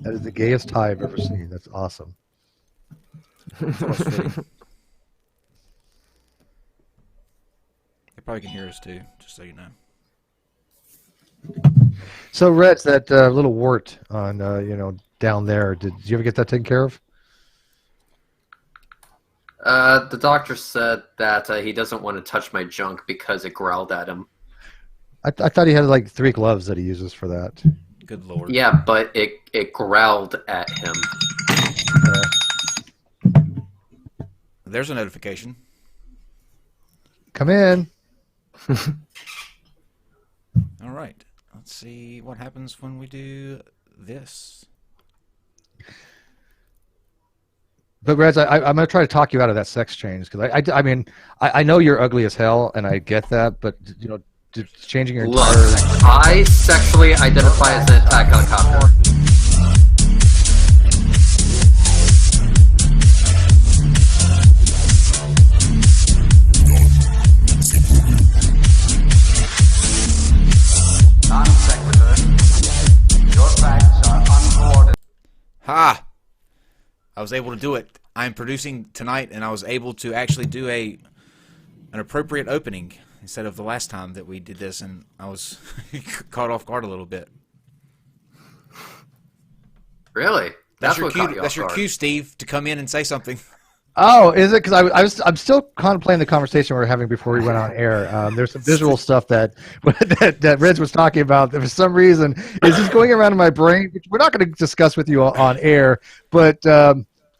That is the gayest tie I've ever seen. That's awesome. They probably can hear us too, just so you know. So, Reds, that little wart on down there. Did you ever get that taken care of? The doctor said that he doesn't want to touch my junk because it growled at him. I thought he had like 3 gloves that he uses for that. Good lord. Yeah, but it growled at him. There's a notification. Come in. All right. Let's see what happens when we do this. But Reds, I'm going to try to talk you out of that sex change because I mean I know you're ugly as hell and I get that, but changing your Look, entire... I sexually identify as an attack helicopter. Non-sequitur. Your facts are uncoordinated. Ha! I was able to do it. I'm producing tonight, and I was able to actually do an appropriate opening instead of the last time that we did this, and I was caught off guard a little bit. Really? That's your what cue. caught you That's off your guard. cue, Steve, to come in and say something. Oh, is it? Because I'm still contemplating the conversation we were having before we went on air. There's some visual stuff that Reds was talking about. That for some reason is just going around in my brain, which we're not going to discuss with you on air, but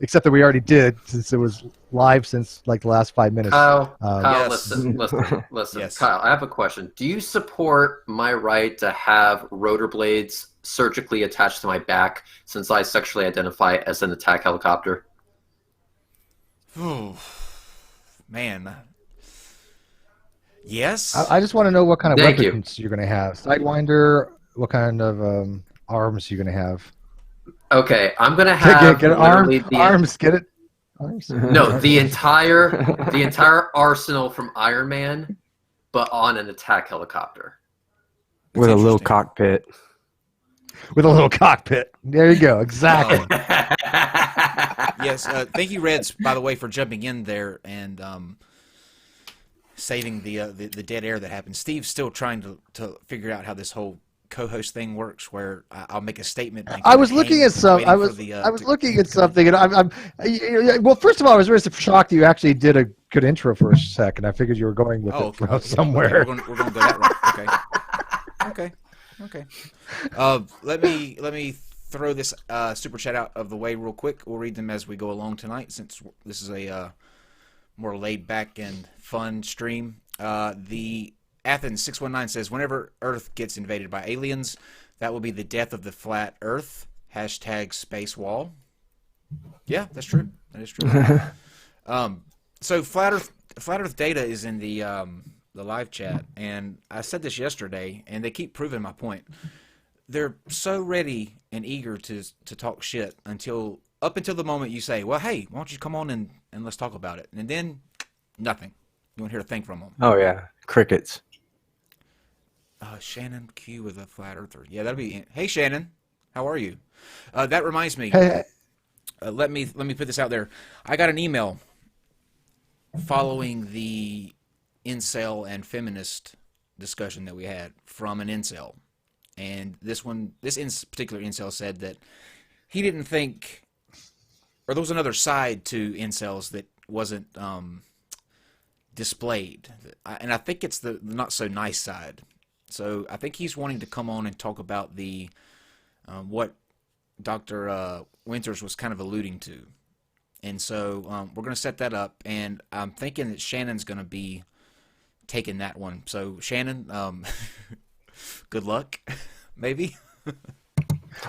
except that we already did since it was live since like the last 5 minutes. Kyle, Yes. listen. Yes. Kyle, I have a question. Do you support my right to have rotor blades surgically attached to my back since I sexually identify as an attack helicopter? Oh, man. Yes. I just want to know what kind of Thank you. weapons you're going to have. Sidewinder. What kind of arms you're going to have? Okay, I'm gonna have Get literally arms. Get it. Arms. No, the entire arsenal from Iron Man, but on an attack helicopter. With a little interesting. cockpit. With a little cockpit. There you go. Exactly. Yes. Thank you, Reds, by the way, for jumping in there and saving the dead air that happened. Steve's still trying to figure out how this whole co-host thing works, where I'll make a statement. And I was looking at some. I was looking at something, and well. First of all, I was really shocked that you actually did a good intro for a second. I figured you were going with it from somewhere. Okay, we're gonna go that route. Okay. Let me throw this super chat out of the way real quick. We'll read them as we go along tonight, since this is a more laid back and fun stream. The Athens 619 says, whenever Earth gets invaded by aliens, that will be the death of the flat Earth. # space wall. Yeah, that's true. That is true. So flat Earth data is in the live chat, and I said this yesterday, and they keep proving my point. They're so ready and eager to talk shit up until the moment you say, well, hey, why don't you come on and let's talk about it? And then nothing. You won't hear a thing from them. Oh, yeah. Crickets. Shannon Q with a flat earther. Yeah, that'll be. Hey, Shannon, how are you? That reminds me. Hey. Let me put this out there. I got an email following the incel and feminist discussion that we had from an incel, and this particular incel said that he didn't think, or there was another side to incels that wasn't displayed, and I think it's the not so nice side. So I think he's wanting to come on and talk about the what Dr. Winters was kind of alluding to. And so we're going to set that up, and I'm thinking that Shannon's going to be taking that one. So Shannon, good luck, maybe.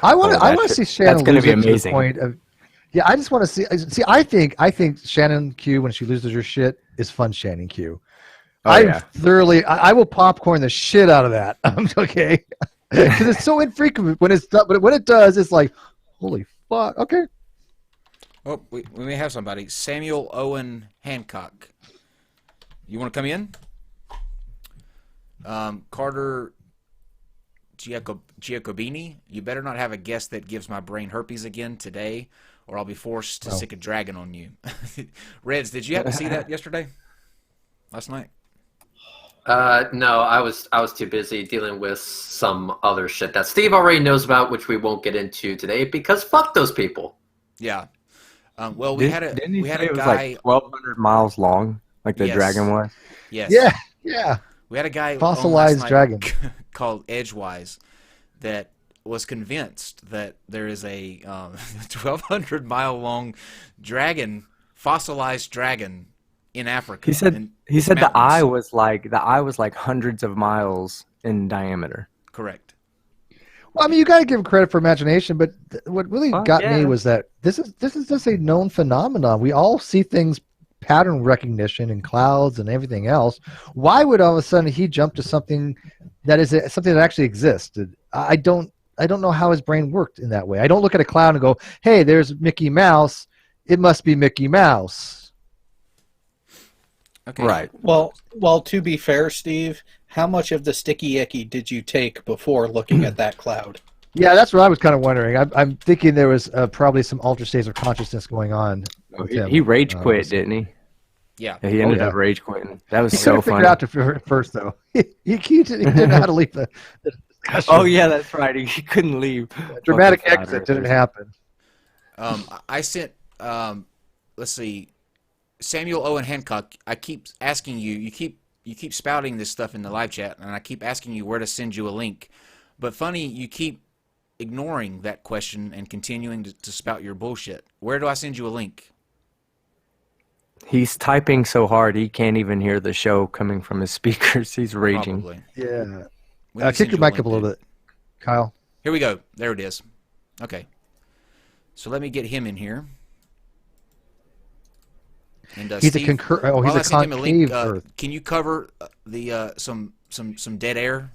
I want to see Shannon. That's going to be lose it amazing. the point of, yeah, I just want to see. See, I think Shannon Q, when she loses her shit, is fun. Shannon Q. I will popcorn the shit out of that. Okay, because it's so infrequent when it's done, but when it does, it's like, holy fuck. Okay. Oh, we may have somebody. Samuel Owen Hancock. You want to come in? Carter Giacobini, you better not have a guest that gives my brain herpes again today, or I'll be forced to sick a dragon on you. Reds, did you happen to see that yesterday? Last night? No, I was too busy dealing with some other shit that Steve already knows about, which we won't get into today because fuck those people. Yeah. Well, we had a Didn't he say guy. it was like 1,200 miles long, like the Yes. dragon was? Yes. Yeah. We had a guy Fossilized on last dragon. night called Edgewise that was convinced that there is a 1,200 mile long dragon, fossilized dragon in Africa. He said in the mountains. eye was like hundreds of miles in diameter. Correct. Well, I mean, you got to give him credit for imagination, but what really Well, got me yeah. was that this is just a known phenomenon. We all see things, pattern recognition in clouds and everything else. Why would all of a sudden he jump to something that is something that actually existed? I don't know how his brain worked in that way. I don't look at a cloud and go, "Hey, there's Mickey Mouse. It must be Mickey Mouse." Okay. Right. Well, to be fair, Steve, how much of the sticky icky did you take before looking at that cloud? Yeah, that's what I was kind of wondering. I'm thinking there was probably some altered states of consciousness going on. with him. He rage quit, didn't he? Yeah. Yeah, he ended yeah. up rage quitting. That was He so couldn't figure funny. out at first, though. He didn't know how to leave the discussion. Oh yeah, that's right. He couldn't leave. Dramatic Fucking exit flat didn't earthers. happen. I sent. Let's see, Samuel Owen Hancock. I keep asking you. You keep spouting this stuff in the live chat, and I keep asking you where to send you a link. But funny, you keep ignoring that question and continuing to spout your bullshit. Where do I send you a link? He's typing so hard he can't even hear the show coming from his speakers. He's raging. Probably. Yeah. We need to Kick send your you a mic up a link, little dude. bit, Kyle. Here we go. There it is. Okay. So let me get him in here. And He's Steve, a concur. Oh, he's while a I send him a link, concave Earth. can you cover the some dead air?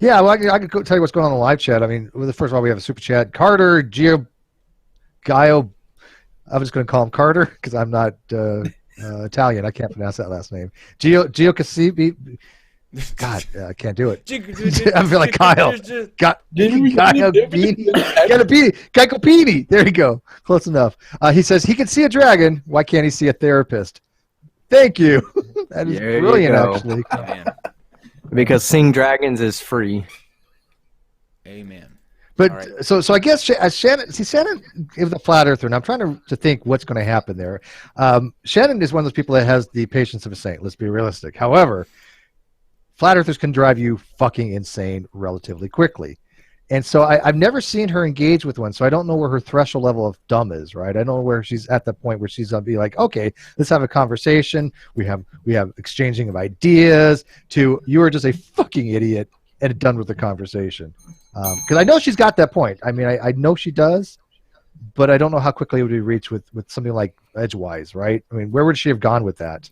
Yeah, well, I could tell you what's going on in the live chat. I mean, well, first of all, we have a super chat. Carter Gaio. I'm just going to call him Carter because I'm not Italian. I can't pronounce that last name. Gio Cassibi. God, I can't do it. I feel like Kyle. Gaiopini. There you go. Close enough. He says he can see a dragon. Why can't he see a therapist? Thank you. That is There you brilliant, go. actually. Amen. Because Sing Dragons is free. Amen. But All right. so I guess Shannon is a flat earther, and I'm trying to think what's going to happen there. Shannon is one of those people that has the patience of a saint. Let's be realistic. However, flat earthers can drive you fucking insane relatively quickly. And so I've never seen her engage with one, so I don't know where her threshold level of dumb is, right? I don't know where she's at the point where she's going to be like, okay, let's have a conversation. We have exchanging of ideas to you are just a fucking idiot and done with the conversation. Because I know she's got that point. I mean, I know she does, but I don't know how quickly it would be reached with something like Edgewise, right? I mean, where would she have gone with that?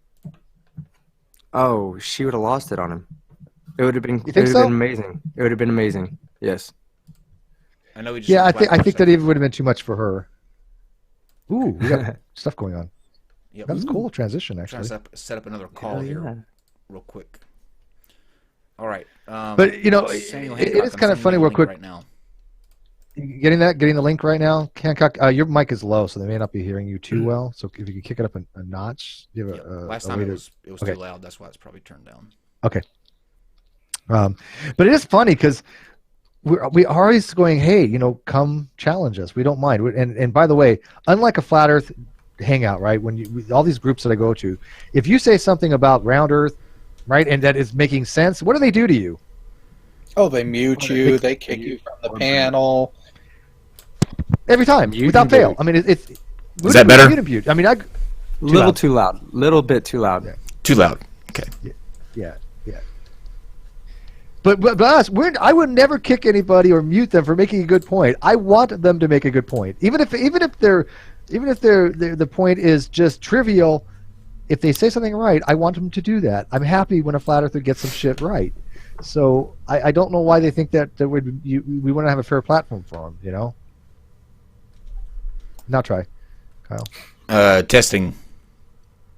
Oh, she would have lost it on him. It would have been. You think it would so? have been amazing. It would have been amazing. Yes. I know we just Yeah, went black I for a think that second. even would have been too much for her. Ooh, we got stuff going on. Yep. That was a cool transition, I'm trying actually. to set up another call Hell here yeah. real quick. All right. But, you know, Samuel it Hancock, is I'm kind of sending funny you a real link quick. right now. Getting the link right now, Hancock. Your mic is low, so they may not be hearing you too well. So if you can kick it up a notch, you have Yep. a Last a time way it to- was okay. too loud. That's why it's probably turned down. Okay. But it is funny because we are always going, hey, you know, come challenge us. We don't mind. And by the way, unlike a flat Earth hangout, right? When all these groups that I go to, if you say something about round Earth, right, and that is making sense, what do they do to you? Oh, they mute you. They kick you from the panel. Every time, Mute without and fail. mute. I mean, it's Is that better? I mean, Little loud. too loud. Little bit too loud. Yeah. Too loud. Okay. Yeah. But us, I would never kick anybody or mute them for making a good point. I want them to make a good point, even if the point is just trivial. If they say something right, I want them to do that. I'm happy when a flat earther gets some shit right. So I don't know why they think that we want to have a fair platform for them. You know. Now try, Kyle. Testing.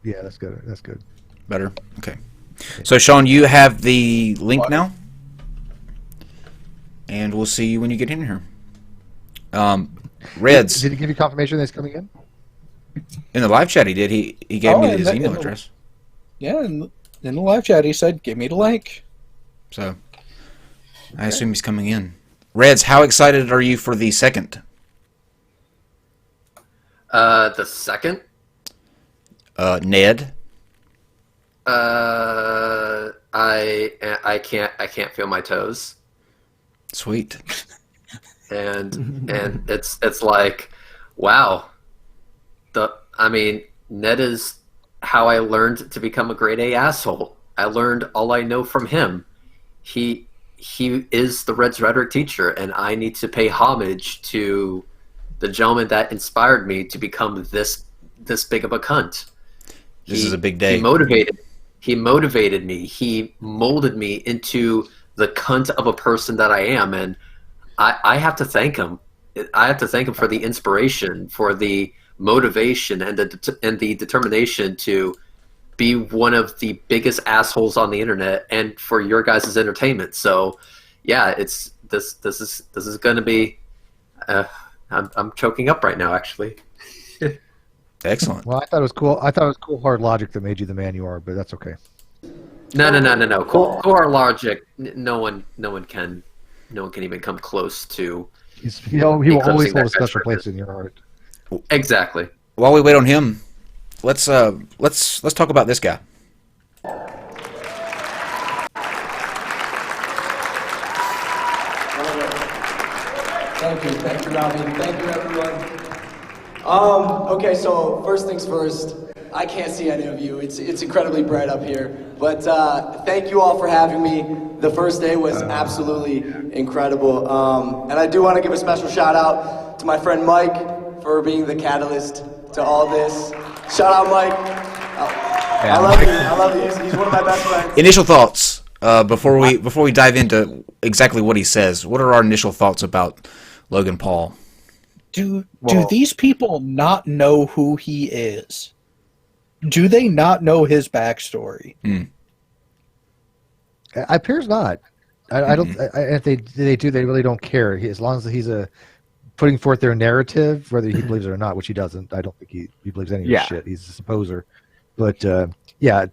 Yeah, that's good. That's good. Better. Okay. So Sean, you have the link now. and we'll see you when you get in here. Reds, Did he give you confirmation that he's coming in? in the live chat he did. He gave me his email address. Yeah, in the live chat he said, "Give me the link." So I assume he's coming in. Reds, how excited are you for the second? The second? Ned? I can't feel my toes. Sweet. And it's like, wow. Ned is how I learned to become a grade A asshole. I learned all I know from him. He is the Red's Rhetoric teacher, and I need to pay homage to the gentleman that inspired me to become this big of a cunt. This is a big day. He motivated me. He molded me into the cunt of a person that I am, and I have to thank him. I have to thank him for the inspiration, for the motivation, and the determination to be one of the biggest assholes on the internet, and for your guys' entertainment. So, yeah, this is going to be. I'm choking up right now, actually. Excellent. Well, I thought it was cool. I thought it was cool hard logic that made you the man you are, but that's okay. No. Cool hard logic. No one can even come close to. He will always eclipsing hold a that special measure. place in your heart. Exactly. While we wait on him, let's talk about this guy. Thank you, Robbie. Thank you, everyone. Okay, so first things first, I can't see any of you. It's incredibly bright up here. But thank you all for having me. The first day was absolutely incredible. And I do want to give a special shout out to my friend Mike for being the catalyst to all this. Shout out, Mike. I love you. I love you. He's one of my best friends. Initial thoughts before we dive into exactly what he says. What are our initial thoughts about Logan Paul? Do these people not know who he is? Do they not know his backstory? It appears not. I don't. If they do, they really don't care. As long as he's putting forth their narrative, whether he believes it or not, which he doesn't. I don't think he believes any of this shit. He's a supposer. But yeah,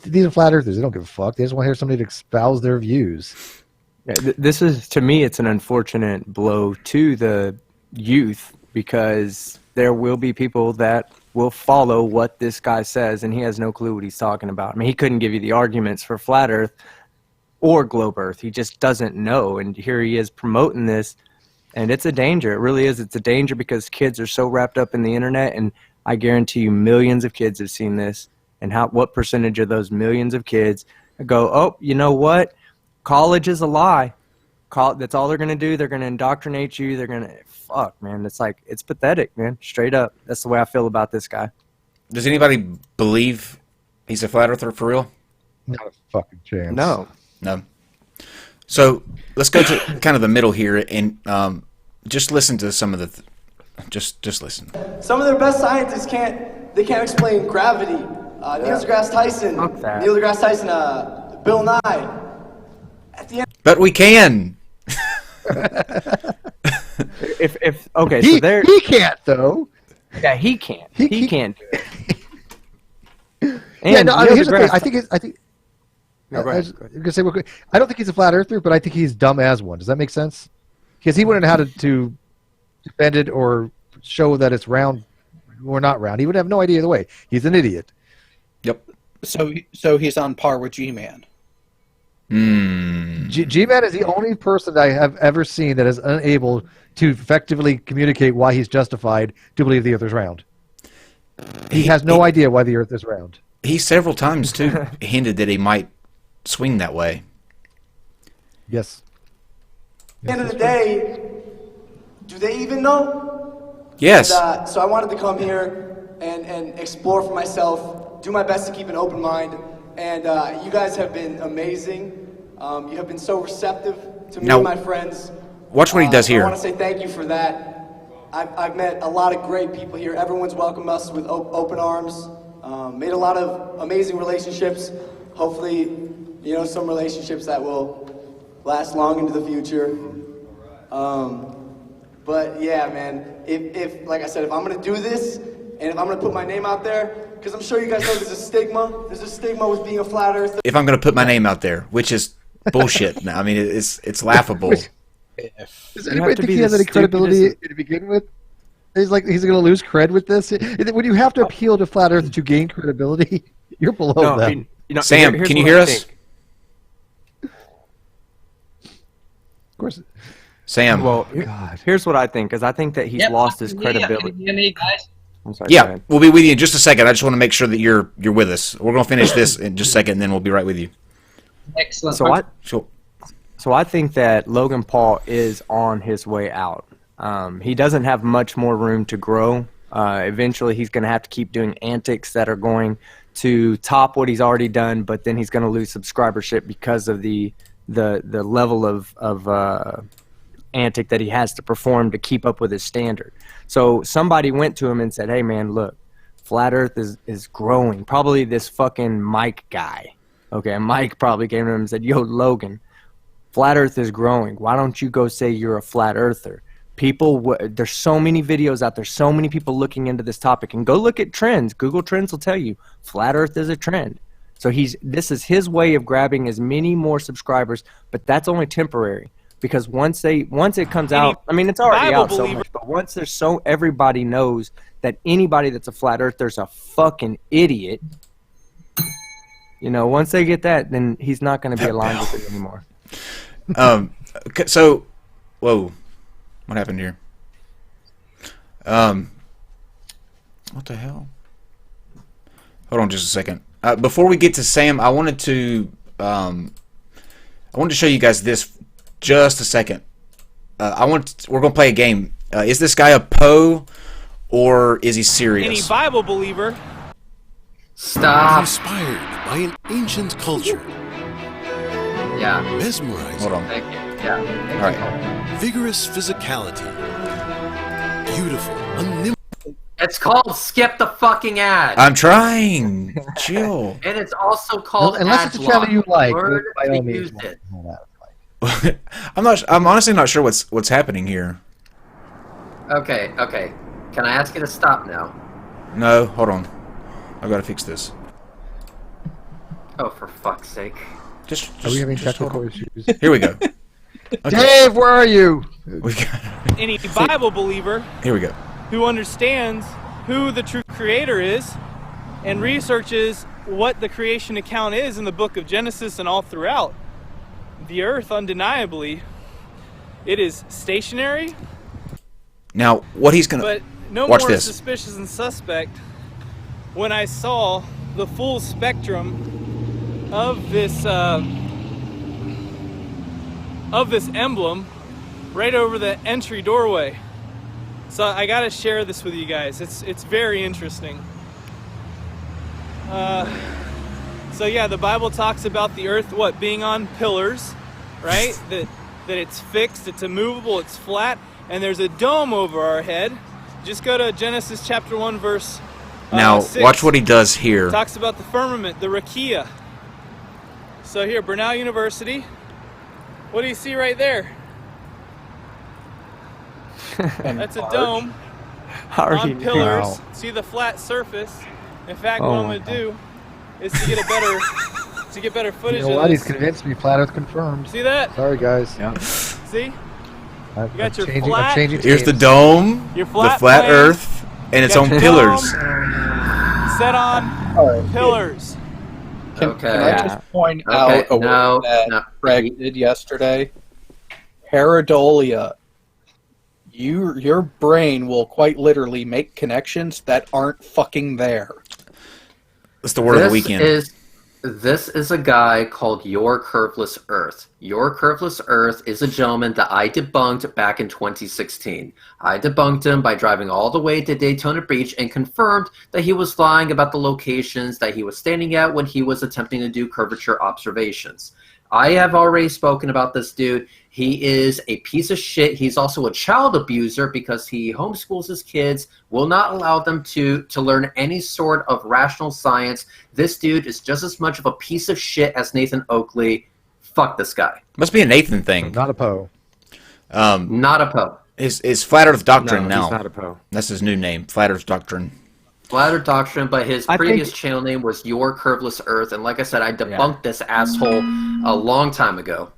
these are flat earthers. They don't give a fuck. They just want to hear somebody to espouse their views. This is, to me, it's an unfortunate blow to the youth, because there will be people that will follow what this guy says, and he has no clue what he's talking about. I mean, he couldn't give you the arguments for flat earth or globe earth. He just doesn't know, and here he is promoting this, and it's a danger. It really is. It's a danger because kids are so wrapped up in the internet, and I guarantee you millions of kids have seen this, and what percentage of those millions of kids go, oh, you know what? College is a lie. That's all they're going to do. They're going to indoctrinate you. They're going to, fuck, man. It's like, it's pathetic, man. Straight up. That's the way I feel about this guy. Does anybody believe he's a flat earther for real? Not a fucking chance. No. So let's go to kind of the middle here and just listen to some of the. Just listen. Some of their best scientists can't explain gravity. Neil deGrasse Tyson. Fuck that. Neil deGrasse Tyson. Bill Nye. At the end. But we can. Okay, He so there. he can't though. Yeah, he can't. He can't do it. Yeah, no. Neil Here's the thing. deGrasse- I think. No, go I ahead. was gonna say real quick. I don't think he's a flat earther, but I think he's dumb as one. Does that make sense? Because he wouldn't know how to defend it or show that it's round or not round. He would have no idea either way. He's an idiot. Yep. So he's on par with G-Man. G-Man is the only person that I have ever seen that is unable to effectively communicate why he's justified to believe the Earth is round. He has no idea why the Earth is round. He several times too hinted that he might swing that way. Yes. At the end of the day, do they even know? Yes. And, so I wanted to come here and explore for myself, do my best to keep an open mind, and you guys have been amazing. You have been so receptive to me Now, and my friends. Watch what he does here. I want to say thank you for that. I've met a lot of great people here. Everyone's welcomed us with open arms. Made a lot of amazing relationships. Hopefully, some relationships that will last long into the future. But yeah, man, if like I said, if I'm gonna do this, and if I'm gonna put my name out there, because I'm sure you guys know there's a stigma. There's a stigma with being a flat earther. If I'm going to put my name out there, which is bullshit. I mean, it's laughable. Does anybody think he has any credibility to begin with? He's going to lose cred with this. When you have to appeal to flat Earth to gain credibility, you're below them. Sam, can you hear us? Of course. Sam. Well, here's what I think, because I think that he's lost his credibility. Can you hear me, guys? I'm sorry, Yeah, we'll be with you in just a second. I just want to make sure that you're with us. We're going to finish this in just a second, and then we'll be right with you. Excellent. So I think that Logan Paul is on his way out. He doesn't have much more room to grow. Eventually, he's going to have to keep doing antics that are going to top what he's already done, but then he's going to lose subscribership because of the level of antic that he has to perform to keep up with his standard. So somebody went to him and said, hey, man, look, flat Earth is growing. Probably this fucking Mike guy. Okay, Mike probably came to him and said, yo, Logan, flat Earth is growing. Why don't you go say you're a flat earther? There's so many videos out there, so many people looking into this topic. And go look at trends. Google Trends will tell you flat Earth is a trend. So this is his way of grabbing as many more subscribers, but that's only temporary. Because once it comes out, I mean, it's already out so much, but once everybody knows that anybody that's a flat earther's a fucking idiot, once they get that, then he's not going to be aligned with it anymore. So, whoa, what happened here? What the hell? Hold on just a second. Before we get to Sam, I wanted to show you guys this. Just a second. We're gonna play a game. Is this guy a Poe, or is he serious? Any Bible believer. Stop. Inspired by an ancient culture. Yeah. Mesmerizing. Hold on. Thank you. Yeah. All right. Vigorous physicality. Beautiful. Unlimited. It's called Skip the Fucking Ad. I'm trying. Chill. And it's also called unless ad it's a channel block. you like. Learn by to all means, use it. I'm honestly not sure what's happening here. Okay. Can I ask you to stop now? No, hold on. I've got to fix this. Oh, for fuck's sake. Just Are we having technical issues? Here we go. Okay. Dave, where are you? Any Bible believer. Here we go. Who understands who the true creator is and researches what the creation account is in the book of Genesis and all throughout. The earth, undeniably, it is stationary. Now, what he's gonna but no watch more this. Suspicious and suspect when I saw the full spectrum of this emblem right over the entry doorway. So I gotta share this with you guys. It's very interesting. So yeah, the Bible talks about the earth being on pillars, right? that it's fixed, it's immovable, it's flat, and there's a dome over our head. Just go to Genesis chapter 1 verse now 6. Watch what he does here. It talks about the firmament, the rakia. So here, Bernal University. What do you see right there? That's a dome on pillars. Wow. See the flat surface. In fact, what I'm going to do is to get better footage You know of what? this. He's convinced me. Flat Earth confirmed. See that? Sorry, guys. Yeah. See? I'm got your changing, flat- I'm changing Here's the tapes. dome, Your the flat flat plane. Earth, and its Got own your pillars. dome set on pillars. Can I just point Okay, out a no, word that no. Greg did yesterday? Pareidolia. Your brain will quite literally make connections that aren't fucking there. That's the word of the weekend. This is a guy called Your Curveless Earth. Your Curveless Earth is a gentleman that I debunked back in 2016. I debunked him by driving all the way to Daytona Beach and confirmed that he was lying about the locations that he was standing at when he was attempting to do curvature observations. I have already spoken about this dude. He is a piece of shit. He's also a child abuser because he homeschools his kids, will not allow them to learn any sort of rational science. This dude is just as much of a piece of shit as Nathan Oakley. Fuck this guy. Must be a Nathan thing. Not a Poe. Not a Poe. Is Flat Earth Doctrine No, now? he's not a Poe. That's his new name, Flat Earth Doctrine. Flat Earth Doctrine, but his I previous think- channel name was Your Curveless Earth, and like I said, I debunked this asshole a long time ago.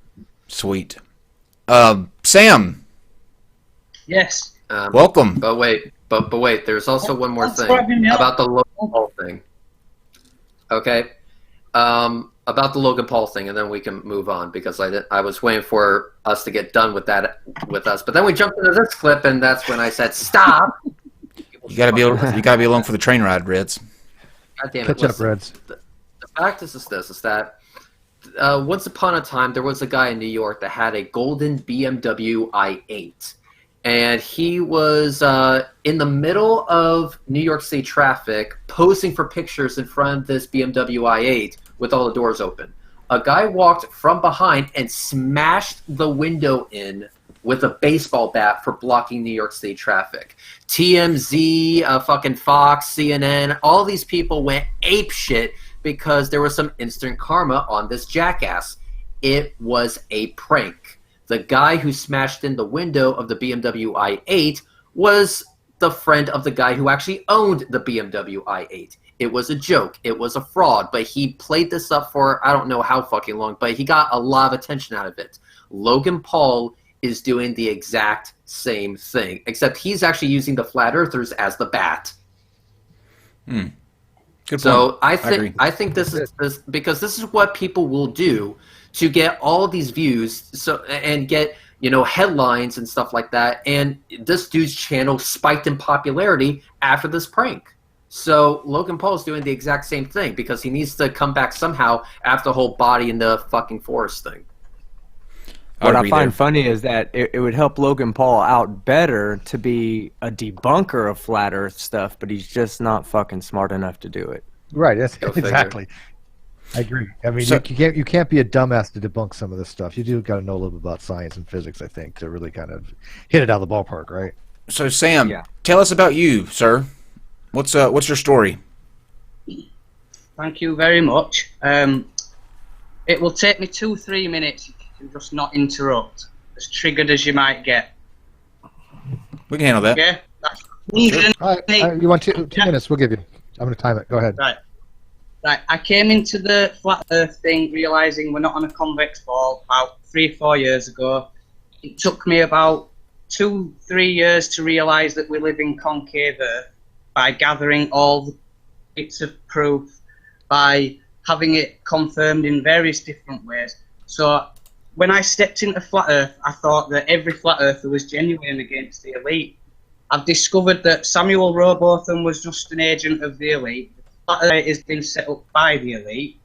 Sweet. Sam, Yes. welcome. But wait, there's also one more That's thing what I've been about the Logan Paul thing. Okay, about the Logan Paul thing, and then we can move on because I was waiting for us to get done with that with us, but then we jumped into this clip, and that's when I said stop. You gotta be along for the train ride, Reds. God damn it! Catch up, listen. Reds. The fact is that once upon a time there was a guy in New York that had a golden BMW i8, and he was in the middle of New York City traffic posing for pictures in front of this BMW i8 with all the doors open. A guy walked from behind and smashed the window in with a baseball bat for blocking New York City traffic. TMZ, fucking Fox, CNN, all these people went apeshit because there was some instant karma on this jackass. It was a prank. The guy who smashed in the window of the BMW i8 was the friend of the guy who actually owned the BMW i8. It was a joke. It was a fraud. But he played this up for I don't know how fucking long, but he got a lot of attention out of it. Logan Paul is doing the exact same thing, except he's actually using the flat earthers as the bat. Good So point. I think this is because this is what people will do to get all these views and get headlines and stuff like that. And this dude's channel spiked in popularity after this prank. So Logan Paul is doing the exact same thing because he needs to come back somehow after the whole body in the fucking forest thing. What I find funny is that it would help Logan Paul out better to be a debunker of flat Earth stuff, but he's just not fucking smart enough to do it. Right. That's Go figure. exactly. I agree. I mean, So- you can't be a dumbass to debunk some of this stuff. You do got to know a little bit about science and physics, I think, to really kind of hit it out of the ballpark, right? So Sam, Yeah. tell us about you, sir. What's your story? Thank you very much. It will take me 2-3 minutes if you can just not interrupt. As triggered as you might get. We can handle that. Okay? That's All right, you want two minutes? We'll give you. I'm going to time it. Go ahead. Right, I came into the flat Earth thing realising we're not on a convex ball about 3 or 4 years ago. It took me about 2-3 years to realise that we live in concave Earth by gathering all the bits of proof, by having it confirmed in various different ways. So when I stepped into flat Earth, I thought that every flat earther was genuine against the elite. I've discovered that Samuel Rowbotham was just an agent of the elite. The flat Earth has been set up by the elite.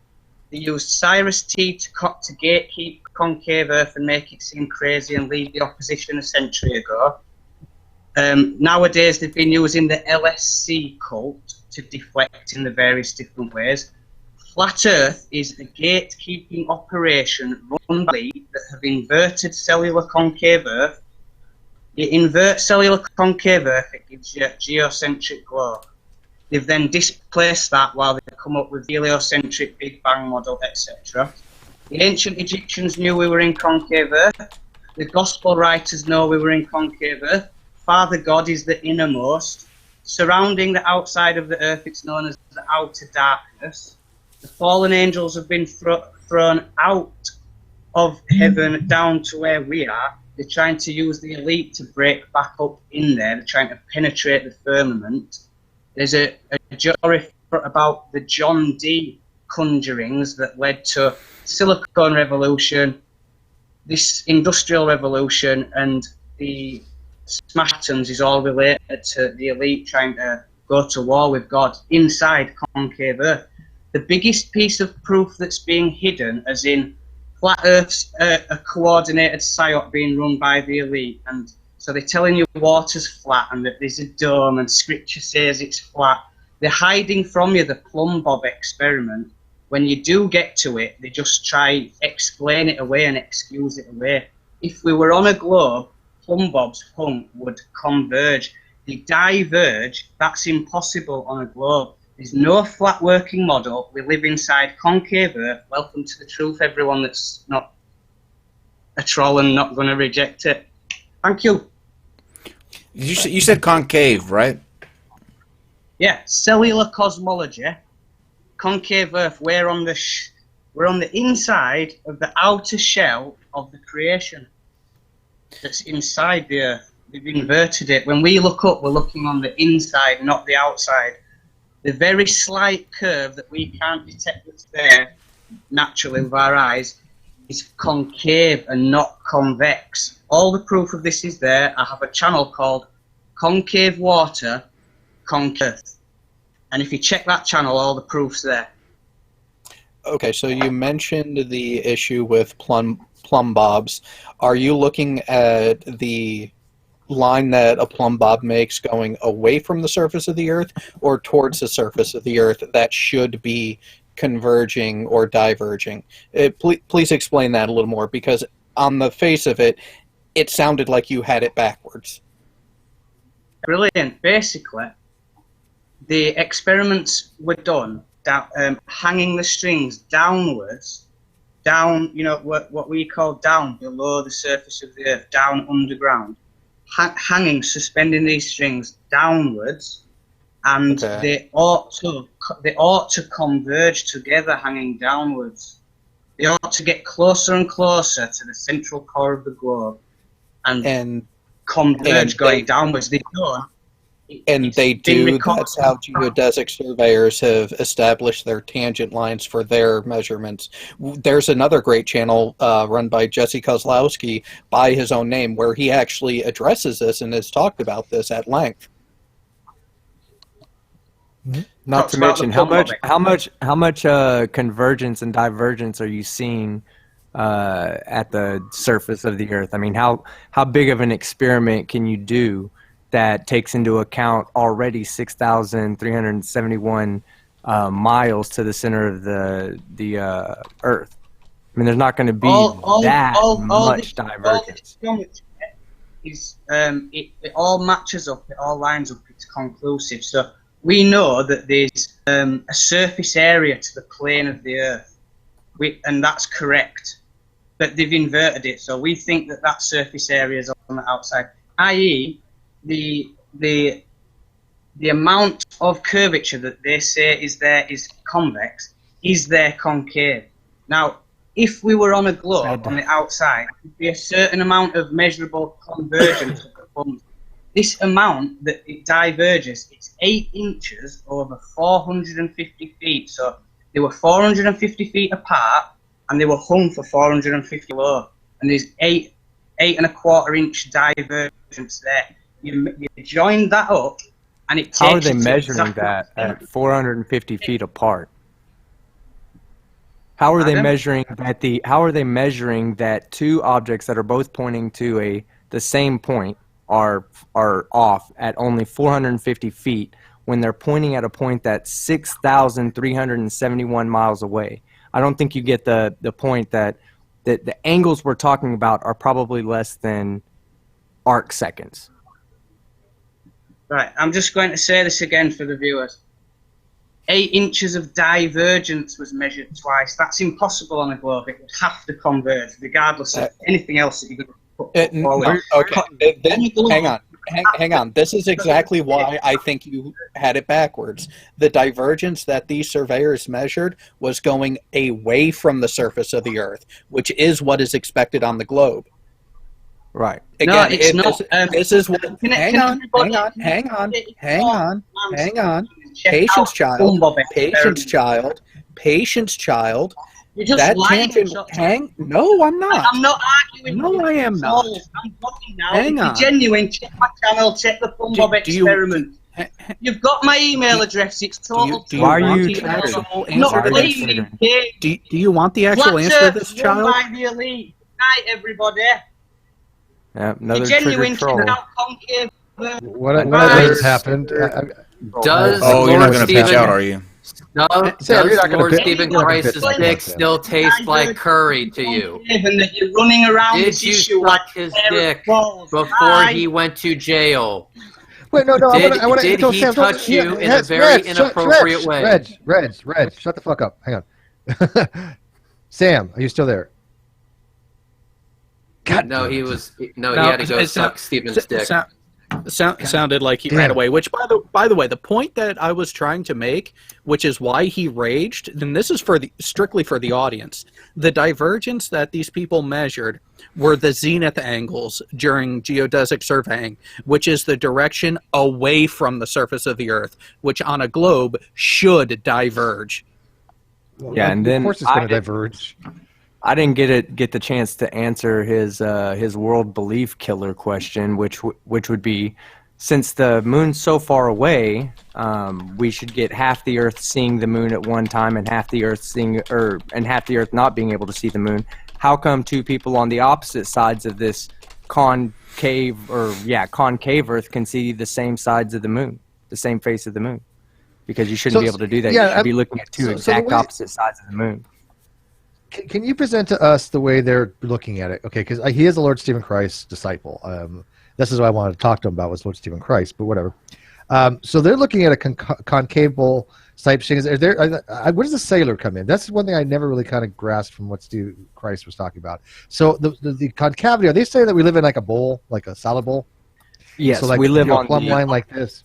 They used Cyrus T to gatekeep concave Earth and make it seem crazy and lead the opposition a century ago. Nowadays, they've been using the LSC cult to deflect in the various different ways. Flat Earth is a gatekeeping operation run by the elite that have inverted cellular concave Earth. You invert cellular concave Earth, it gives you a geocentric globe. They've then displaced that while they come up with heliocentric Big Bang model, etc. The ancient Egyptians knew we were in concave Earth. The gospel writers know we were in concave Earth. Father God is the innermost. Surrounding the outside of the Earth, it's known as the outer darkness. The fallen angels have been thrown out of heaven down to where we are. They're trying to use the elite to break back up in there. They're trying to penetrate the firmament. There's a story about the John Dee conjurings that led to Silicon Revolution, this Industrial Revolution, and the smash atoms is all related to the elite trying to go to war with God inside concave Earth. The biggest piece of proof that's being hidden, as in flat Earth's a coordinated psyop being run by the elite, and so they're telling you water's flat and that there's a dome and scripture says it's flat. They're hiding from you the plumb bob experiment. When you do get to it, they just try explain it away and excuse it away. If we were on a globe, plumb bob's hump would converge. They diverge. That's impossible on a globe. There's no flat working model. We live inside concave Earth. Welcome to the truth, everyone that's not a troll and not going to reject it. Thank you. You said concave, right? Yeah, cellular cosmology, concave Earth. We're on the inside of the outer shell of the creation. That's inside the Earth. They've inverted it. When we look up, we're looking on the inside, not the outside. The very slight curve that we can't detect that's there naturally with our eyes is concave and not convex. All the proof of this is there. I have a channel called Concave Water, Concave. And if you check that channel, all the proof's there. Okay, so you mentioned the issue with plumb bobs. Are you looking at the line that a plumb bob makes going away from the surface of the Earth or towards the surface of the Earth that should be converging or diverging? Please explain that a little more, because on the face of it, it sounded like you had it backwards. Brilliant. Basically, the experiments were done hanging the strings downwards, down, what we call down below the surface of the Earth, down underground. Hanging, suspending these strings downwards, and they ought to converge together, hanging downwards. They ought to get closer and closer to the central core of the globe, and converge going downwards. They don't. And they do. That's how geodesic surveyors have established their tangent lines for their measurements. There's another great channel run by Jesse Kozlowski by his own name where he actually addresses this and has talked about this at length. Not to mention how much convergence and divergence are you seeing at the surface of the Earth? I mean, how big of an experiment can you do that takes into account already 6,371 miles to the center of the Earth? I mean, there's not going to be much divergence. It all matches up. It all lines up. It's conclusive. So we know that there's a surface area to the plane of the Earth, and that's correct. But they've inverted it, so we think that surface area is on the outside, i.e., the amount of curvature that they say is there is convex, is there concave. Now, if we were on a globe on the outside, there'd be a certain amount of measurable convergence of the plumbs. This amount that it diverges, it's 8 inches over 450 feet. So they were 450 feet apart, and they were hung for 450 low. And there's 8.25 inch divergence there. You join that up, and it takes. How are they measuring that at 450 feet apart? How are they measuring that How are they measuring that two objects that are both pointing to the same point are off at only 450 feet when they're pointing at a point that's 6,371 miles away? I don't think you get the point that the angles we're talking about are probably less than arc seconds. Right, I'm just going to say this again for the viewers. 8 inches of divergence was measured twice. That's impossible on a globe. It would have to converge, regardless of anything else that you're going to put forward. Hang on. This is exactly why I think you had it backwards. The divergence that these surveyors measured was going away from the surface of the Earth, which is what is expected on the globe. Right. Again, no, it's not. This is what. Hang on. Patience, child. You're just that lying. Tangent. No, I'm not. I'm not arguing. No, I am not. I'm talking now. Hang on. If you're genuine, check my channel. Check the Plumbob experiment. You've got my email address. It's total. Why are you not blaming? Do you want the actual answer to this, child? By the elite. Good night, everybody. Another trigger troll. What has happened? Does you're not going to pitch out, are you? No, does Lord Stephen Christ's dick still taste like curry to you? That you're running around Did you suck his dick before he went to jail? Wait, no. Did he touch you in a very inappropriate way? Reg, shut the fuck up. Hang on. Sam, are you still there? God, No, damn he it. was. No, he had to go suck Steven's dick. Sounded like he ran away. Which, by the way, the point that I was trying to make, which is why he raged, then this is strictly for the audience. The divergence that these people measured were the zenith angles during geodesic surveying, which is the direction away from the surface of the Earth, which on a globe should diverge. Yeah, and then of course it's going to diverge. I didn't get the chance to answer his world belief killer question, which would be, since the moon's so far away, we should get half the Earth seeing the moon at one time and half the Earth half the Earth not being able to see the moon. How come two people on the opposite sides of this concave Earth can see the same sides of the moon, the same face of the moon? Because you shouldn't be able to do that. You should be looking at two exact opposite sides of the moon. Can you present to us the way they're looking at it? Okay, because he is a Lord Stephen Christ disciple. This is what I wanted to talk to him about, was Lord Stephen Christ, but whatever. So they're looking at a concave type thing. Where does the sailor come in? That's one thing I never really kind of grasped from what Stephen Christ was talking about. So the concavity, are they saying that we live in like a bowl, like a solid bowl? Yes, so like, we live on a plumb line like this.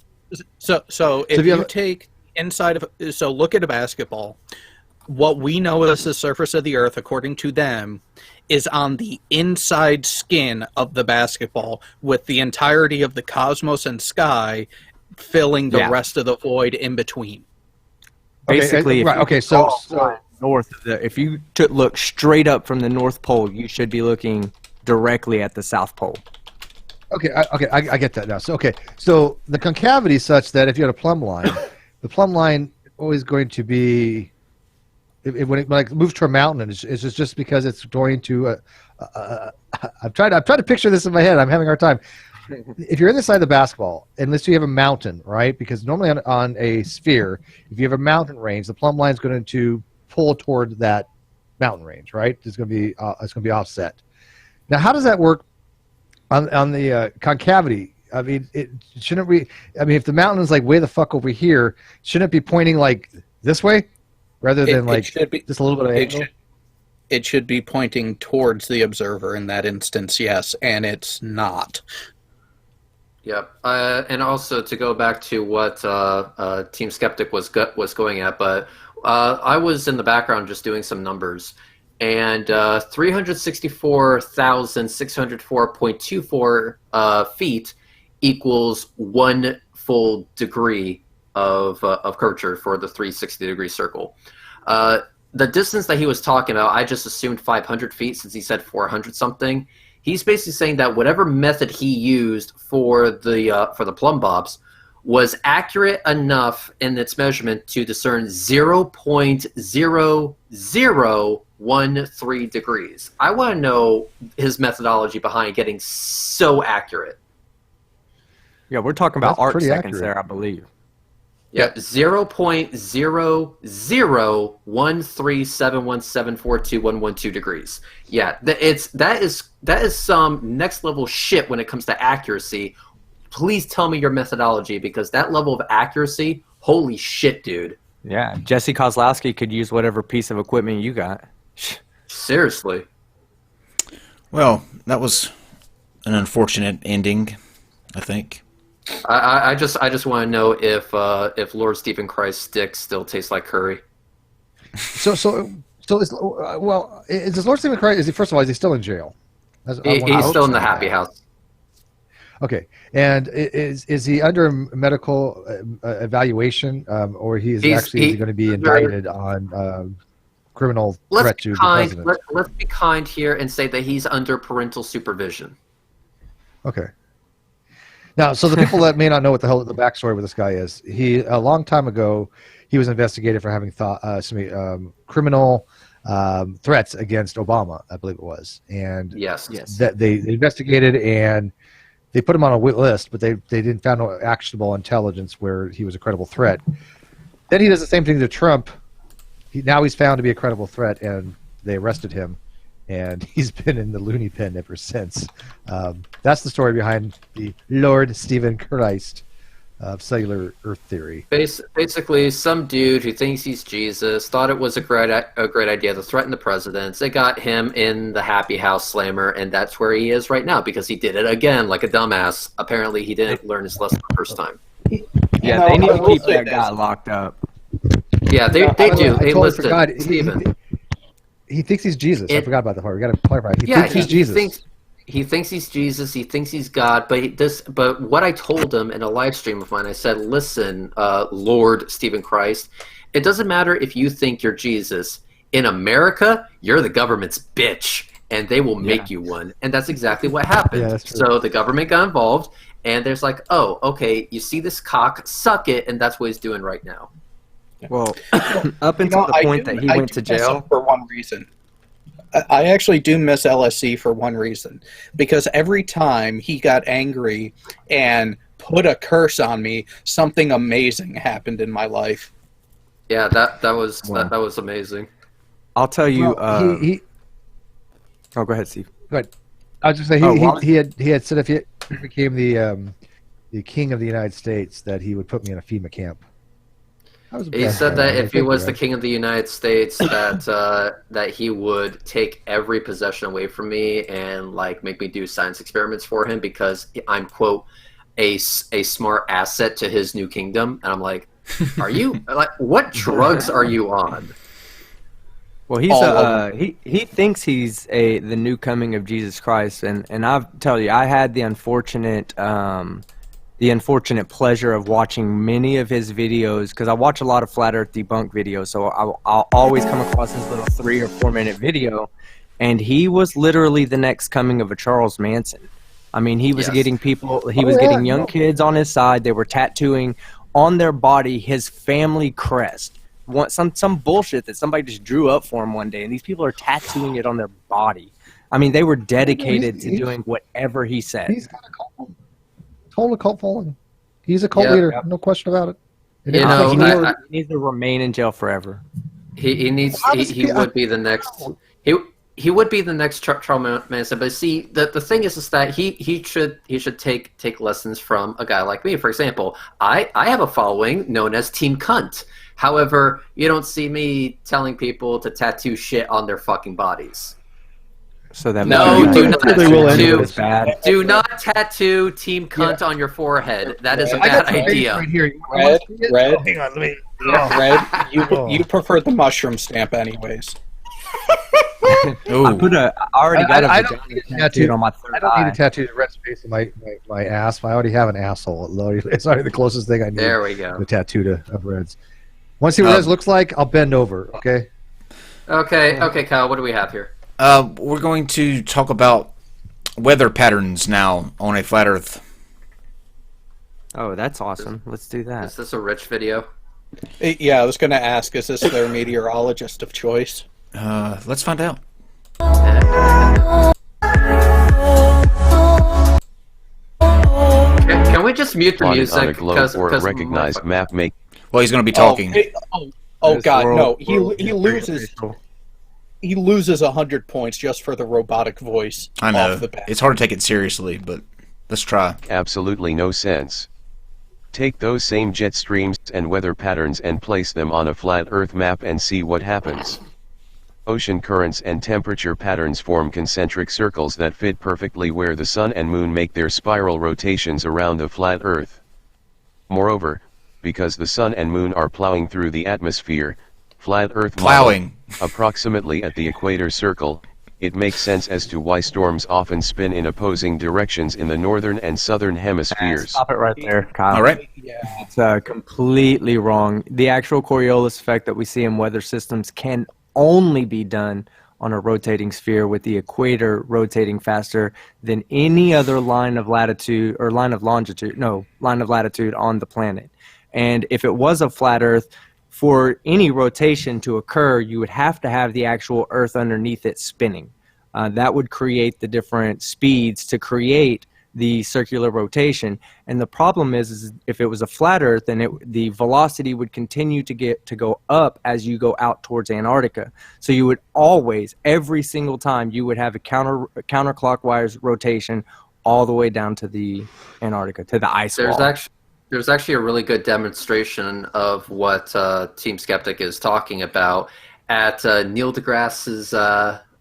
So if you take inside of, so look at a basketball. What we know as the surface of the Earth, according to them, is on the inside skin of the basketball, with the entirety of the cosmos and sky filling the rest of the void in between. Basically, so north of if you look straight up from the North Pole, you should be looking directly at the South Pole. I get that now. So the concavity is such that if you had a plumb line, the plumb line always going to be, when it moves to a mountain, it's just because it's going to. I'm trying to picture this in my head. I'm having a hard time. If you're in the side of the basketball, unless you have a mountain, right? Because normally on a sphere, if you have a mountain range, the plumb line is going to pull toward that mountain range, right? It's going to be offset. Now, how does that work on the concavity? I mean, shouldn't we? I mean, if the mountain is like way the fuck over here, shouldn't it be pointing like this way? Rather than just a little bit of angle? It should be pointing towards the observer in that instance, yes, and it's not. Yep. And also to go back to what Team Skeptic was going at, but I was in the background just doing some numbers, and 364,604.24 feet equals 1 full degree of curvature for the 360-degree circle. The distance that he was talking about, I just assumed 500 feet since he said 400 something. He's basically saying that whatever method he used for the plumb bobs was accurate enough in its measurement to discern 0.0013 degrees. I want to know his methodology behind getting so accurate. Yeah, we're talking about arc seconds accurate there, I believe. Yeah, 0.001371742112 degrees. Yeah, that is some next level shit when it comes to accuracy. Please tell me your methodology, because that level of accuracy, holy shit, dude. Yeah, Jesse Kozlowski could use whatever piece of equipment you got. Seriously. Well, that was an unfortunate ending, I think. I just want to know if Lord Stephen Christ's stick still tastes like curry. So is Lord Stephen Christ? First of all, is he still in jail? He's still in the happy house. Okay, and is he under medical evaluation, or is he going to be indicted on criminal threat to the president? Let's be kind here and say that he's under parental supervision. Okay. Now, so the people that may not know what the hell the backstory with this guy is, a long time ago, he was investigated for having criminal threats against Obama, I believe it was, and yes, that they investigated and they put him on a list, but they didn't find no actionable intelligence where he was a credible threat. Then he does the same thing to Trump. Now he's found to be a credible threat, and they arrested him. And he's been in the loony bin ever since. That's the story behind the Lord Stephen Christ. cellular Earth theory. Basically, some dude who thinks he's Jesus thought it was a great idea to threaten the president. They got him in the Happy House Slammer, and that's where he is right now because he did it again like a dumbass. Apparently, he didn't learn his lesson the first time. Yeah, they need to keep that guy locked up. Yeah, they do. Hey, listen, forgot, Steven. He thinks he's Jesus. I forgot about the part. We got to clarify. He Yeah, thinks he's Jesus. He thinks he's Jesus. He thinks he's God. But what I told him in a live stream of mine, I said, "Listen, Lord Stephen Christ, it doesn't matter if you think you're Jesus. In America, you're the government's bitch, and they will make you one." And that's exactly what happened. Yeah, that's true. So the government got involved, and there's like, "Oh, okay, you see this cock, suck it," and that's what he's doing right now. Well, up until the point that he went to jail. For one reason. I actually do miss LSC for one reason. Because every time he got angry and put a curse on me, something amazing happened in my life. Yeah, that was amazing. I'll tell you. Well, Oh, go ahead, Steve. Go ahead. I was just saying he had said if he became the king of the United States that he would put me in a FEMA camp. He said that if he was the king of the United States, that he would take every possession away from me and like make me do science experiments for him because I'm quote a smart asset to his new kingdom. And I'm like, are you like what drugs are you on? Well, he's he thinks he's the new coming of Jesus Christ, and I tell you, I had the unfortunate pleasure of watching many of his videos because I watch a lot of flat Earth debunk videos, so I'll always come across his little 3 or 4 minute video, and he was literally the next coming of a Charles Manson. I mean, he was getting people, he was getting young kids on his side. They were tattooing on their body his family crest. Some bullshit that somebody just drew up for him one day, and these people are tattooing it on their body. I mean, they were dedicated to doing whatever he said. He's got a cult. Total cult following. He's a cult leader, no question about it. You know, he needs to remain in jail forever. He would be the next. He would be the next Charles Manson. But see, the thing is that he should take lessons from a guy like me. For example, I have a following known as Team Cunt. However, you don't see me telling people to tattoo shit on their fucking bodies. So that do not tattoo Team Cunt on your forehead. That is a bad idea. Right here. Red. Hang on, let me. Red. You prefer the mushroom stamp, anyways. I already got a tattooed on my third eye. I don't need a tattoo of red space in my ass. I already have an asshole. It's already the closest thing I need. There we go. The tattoo of Reds. Want to see what Reds looks like? I'll bend over. Okay. Okay, Kyle. What do we have here? We're going to talk about weather patterns now on a flat Earth. Oh, that's awesome. Let's do that. Is this a Rich video? Yeah, I was going to ask, is this their meteorologist of choice? Let's find out. Can we just mute the music? On a globe or a recognized map make. Well, he's going to be talking. God, no. He loses... He loses 100 points just for the robotic voice. I know. It's hard to take it seriously, but let's try. Absolutely no sense. Take those same jet streams and weather patterns and place them on a flat Earth map and see what happens. Ocean currents and temperature patterns form concentric circles that fit perfectly where the sun and moon make their spiral rotations around the flat Earth. Moreover, because the sun and moon are plowing through the atmosphere, flat Earth plowing approximately at the equator circle, it makes sense as to why storms often spin in opposing directions in the northern and southern hemispheres. Stop it right there, Kyle. All right. Yeah. It's completely wrong. The actual Coriolis effect that we see in weather systems can only be done on a rotating sphere with the equator rotating faster than any other line of latitude or line of latitude on the planet. And if it was a flat Earth, for any rotation to occur, you would have to have the actual Earth underneath it spinning. That would create the different speeds to create the circular rotation. And the problem is if it was a flat Earth, then the velocity would continue to go up as you go out towards Antarctica. So you would always, every single time, you would have a counterclockwise rotation all the way down to the Antarctica, to the ice wall. There's actually a really good demonstration of what Team Skeptic is talking about at Neil deGrasse's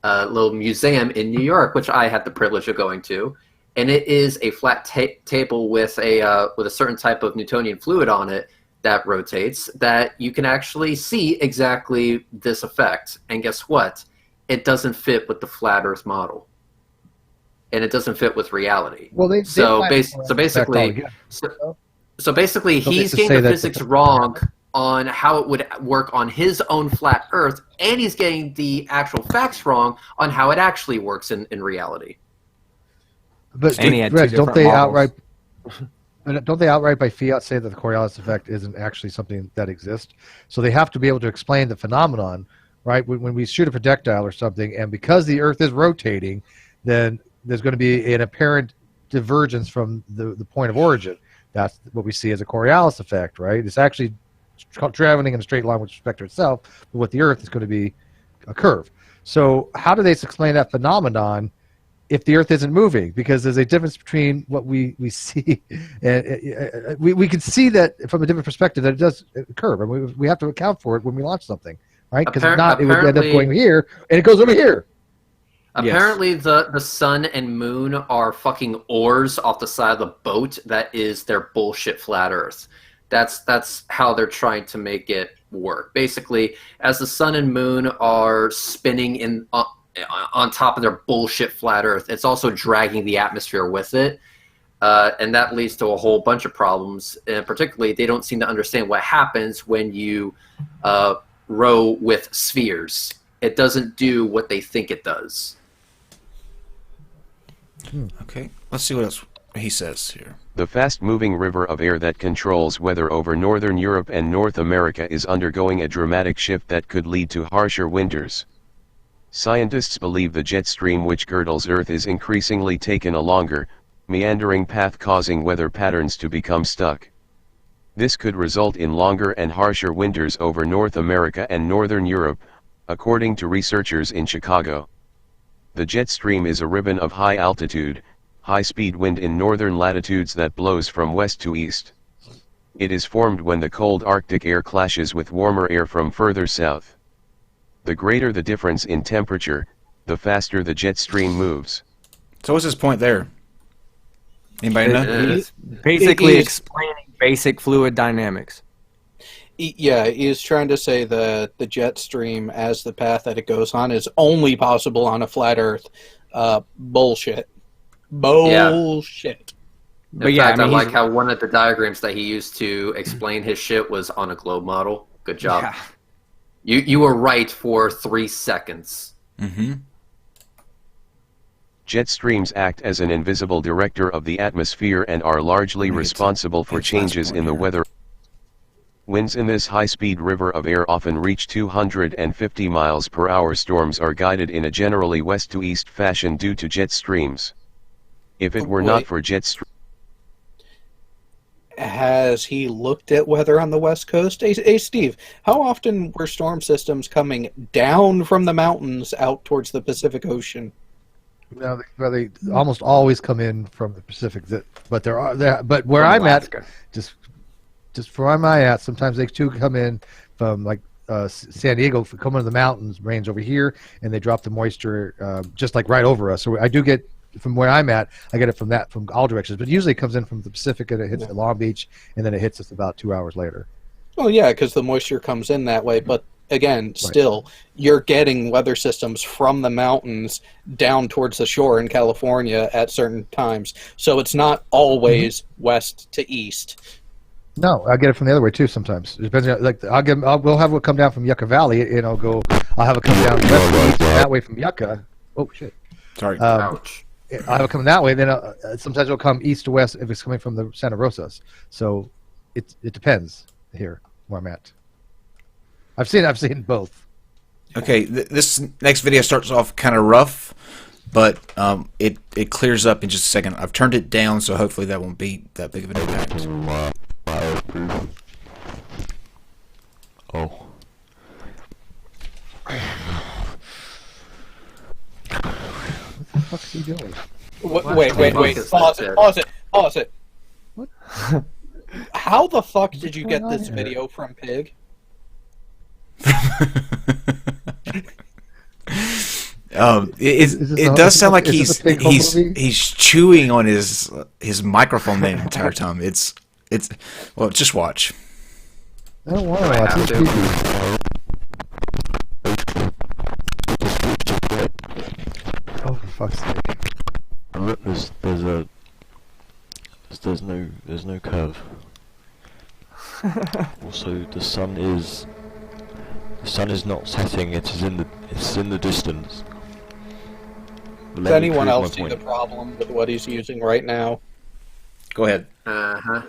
little museum in New York, which I had the privilege of going to. And it is a flat table with a certain type of Newtonian fluid on it that rotates, that you can actually see exactly this effect. And guess what? It doesn't fit with the flat Earth model, and it doesn't fit with reality. Well, so basically, he's getting the physics wrong on how it would work on his own flat Earth, and he's getting the actual facts wrong on how it actually works in reality. But Reg, don't they outright by fiat say that the Coriolis effect isn't actually something that exists? So they have to be able to explain the phenomenon, right? When we shoot a projectile or something, and because the Earth is rotating, then there's going to be an apparent divergence from the point of origin. That's what we see as a Coriolis effect, right? It's actually traveling in a straight line with respect to itself, but with the Earth, it's going to be a curve. So how do they explain that phenomenon if the Earth isn't moving? Because there's a difference between what we see, and we can see that from a different perspective that it does curve, and we have to account for it when we launch something, right? Because if not, it would end up going here, and it goes over here. Apparently, the sun and moon are fucking oars off the side of the boat. That is their bullshit flat Earth. That's how they're trying to make it work. Basically, as the sun and moon are spinning on top of their bullshit flat Earth, it's also dragging the atmosphere with it, and that leads to a whole bunch of problems. And particularly, they don't seem to understand what happens when you row with spheres. It doesn't do what they think it does. Okay, let's see what else he says here. The fast-moving river of air that controls weather over northern Europe and North America is undergoing a dramatic shift that could lead to harsher winters. Scientists believe the jet stream which girdles Earth is increasingly taking a longer, meandering path, causing weather patterns to become stuck. This could result in longer and harsher winters over North America and Northern Europe, according to researchers in Chicago. The jet stream is a ribbon of high-altitude, high-speed wind in northern latitudes that blows from west to east. It is formed when the cold Arctic air clashes with warmer air from further south. The greater the difference in temperature, the faster the jet stream moves. So what's his point there? Anybody know? He's basically explaining basic fluid dynamics. Yeah, he's trying to say that the jet stream, as the path that it goes on, is only possible on a flat Earth. Bullshit. Bullshit. In fact, I like how one of the diagrams that he used to explain his shit was on a globe model. Good job. Yeah. You were right for 3 seconds. Mm-hmm. Jet streams act as an invisible director of the atmosphere and are largely responsible for changes in the weather. Winds in this high-speed river of air often reach 250 miles per hour. Storms are guided in a generally west-to-east fashion due to jet streams. If it were not for jet streams... Has he looked at weather on the West Coast? Hey, Steve, how often were storm systems coming down from the mountains out towards the Pacific Ocean? No, they almost always come in from the Pacific. But but where I'm at, just where I'm at, sometimes they too come in from like San Diego, come into the mountains, range over here, and they drop the moisture just like right over us. So I do get, from where I'm at, I get it from all directions. But usually it comes in from the Pacific and it hits Long Beach, and then it hits us about 2 hours later. Well, yeah, because the moisture comes in that way. But again, still, you're getting weather systems from the mountains down towards the shore in California at certain times. So it's not always west to east. No, I get it from the other way too. Sometimes it depends. Like we'll have it come down from Yucca Valley, and I'll have it come down west to east, that way from Yucca. Oh shit! Sorry. Ouch. I'll have it come that way. Then sometimes it'll come east to west if it's coming from the Santa Rosas. So it depends here where I'm at. I've seen both. Okay, this next video starts off kind of rough, but it clears up in just a second. I've turned it down, so hopefully that won't be that big of an impact. Oh. What the fuck is he doing? Wait. Pause it. What? How the fuck did you going get on this here? video from Pig? It does sound like is this a Pig Home movie? he's chewing on his microphone the entire time. It's well, just watch. I don't want to watch have this to. TV. Oh, for fuck's sake. Look, there's no curve. Also, the sun is not setting. It's in the distance. Let Does me anyone prove my else see the point. problem with what he's using right now? Go ahead. Uh-huh.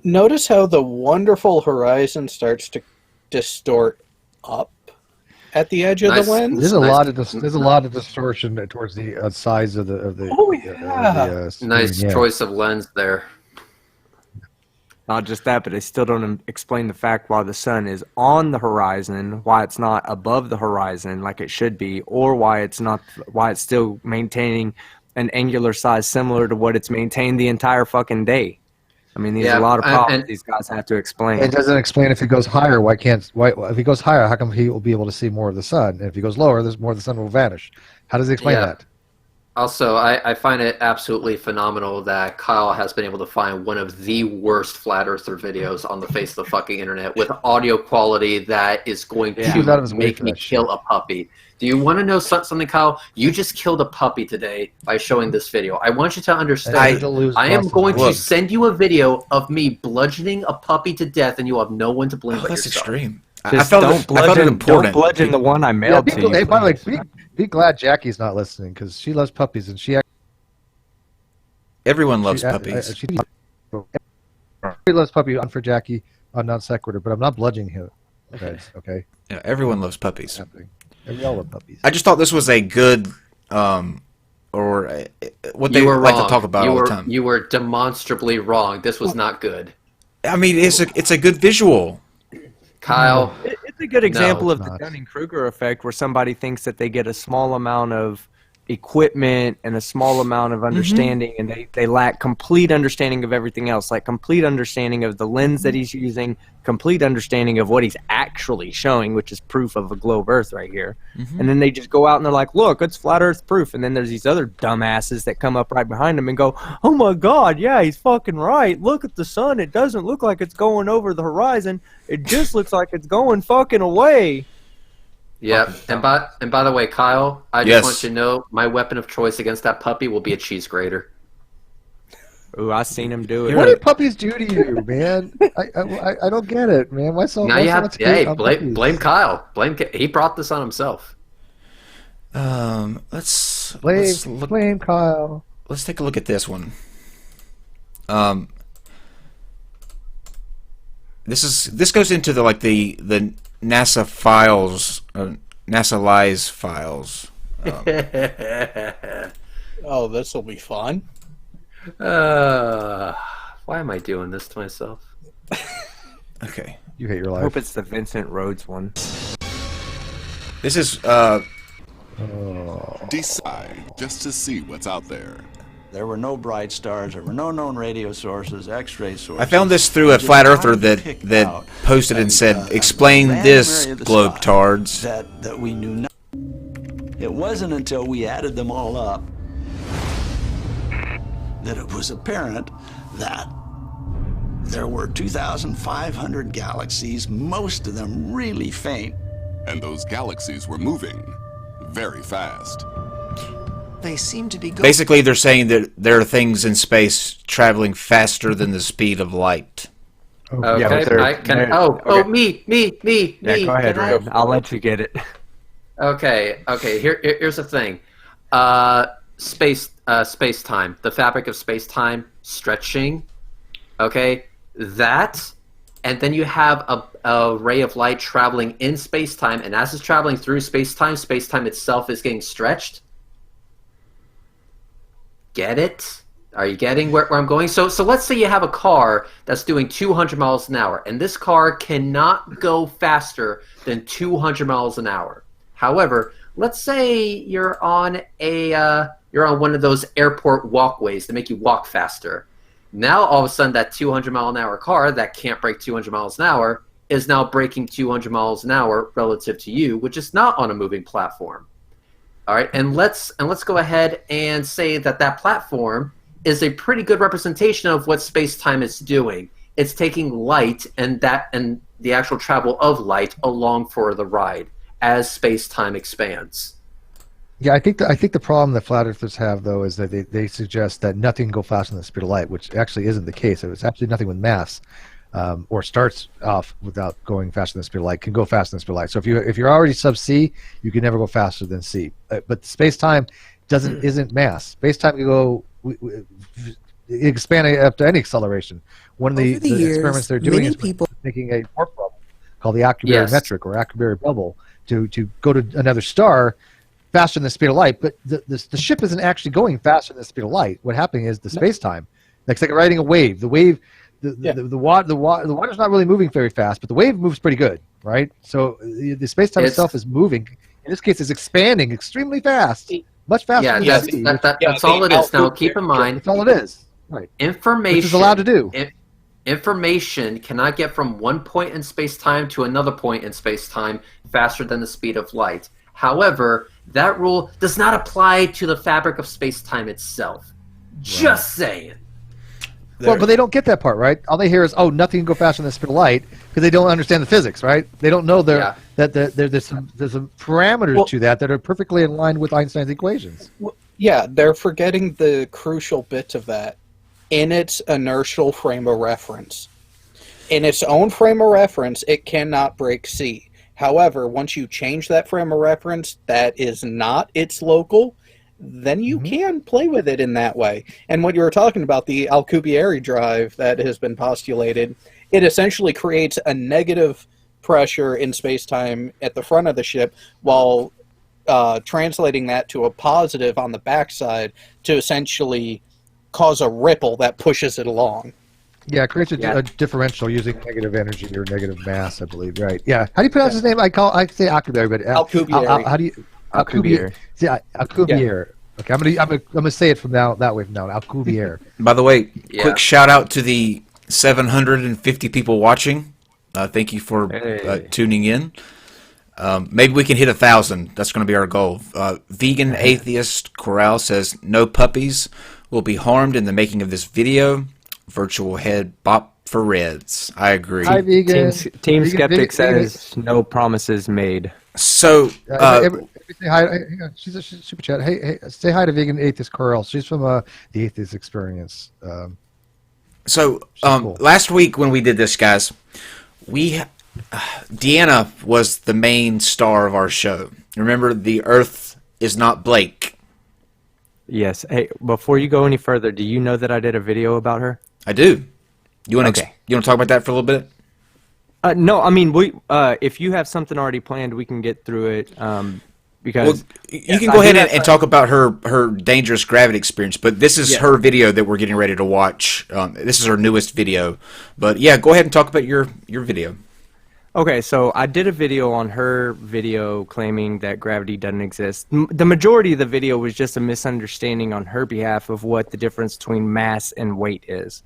Notice how the wonderful horizon starts to distort up at the edge of Nice. the lens. There's a lot of distortion towards the size of the. Oh, yeah. screen, Nice yeah. choice of lens there. Not just that, but they still don't explain the fact why the sun is on the horizon, why it's not above the horizon like it should be, or why it's still maintaining an angular size similar to what it's maintained the entire fucking day. I mean, there's Yeah, a lot of problems and- these guys have to explain. It doesn't explain if he goes higher. Why if he goes higher? How come he will be able to see more of the sun? And if he goes lower, there's more of the sun will vanish. How does he explain Yeah. that? Also, I find it absolutely phenomenal that Kyle has been able to find one of the worst flat earther videos on the face of the fucking internet with audio quality that is going He was out of his to way make for me that shit. kill a puppy. Do you want to know something, Kyle? You just killed a puppy today by showing this video. I want you to understand. I am going to Look. send you a video of me bludgeoning a puppy to death, and you have no one to blame Oh, but that's yourself. extreme. I Just felt don't it, I felt it bludgeon, important. don't bludgeon the one I Yeah, mailed to you. hey, by the way, please. be glad Jackie's not listening because she loves puppies and she Everyone loves she, puppies. she loves puppy on for Jackie on NonSequitur, but I'm not bludgeoning him. Okay. Yeah, everyone loves puppies. Happening. And we all love puppies. I just thought this was a good, or what they You were like wrong. to talk about all the time. You were demonstrably wrong. This was not good. I mean, it's a good visual. Kyle, It's a good example it's of the not. Dunning-Kruger effect where somebody thinks that they get a small amount of equipment and a small amount of understanding and they lack complete understanding of everything else, like complete understanding of the lens that he's using, complete understanding of what he's actually showing, which is proof of a globe earth right here. And then they just go out and they're like, look, it's flat earth proof. And then there's these other dumbasses that come up right behind him and go, oh my god, yeah, he's fucking right, look at the sun, it doesn't look like it's going over the horizon, it just looks like it's going fucking away. yeah. And by the way, Kyle, I just Yes. want you to know my weapon of choice against that puppy will be a cheese grater. Ooh, I seen him do it. What did puppies do to you, man? I don't get it, man. Why so? Now why you so have much to, hey, hate on puppies? blame Kyle. He brought this on himself. Let's Blame Kyle. let's take a look at this one. This goes into the NASA files, NASA lies files. Oh, this will be fun. Why am I doing this to myself? Okay, You hate your I life. hope it's the Vincent Rhodes one. this is Decide just to see what's out there. There were no bright stars. There were no known radio sources, X-ray sources. I found this through a Just flat earther trying to pick that out posted and said, a "Explain random this, area of the globe sky tards." that we knew not. It wasn't until we added them all up that it was apparent that there were 2,500 galaxies, most of them really faint. And those galaxies were moving very fast. They seem to be going. Basically, they're saying that there are things in space traveling faster than the speed of light. Okay, Yeah, but they're- me. Yeah, go ahead, Can I- Rube. I'll let you get it. Okay. Here's the thing. Space time, the fabric of space time stretching. Okay, that, and then you have a ray of light traveling in space time, and as it's traveling through space time itself is getting stretched. Get it? Are you getting where I'm going? So let's say you have a car that's doing 200 miles an hour, and this car cannot go faster than 200 miles an hour. However, let's say you're on one of those airport walkways that make you walk faster. Now all of a sudden that 200-mile-an-hour car that can't break 200 miles an hour is now breaking 200 miles an hour relative to you, which is not on a moving platform. All right, and let's go ahead and say that that platform is a pretty good representation of what space-time is doing. It's taking light and the actual travel of light along for the ride as space-time expands. Yeah, I think the problem that flat earthers have, though, is that they suggest that nothing can go faster than the speed of light, which actually isn't the case. It's actually nothing with mass, or starts off without going faster than the speed of light, can go faster than the speed of light. So if you're already sub c, you can never go faster than c. But space time isn't mass. Space time can go expand up to any acceleration. One of the experiments they're doing is making a warp bubble called the metric or Accubary's bubble to go to another star faster than the speed of light, but the ship isn't actually going faster than the speed of light. What happening is the space-time. It's like riding a wave. The wave, the water's not really moving very fast, but the wave moves pretty good, right? So the space-time itself is moving. In this case, it's expanding extremely fast, much faster than the sea. That's all it is. Now, keep in mind, that's all it is. Right. Information, which is allowed to do. Information cannot get from one point in space-time to another point in space-time faster than the speed of light. However, that rule does not apply to the fabric of space-time itself. Right. Just saying. Well, but they don't get that part, right? All they hear is, "Oh, nothing can go faster than the speed of light," because they don't understand the physics, right? They don't know that there's some parameters to that are perfectly in line with Einstein's equations. Well, yeah, they're forgetting the crucial bit of that. In its inertial frame of reference. In its own frame of reference, it cannot break c. However, once you change that frame of reference that is not its local, then you can play with it in that way. And what you were talking about, the Alcubierre drive that has been postulated, it essentially creates a negative pressure in space-time at the front of the ship while translating that to a positive on the backside to essentially cause a ripple that pushes it along. Yeah, it creates a differential using negative energy or negative mass, I believe. Right? Yeah. How do you pronounce his name? I say Alcubierre, but Alcubierre. How do you Alcubierre? See, Alcubierre. Yeah. Okay, I'm gonna say it from that way from now. Alcubierre. By the way, quick shout out to the 750 people watching. Thank you for tuning in. Maybe we can hit 1,000. That's going to be our goal. Vegan Atheist Corral says, "No puppies will be harmed in the making of this video. Virtual head bop for Reds." I agree. Hi, Vegan. Team Skeptic says, "No promises made." So, say hi. She's a super chat. Hey, say hi to Vegan Atheist Corral. She's from the Atheist Experience. Cool. Last week when we did this, guys, Deanna was the main star of our show. Remember, the Earth is not Blake. Yes. Hey, before you go any further, do you know that I did a video about her? I do. You want to talk about that for a little bit? No, I mean, if you have something already planned, we can get through it. Because you can go ahead and talk about her dangerous gravity experience. But this is her video that we're getting ready to watch. This is her newest video. But yeah, go ahead and talk about your video. Okay, so I did a video on her video claiming that gravity doesn't exist. The majority of the video was just a misunderstanding on her behalf of what the difference between mass and weight is.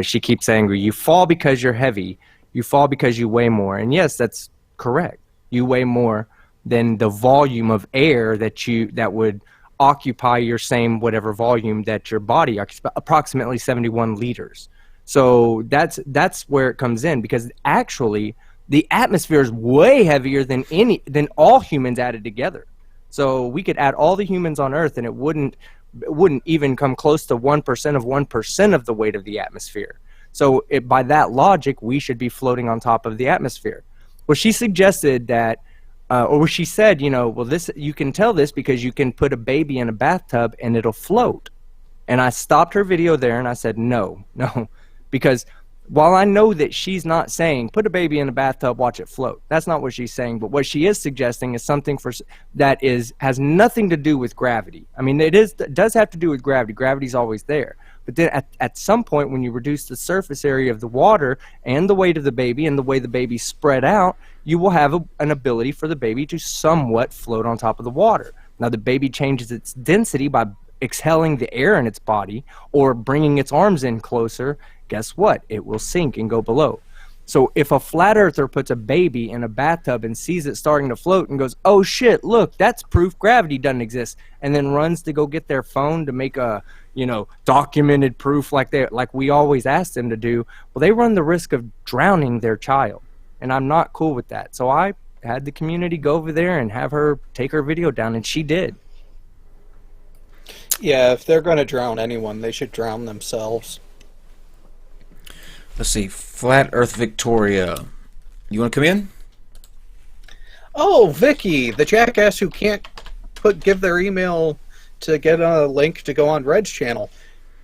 She keeps saying, you fall because you're heavy, you fall because you weigh more. And yes, that's correct. You weigh more than the volume of air that would occupy your same whatever volume that your body occupies, approximately 71 liters. So that's where it comes in, because actually the atmosphere is way heavier than all humans added together. So we could add all the humans on Earth, and it wouldn't even come close to 1% of 1% of the weight of the atmosphere. So by that logic, we should be floating on top of the atmosphere. Well, she suggested that, or she said, this you can tell this because you can put a baby in a bathtub and it'll float. And I stopped her video there and I said, no, because while I know that she's not saying put a baby in a bathtub, watch it float. That's not what she's saying. But what she is suggesting is something that has nothing to do with gravity. I mean, it does have to do with gravity. Gravity's always there. But then at some point, when you reduce the surface area of the water and the weight of the baby and the way the baby's spread out, you will have an ability for the baby to somewhat float on top of the water. Now, the baby changes its density by exhaling the air in its body or bringing its arms in closer, guess what? It will sink and go below. So if a flat earther puts a baby in a bathtub and sees it starting to float and goes, oh shit, look, that's proof gravity doesn't exist, and then runs to go get their phone to make a, documented proof like we always asked them to do, well, they run the risk of drowning their child. And I'm not cool with that. So I had the community go over there and have her take her video down, and she did. Yeah, if they're going to drown anyone, they should drown themselves. Let's see. Flat Earth Victoria. You want to come in? Oh, Vicky, the jackass who can't give their email to get a link to go on Red's channel.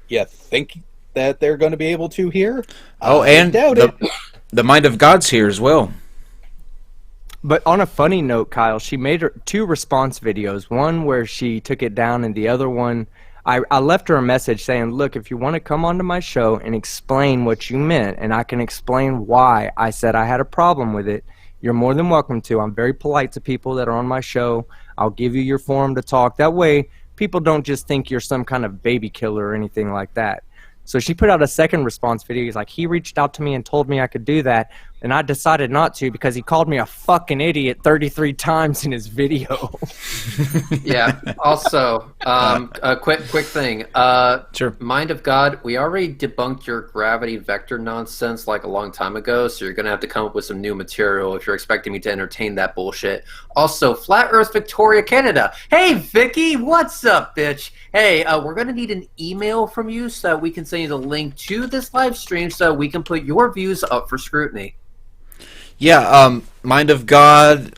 You think that they're going to be able to here? Oh, and the Mind of God's here as well. But on a funny note, Kyle, she made her 2 response videos. One where she took it down, and the other one, I left her a message saying, look, if you want to come onto my show and explain what you meant, and I can explain why I said I had a problem with it, you're more than welcome to. I'm very polite to people that are on my show. I'll give you your forum to talk. That way, people don't just think you're some kind of baby killer or anything like that. So she put out a second response video. He's like, he reached out to me and told me I could do that, and I decided not to because he called me a fucking idiot 33 times in his video. Yeah. Also, a quick thing. Sure. Mind of God, we already debunked your gravity vector nonsense like a long time ago, so you're gonna have to come up with some new material if you're expecting me to entertain that bullshit. Also, Flat Earth Victoria, Canada. Hey, Vicky, what's up, bitch? Hey, we're gonna need an email from you so that we can send you the link to this live stream so we can put your views up for scrutiny. Yeah, Mind of God,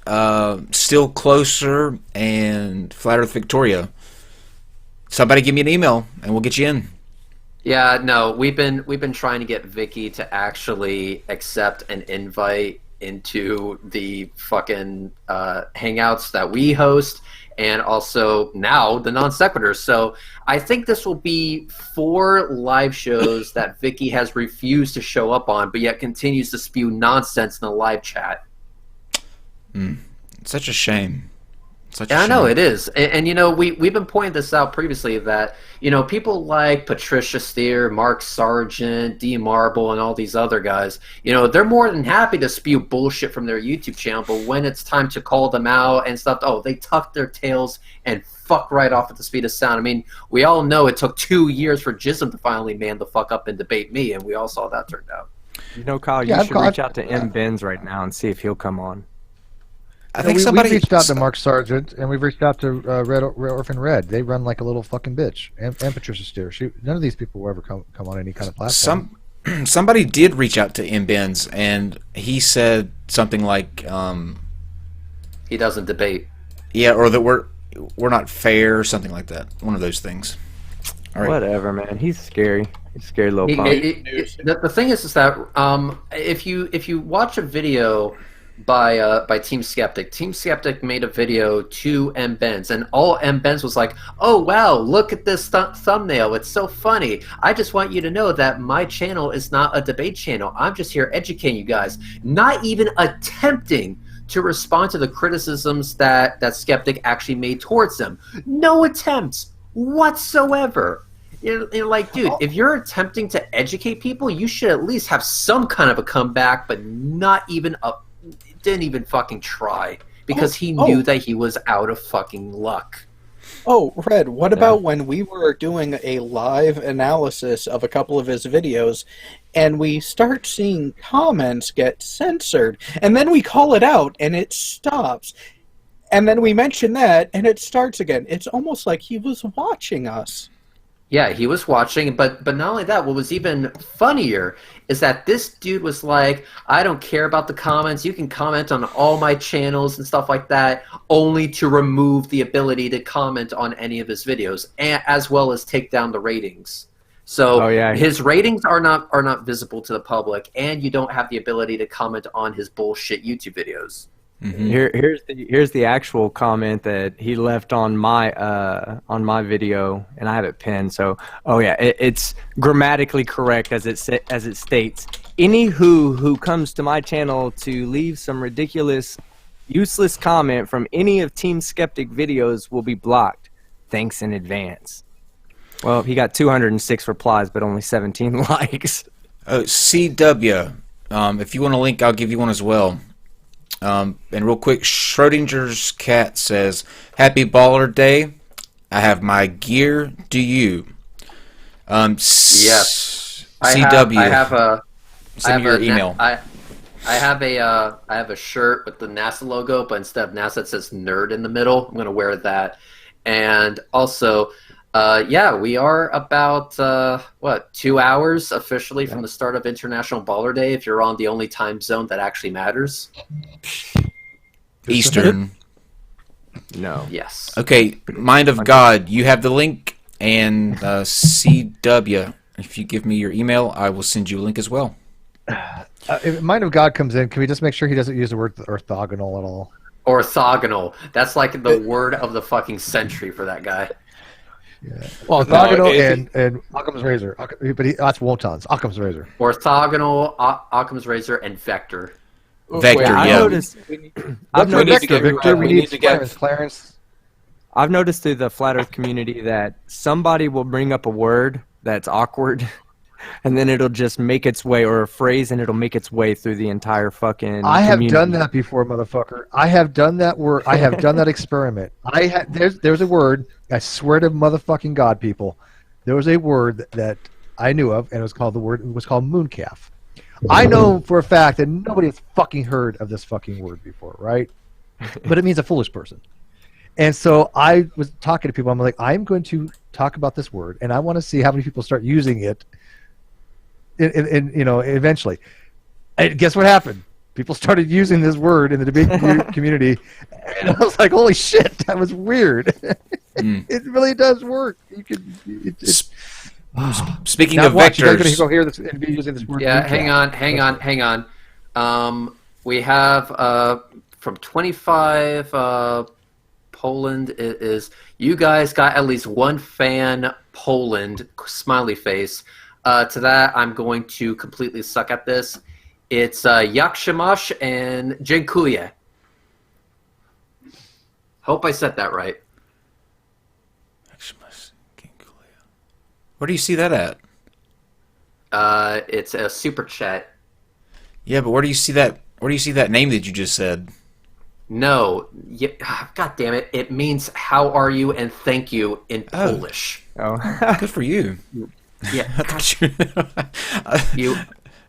Still Closer, and Flat Earth Victoria. Somebody give me an email, and we'll get you in. Yeah, no, we've been trying to get Vicky to actually accept an invite into the fucking hangouts that we host, and also now the NonSequitur. So I think this will be 4 live shows that Vicky has refused to show up on, but yet continues to spew nonsense in the live chat. Such a shame. I know it is, and we've been pointing this out previously that people like Patricia Steer, Mark Sargent, D Marble, and all these other guys, they're more than happy to spew bullshit from their YouTube channel, but when it's time to call them out and stuff, they tuck their tails and fuck right off at the speed of sound. I mean, we all know it took 2 years for Jism to finally man the fuck up and debate me, and we all saw how that turned out. Kyle, you should reach out to M. Benz right now and see if he'll come on. I think we've reached out to Mark Sargent, and we've reached out to Red Orphan Red. They run like a little fucking bitch. And Patricia Steer. None of these people will ever come on any kind of platform. Somebody did reach out to M. Benz, and he said something like, he doesn't debate. Yeah, or that we're not fair, or something like that. One of those things. All right. Whatever, man. He's scary. He's a scary little punk. The thing is that if you watch a video by Team Skeptic made a video to M. Benz, and all M. Benz was like, oh wow, look at this thumbnail, it's so funny. I just want you to know that my channel is not a debate channel. I'm just here educating you guys. Not even attempting to respond to the criticisms that Skeptic actually made towards them. No attempts whatsoever. You're like, dude, if you're attempting to educate people, you should at least have some kind of a comeback, but not even didn't even fucking try, because he knew that he was out of fucking luck. Oh, Red, what about when we were doing a live analysis of a couple of his videos, and we start seeing comments get censored, and then we call it out, and it stops, and then we mention that, and it starts again. It's almost like he was watching us. Yeah, he was watching, but not only that, what was even funnier is that this dude was like, I don't care about the comments, you can comment on all my channels and stuff like that, only to remove the ability to comment on any of his videos, as well as take down the ratings. So his ratings are not visible to the public, and you don't have the ability to comment on his bullshit YouTube videos. Mm-hmm. Here's the actual comment that he left on my video, and I have it pinned. So it's grammatically correct as it states. Any who comes to my channel to leave some ridiculous, useless comment from any of Team Skeptic videos will be blocked. Thanks in advance. Well, he got 206 replies, but only 17 likes. Oh, CW. If you want a link, I'll give you one as well. And real quick, Schrodinger's cat says, "Happy Baller Day. I have my gear. Do you?" Yes. CW. I have Send me your email. I have a shirt with the NASA logo, but instead of NASA, it says nerd in the middle. I'm gonna wear that. And also, we are about 2 hours officially from the start of International Baller Day. If you're on the only time zone that actually matters, Eastern. No. Yes. Okay, Mind of God, you have the link, and CW. If you give me your email, I will send you a link as well. If Mind of God comes in, can we just make sure he doesn't use the word orthogonal at all? Orthogonal. That's like the word of the fucking century for that guy. Yeah. Well, orthogonal and Occam's razor, but that's Wotan's. Occam's razor. Orthogonal, Occam's razor, and vector. Vector, yeah. I've noticed Victor. We need to get Clarence. I've noticed through the flat Earth community that somebody will bring up a word that's awkward, and then it'll just make its way, or a phrase, and it'll make its way through the entire fucking. I have community. done that before, motherfucker. I have done that word. I have done that experiment. There's a word. I swear to motherfucking God, people. There was a word that I knew of, and it was called mooncalf. I know for a fact that nobody has fucking heard of this fucking word before, right? But it means a foolish person. And so I was talking to people. I'm like, I'm going to talk about this word, and I want to see how many people start using it. Eventually, and guess what happened? People started using this word in the debate community, and I was like, "Holy shit, that was weird." It really does work. You can. Speaking now of watch, vectors, you guys are going to go here and be using this word. Yeah, hang on. We have from 25 Poland. It is you guys got at least one fan. Poland smiley face. To that, I'm going to completely suck at this. It's Yakshimash and Dziękuję. Hope I said that right. Where do you see that at? It's a super chat. Yeah, but where do you see that? Where do you see that name that you just said? No, God damn it! It means "how are you" and "thank you" in Polish. Oh, good for you. Yeah, you.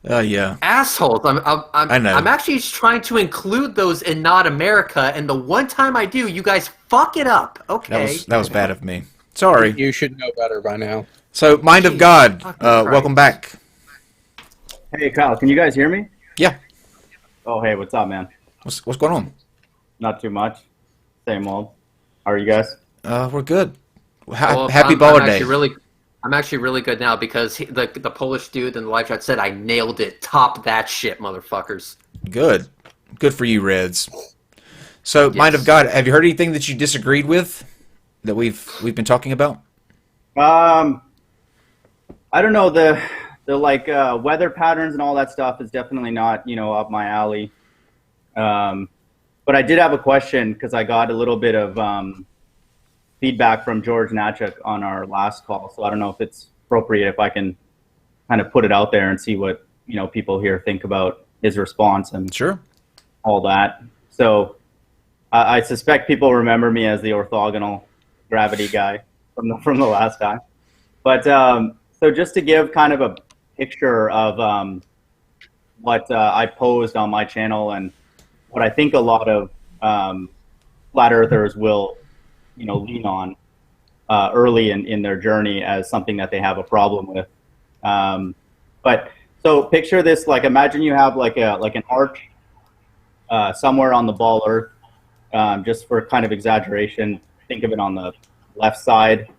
Yeah. Assholes! I know. I'm actually trying to include those in Not America, and the one time I do, you guys fuck it up. Okay. That was bad of me. Sorry. You should know better by now. So, Mind of God, welcome back. Hey, Kyle, can you guys hear me? Yeah. Oh, hey, what's up, man? What's going on? Not too much. Same old. How are you guys? We're good. Well, Happy Baller Day. I'm actually really good now because the Polish dude in the live chat said I nailed it. Top that shit, motherfuckers. Good. Good for you, Reds. So, yes. Mind of God, have you heard anything that you disagreed with that we've been talking about? I don't know. The weather patterns and all that stuff is definitely not, up my alley. But I did have a question because I got a little bit of feedback from George Natchuk on our last call. So I don't know if it's appropriate if I can kind of put it out there and see what, people here think about his response and all that. So I suspect people remember me as the orthogonal gravity guy from the last time. But so just to give kind of a picture of what I posed on my channel and what I think a lot of flat earthers will, lean on early in their journey as something that they have a problem with. But so picture this, like imagine you have like an arch somewhere on the ball earth, just for kind of exaggeration. Think of it on the left side.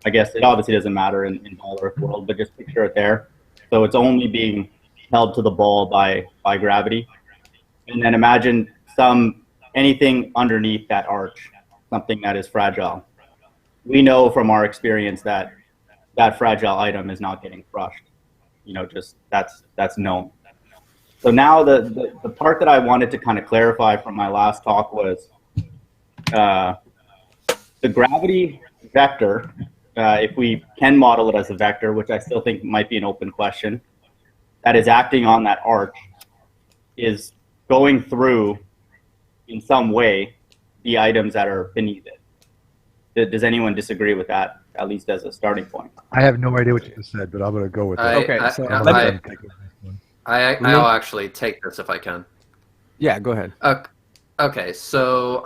I guess it obviously doesn't matter in ball earth world, but just picture it there. So it's only being held to the ball by gravity. And then imagine anything underneath that arch, something that is fragile. We know from our experience that fragile item is not getting crushed. Just that's known. So now the part that I wanted to kind of clarify from my last talk was the gravity vector if we can model it as a vector, which I still think might be an open question, that is acting on that arch, is going through in some way the items that are beneath it. Does anyone disagree with that, at least as a starting point? I have no idea what you just said, but I'm going to go with it. I'll actually take this if I can. Yeah, go ahead. Okay, so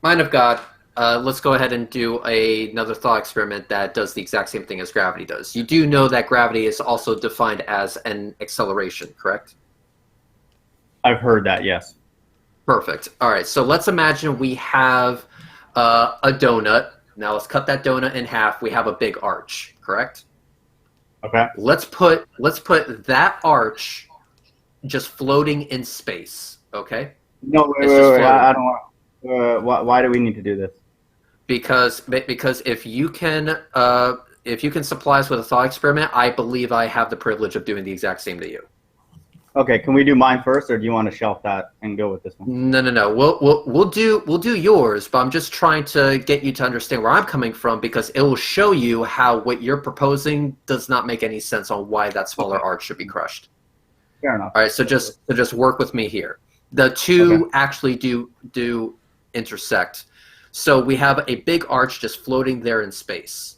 mine have got, let's go ahead and do another thought experiment that does the exact same thing as gravity does. You do know that gravity is also defined as an acceleration, correct? I've heard that, yes. Perfect. All right, so let's imagine we have a donut. Now let's cut that donut in half. We have a big arch, correct? Okay. Let's put that arch just floating in space, okay? No, wait. I don't want. Why do we need to do this? Because if you can supply us with a thought experiment, I believe I have the privilege of doing the exact same to you. Okay, can we do mine first, or do you want to shelf that and go with this one? No. We'll do yours, but I'm just trying to get you to understand where I'm coming from, because it will show you how what you're proposing does not make any sense on why that smaller arch should be crushed. Fair enough. All right, so just work with me here. The two actually do intersect. So we have a big arch just floating there in space.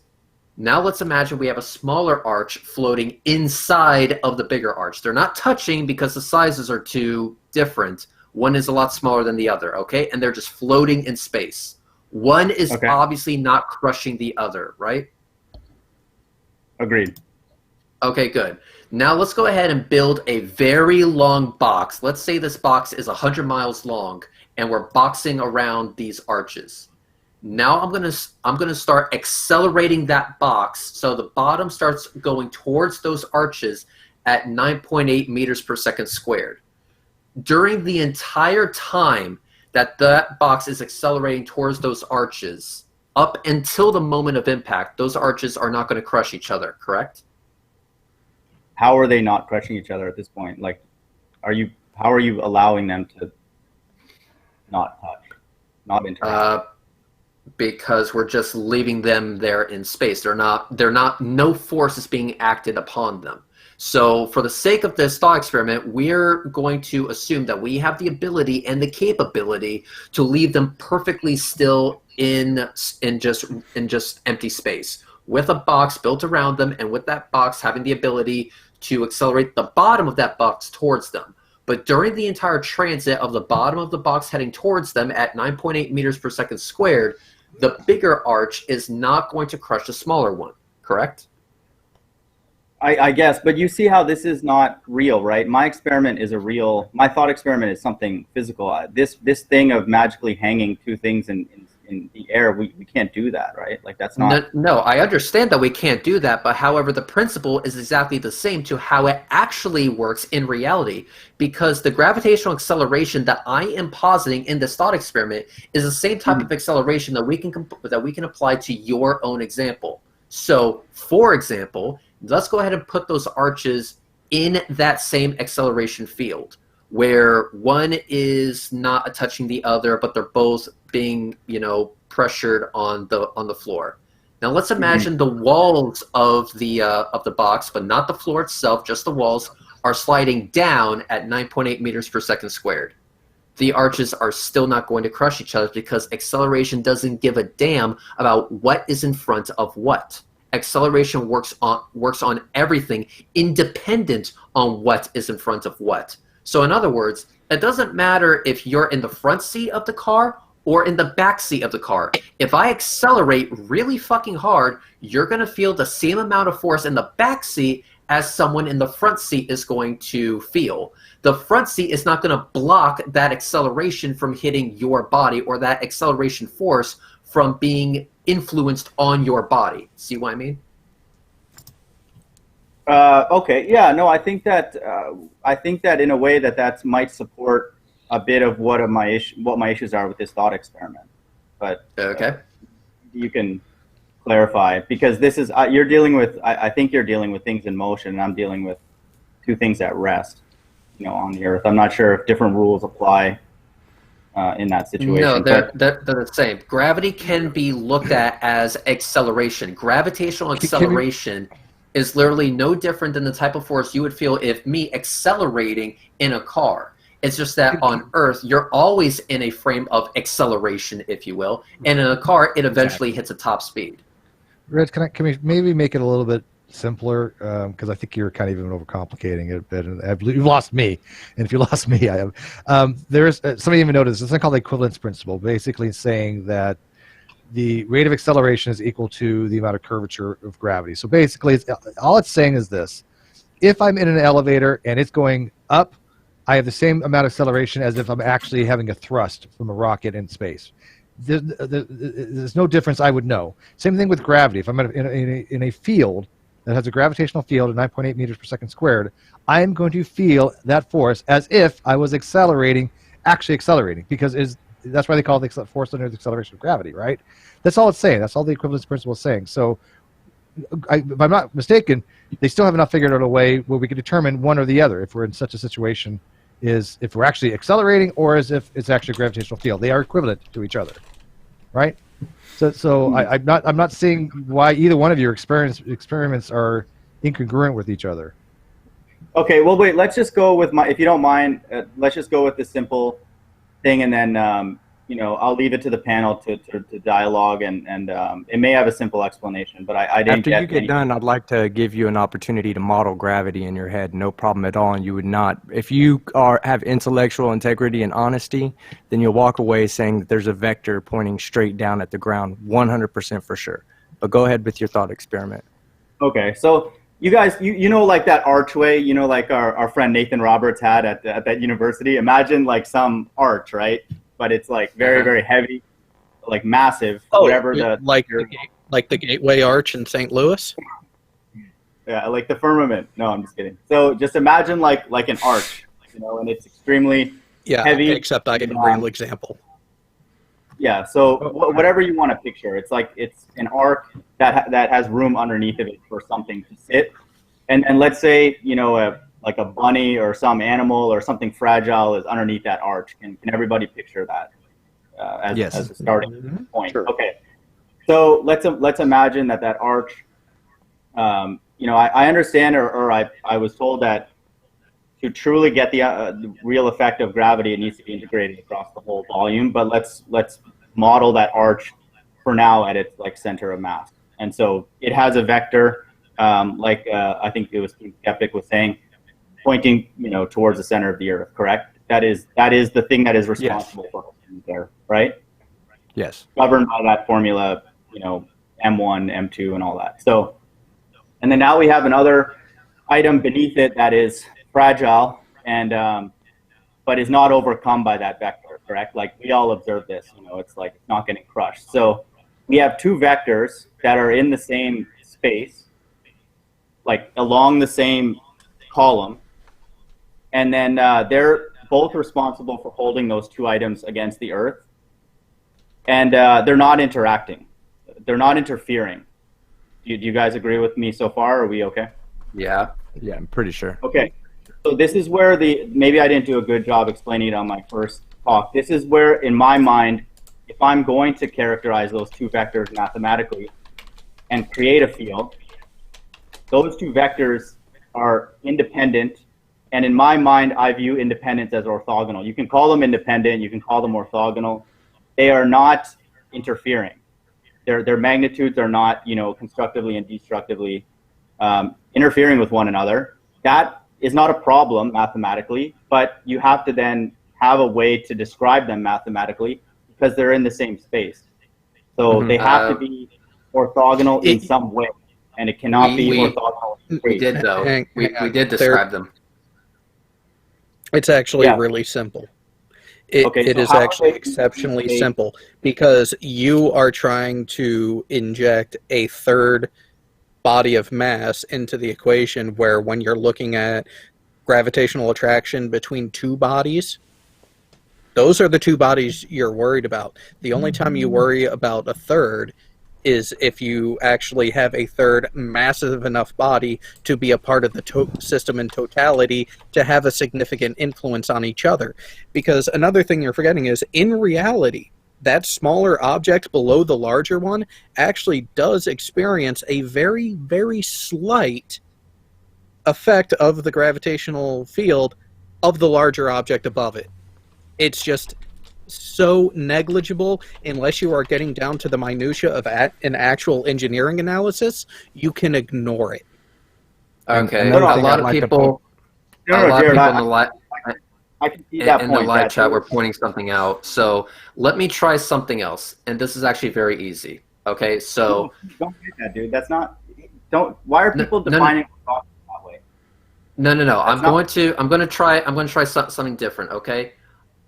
Now let's imagine we have a smaller arch floating inside of the bigger arch. They're not touching because the sizes are too different. One is a lot smaller than the other, okay? And they're just floating in space. One is obviously not crushing the other, right? Agreed. Okay, good. Now let's go ahead and build a very long box. Let's say this box is 100 miles long, and we're boxing around these arches. Now I'm gonna start accelerating that box so the bottom starts going towards those arches at 9.8 meters per second squared. During the entire time that box is accelerating towards those arches, up until the moment of impact, those arches are not going to crush each other, correct? How are they not crushing each other at this point? Like, how are you allowing them to not touch, not interact? Because we're just leaving them there in space. No force is being acted upon them. So for the sake of this thought experiment, we're going to assume that we have the ability and the capability to leave them perfectly still in just empty space, with a box built around them, and with that box having the ability to accelerate the bottom of that box towards them. But during the entire transit of the bottom of the box heading towards them at 9.8 meters per second squared, the bigger arch is not going to crush the smaller one, correct? I guess, but you see how this is not real, right? My experiment is my thought experiment is something physical. This thing of magically hanging two things in the air, we can't do that, right? Like, that's not... No, I understand that we can't do that, but however, the principle is exactly the same to how it actually works in reality, because the gravitational acceleration that I am positing in this thought experiment is the same type of acceleration that we can apply to your own example. So, for example, let's go ahead and put those arches in that same acceleration field, where one is not touching the other, but they're both being, pressured on the floor. Now let's imagine the walls of the box, but not the floor itself, just the walls, are sliding down at 9.8 meters per second squared. The arches are still not going to crush each other because acceleration doesn't give a damn about what is in front of what. Acceleration works on everything independent on what is in front of what. So in other words, it doesn't matter if you're in the front seat of the car or in the back seat of the car. If I accelerate really fucking hard, you're going to feel the same amount of force in the back seat as someone in the front seat is going to feel. The front seat is not going to block that acceleration from hitting your body, or that acceleration force from being influenced on your body. See what I mean? Okay. Yeah. No. I think that in a way that might support a bit of what my issues are with this thought experiment. But you can clarify, because this is you're dealing with. I think you're dealing with things in motion, and I'm dealing with two things at rest. On the Earth. I'm not sure if different rules apply in that situation. No, they're the same. Gravity can be looked at as acceleration. Gravitational acceleration is literally no different than the type of force you would feel if me accelerating in a car. It's just that on Earth, you're always in a frame of acceleration, if you will, and in a car, it eventually hits a top speed. Reg, can we maybe make it a little bit simpler? Because I think you're kind of even overcomplicating it a bit. And you've lost me, and if you lost me, I have. There's somebody even noticed it's something called the equivalence principle, basically saying that the rate of acceleration is equal to the amount of curvature of gravity. So basically, all it's saying is this: if I'm in an elevator and it's going up, I have the same amount of acceleration as if I'm actually having a thrust from a rocket in space. There's no difference I would know. Same thing with gravity. If I'm in a field that has a gravitational field at 9.8 meters per second squared, I am going to feel that force as if I was actually accelerating, because that's why they call it the force under the acceleration of gravity, right? That's all it's saying. That's all the equivalence principle is saying. So if I'm not mistaken, they still have not figured out a way where we can determine one or the other if we're in such a situation, is if we're actually accelerating or as if it's actually a gravitational field. They are equivalent to each other, right? So I'm not seeing why either one of your experiments are incongruent with each other. Okay, well, wait. Let's just go with if you don't mind. Let's just go with the simple thing, and then I'll leave it to the panel to dialogue, and it may have a simple explanation, but I didn't. After you get done, I'd like to give you an opportunity to model gravity in your head. No problem at all, and you would not. If you have intellectual integrity and honesty, then you'll walk away saying that there's a vector pointing straight down at the ground, 100% for sure. But go ahead with your thought experiment. Okay, so you guys, you know, like that archway, like our friend Nathan Roberts had at that university. Imagine like some arch, right? But it's like very, very heavy, like massive. Whatever like the Gateway Arch in St. Louis. Yeah, like the firmament. No, I'm just kidding. So just imagine like an arch, and it's extremely heavy. Except I gave a real example. Yeah. So whatever you want to picture, it's an arc that has room underneath of it for something to sit, and let's say like a bunny or some animal or something fragile is underneath that arch. Can everybody picture that as a starting point? Sure. Okay. So let's imagine that arch, I understand or I was told that to truly get the real effect of gravity, it needs to be integrated across the whole volume, but let's model that arch for now at its center of mass. And so it has a vector, I think it was Skeptic was saying, pointing, towards the center of the Earth, correct? That is the thing that is responsible for there, right? Yes. Governed by that formula, M1, M2, and all that. So, and then now we have another item beneath it that is fragile and but is not overcome by that vector, correct? Like we all observe this, it's like it's not getting crushed. So we have two vectors that are in the same space, like along the same column. And then they're both responsible for holding those two items against the Earth. And they're not interacting. They're not interfering. Do you guys agree with me so far? Are we okay? Yeah, I'm pretty sure. Okay. So this is where maybe I didn't do a good job explaining it on my first talk. This is where, in my mind, if I'm going to characterize those two vectors mathematically and create a field, those two vectors are independent. And in my mind, I view independence as orthogonal. You can call them independent, you can call them orthogonal. They are not interfering. Their magnitudes are not, constructively and destructively interfering with one another. That is not a problem mathematically, but you have to then have a way to describe them mathematically because they're in the same space. So they have to be orthogonal in some way, and it cannot be orthogonal. We did, though. We did describe them. It's actually really simple. It is actually exceptionally simple because you are trying to inject a third body of mass into the equation where when you're looking at gravitational attraction between two bodies, those are the two bodies you're worried about. The only time you worry about a third is if you actually have a third massive enough body to be a part of the system in totality to have a significant influence on each other. Because another thing you're forgetting is, in reality, that smaller object below the larger one actually does experience a very, very slight effect of the gravitational field of the larger object above it. It's just so negligible. Unless you are getting down to the minutia of an actual engineering analysis, you can ignore it. Okay, a lot of people, in the live chat were pointing something out. So let me try something else, and this is actually very easy. Okay, so don't do that, dude. That's not. Don't. Why are people defining that way? No. I'm going to try something different. Okay.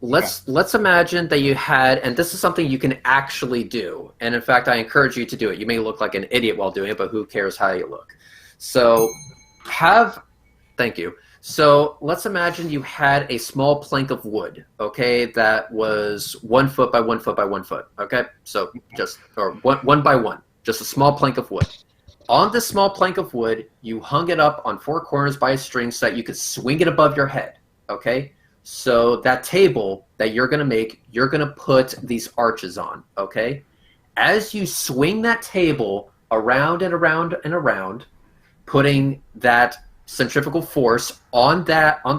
Let's imagine that you had, and this is something you can actually do, and in fact I encourage you to do it. You may look like an idiot while doing it, but who cares how you look. So thank you. So let's imagine you had a small plank of wood, okay, that was 1 foot by 1 foot by 1 foot, okay? So one by one, just a small plank of wood. On this small plank of wood, you hung it up on 4 corners by a string so that you could swing it above your head, okay? So that table that you're going to make, you're going to put these arches on, okay? As you swing that table around and around and around, putting that centrifugal force on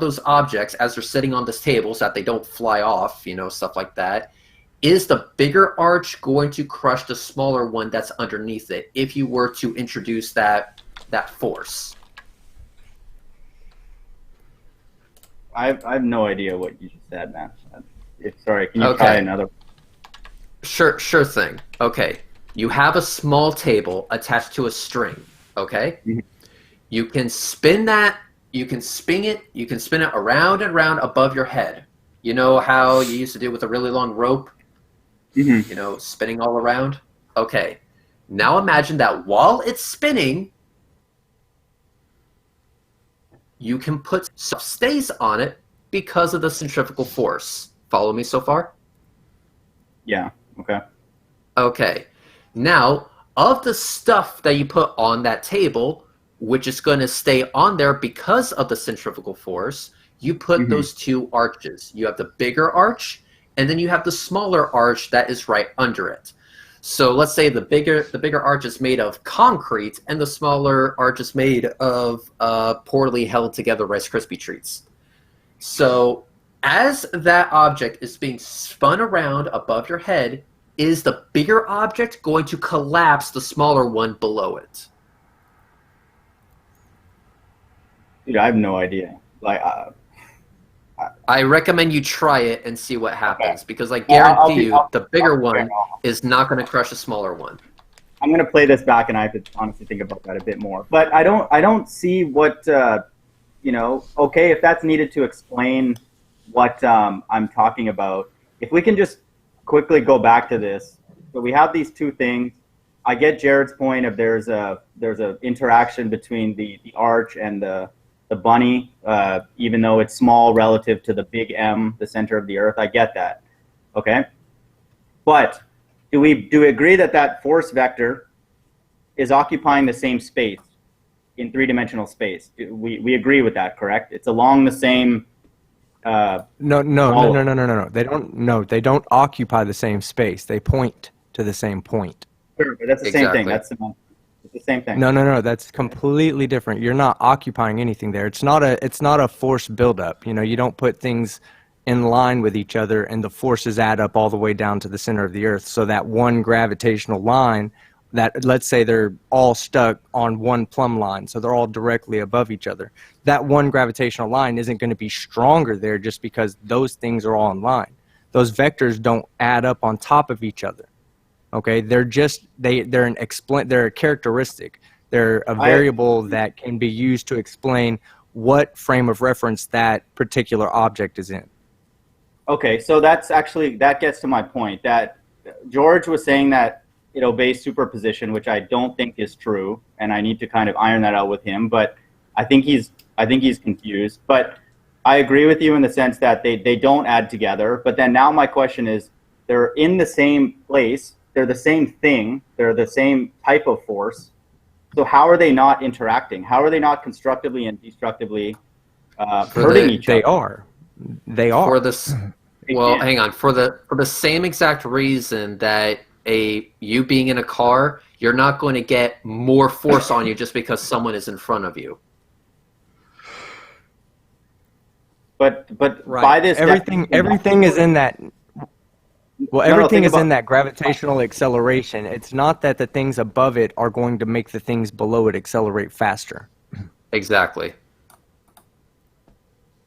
those objects as they're sitting on this table so that they don't fly off, stuff like that, is the bigger arch going to crush the smaller one that's underneath it if you were to introduce that force? I have no idea what you just said, man. Sorry, can you try another? Sure thing. Okay, you have a small table attached to a string. Okay, you can spin that. You can spin it around and around above your head. You know how you used to do it with a really long rope? Spinning all around. Okay, now imagine that while it's spinning, you can put stays on it because of the centrifugal force. Follow me so far? Yeah, okay. Okay. Now, of the stuff that you put on that table, which is going to stay on there because of the centrifugal force, you put those 2 arches. You have the bigger arch, and then you have the smaller arch that is right under it. So let's say the bigger arch is made of concrete, and the smaller arch is made of poorly held together Rice Krispie treats. So as that object is being spun around above your head, is the bigger object going to collapse the smaller one below it? Dude, I have no idea. I recommend you try it and see what happens, because I guarantee you the bigger one is not going to crush the smaller one. I'm going to play this back, and I have to honestly think about that a bit more. But I don't see what okay, if that's needed to explain what I'm talking about. If we can just quickly go back to this. So we have these 2 things. I get Jared's point of there's a interaction between the arch and the bunny, even though it's small relative to the big M, the center of the Earth. I get that. Okay. But do we agree that force vector is occupying the same space in 3-dimensional space? We agree with that, correct? It's along the same. No. They don't. No, they don't occupy the same space. They point to the same point. Sure, but that's the same thing. It's the same thing. No. That's completely different. You're not occupying anything there. It's not a force buildup. You don't put things in line with each other and the forces add up all the way down to the center of the Earth. So that one gravitational line, that let's say they're all stuck on one plumb line, so they're all directly above each other. That one gravitational line isn't going to be stronger there just because those things are all in line. Those vectors don't add up on top of each other. Okay, they're a characteristic. They're a variable that can be used to explain what frame of reference that particular object is in. Okay, so that gets to my point that George was saying that it obeys superposition, which I don't think is true, and I need to kind of iron that out with him. But I think he's confused. But I agree with you in the sense that they don't add together. But then now my question is, they're in the same place, they're the same thing. They're the same type of force. So how are they not interacting? How are they not constructively and destructively hurting each other? They are. For this, well, hang on. For the same exact reason that you being in a car, you're not going to get more force on you just because someone is in front of you. But Right. by this everything is in that. Well, everything is in that gravitational acceleration. It's not that the things above it are going to make the things below it accelerate faster. Exactly.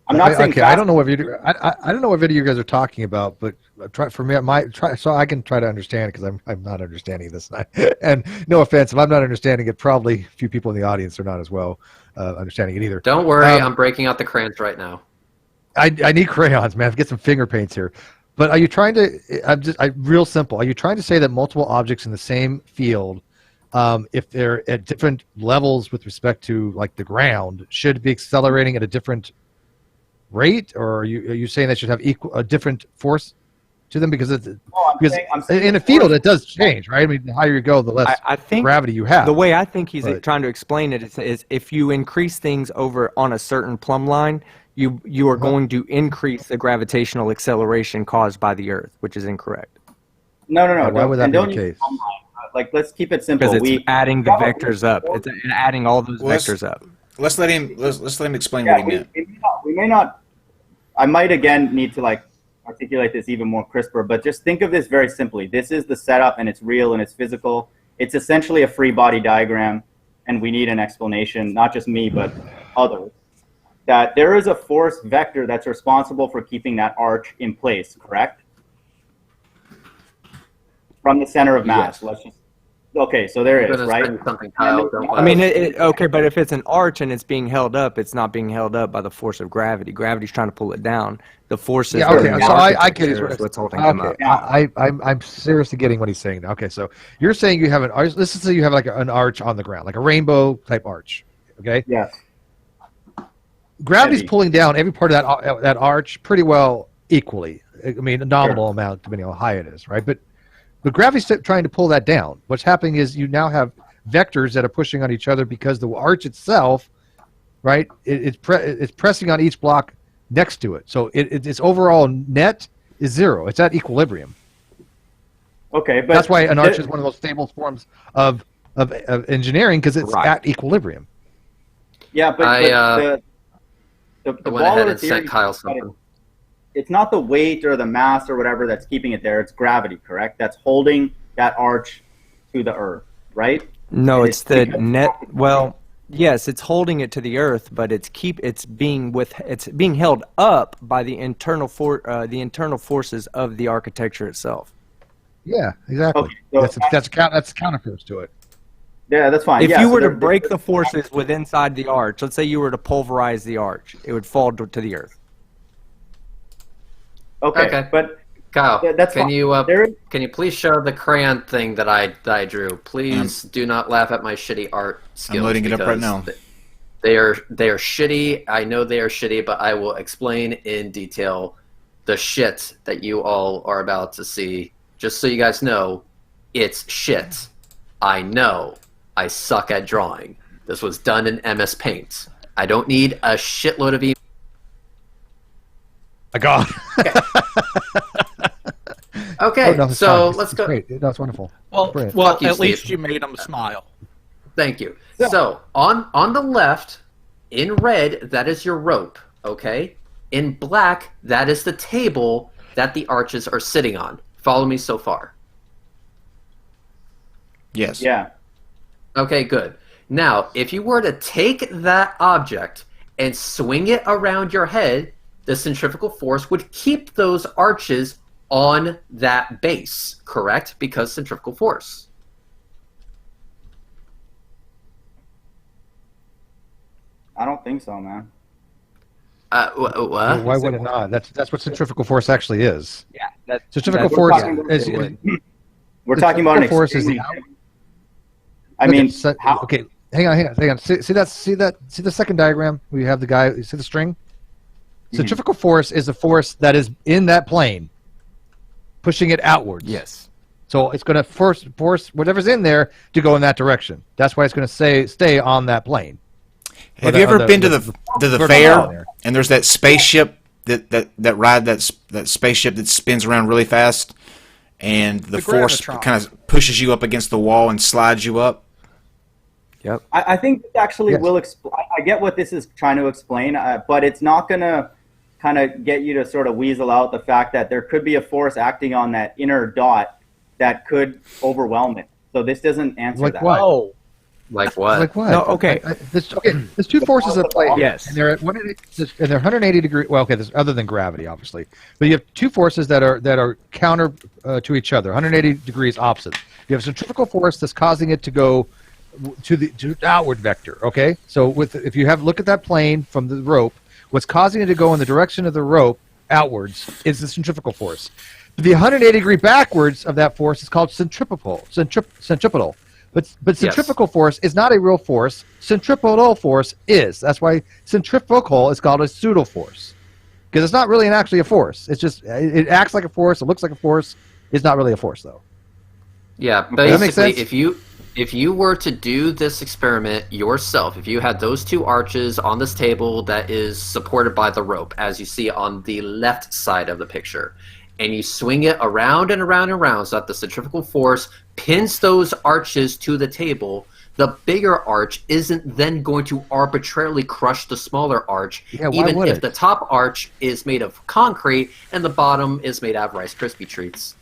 I'm not saying okay. I don't know what video. I don't know what video you guys are talking about, but so I can try to understand it because I'm not understanding this. And no offense, if I'm not understanding it, probably a few people in the audience are not as well understanding it either. Don't worry, I'm breaking out the crayons right now. I need crayons, man. Get some finger paints here. But are you trying to? Real simple. Are you trying to say that multiple objects in the same field, if they're at different levels with respect to like the ground, should be accelerating at a different rate, or are you saying they should have a different force to them because I'm saying in a field it does change, right? I mean, the higher you go, the less I think gravity you have. The way I think he's trying to explain it is if you increase things over on a certain plumb line, you are going to increase the gravitational acceleration caused by the Earth, which is incorrect. No. Why would that be the case? Like, let's keep it simple. Because it's adding the vectors up. It's adding all those vectors up. Let's let him explain what he meant. We may not. I might again need to like articulate this even more crisper, but just think of this very simply. This is the setup, and it's real and it's physical. It's essentially a free body diagram, and we need an explanation, not just me, but others. That there is a force vector that's responsible for keeping that arch in place, correct? From the center of mass. Yes. Let's just. Okay, so there is, right? I mean, okay, but if it's an arch and it's being held up, it's not being held up by the force of gravity. Gravity's trying to pull it down. The force is I get it. What's holding them up. I'm seriously getting what he's saying now. Okay, so you're saying you have an arch. Let's say you have like an arch on the ground, like a rainbow type arch. Okay. Yes. Gravity's pulling down every part of that arch pretty well equally. I mean, a nominal amount depending on how high it is, right? But gravity's trying to pull that down. What's happening is you now have vectors that are pushing on each other because the arch itself, right? It's pressing on each block next to it. So its overall net is zero. It's at equilibrium. Okay, but that's why an arch is one of the most stable forms of engineering because it's at equilibrium. Yeah, but the went ahead and sent Kyle something. It's not the weight or the mass or whatever that's keeping it there. It's gravity, correct? That's holding that arch to the Earth, right? No, it's the net. Well, yes, it's holding it to the Earth, but it's being held up by the internal forces of the architecture itself. Yeah, exactly. Okay, so that's counterforce to it. Yeah, that's fine. If you were to break the forces within inside the arch, let's say you were to pulverize the arch, it would fall to the Earth. Okay, but Kyle, that's can fine. Can you please show the crayon thing that I drew? Please do not laugh at my shitty art skills. I'm loading it up right now. They are shitty. I know they are shitty, but I will explain in detail the shit that you all are about to see. Just so you guys know, it's shit. I know. I suck at drawing. This was done in MS Paint. I don't need a shitload of emails. God. Okay, so let's go. Great. No, it's wonderful. Well, at least you made him smile. Thank you. Yeah. So on the left, in red, that is your rope. Okay. In black, that is the table that the arches are sitting on. Follow me so far. Yes. Yeah. Okay, good. Now, if you were to take that object and swing it around your head, the centrifugal force would keep those arches on that base, correct? Because centrifugal force. I don't think so, man. What? Well, why would it not? That's what centrifugal force actually is. Yeah. Centrifugal force is. We're talking about an force is the. I mean, okay. Hang on. See the second diagram? We have the guy. You see the string? Centrifugal force is the force that is in that plane, pushing it outwards. Yes. So it's going to force whatever's in there to go in that direction. That's why it's going to stay on that plane. Have you ever been to the fair and there's that spaceship that spaceship that spins around really fast, and the force kind of pushes you up against the wall and slides you up? Yep. I think this actually will explain. I get what this is trying to explain, but it's not going to kind of get you to sort of weasel out the fact that there could be a force acting on that inner dot that could overwhelm it. So this doesn't answer that. What? Oh. Like what? Like what? No, okay. There's two forces at play. Yes. And they're at and they're 180 degrees. Well, okay, other than gravity, obviously, but you have two forces that are counter to each other, 180 degrees opposite. You have centrifugal force that's causing it to go to the outward vector. Okay, so if you look at that plane from the rope, what's causing it to go in the direction of the rope outwards is the centrifugal force. The 180 degree backwards of that force is called centripetal. But centrifugal force is not a real force. Centripetal force is. That's why centrifugal is called a pseudo force, because it's not really actually a force. It's just it acts like a force. It looks like a force. It's not really a force, though. Yeah, basically, if you were to do this experiment yourself, if you had those two arches on this table that is supported by the rope, as you see on the left side of the picture, and you swing it around and around and around so that the centrifugal force pins those arches to the table, the bigger arch isn't then going to arbitrarily crush the smaller arch, even if the top arch is made of concrete and the bottom is made out of Rice Krispie treats.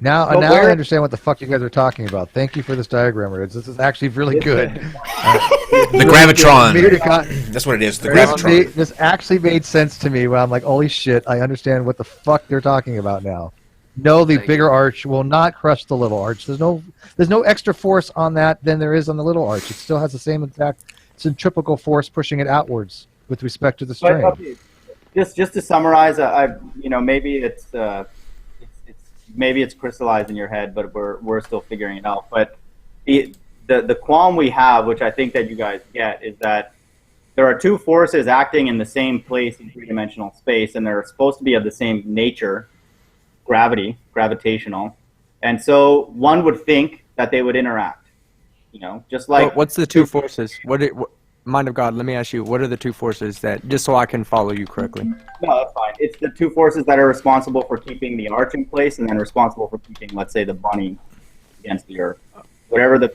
Now I understand what the fuck you guys are talking about. Thank you for this diagram, Rids. This is actually really good. The gravitron. That's what it is. The gravitron. This actually made sense to me when I'm like, holy shit, I understand what the fuck they're talking about now. No, the bigger arch will not crush the little arch. There's no extra force on that than there is on the little arch. It still has the same exact centrifugal force pushing it outwards with respect to the strain. But, okay, just to summarize, maybe it's crystallized in your head, but we're still figuring it out. But the qualm we have, which I think that you guys get, is that there are two forces acting in the same place in three-dimensional space, and they're supposed to be of the same nature, gravitational. And so one would think that they would interact, just like... What's the two forces? Mind of God, let me ask you, what are the two forces that, just so I can follow you correctly? No, that's fine. It's the two forces that are responsible for keeping the arch in place and then responsible for keeping, let's say, the bunny against the earth. Whatever the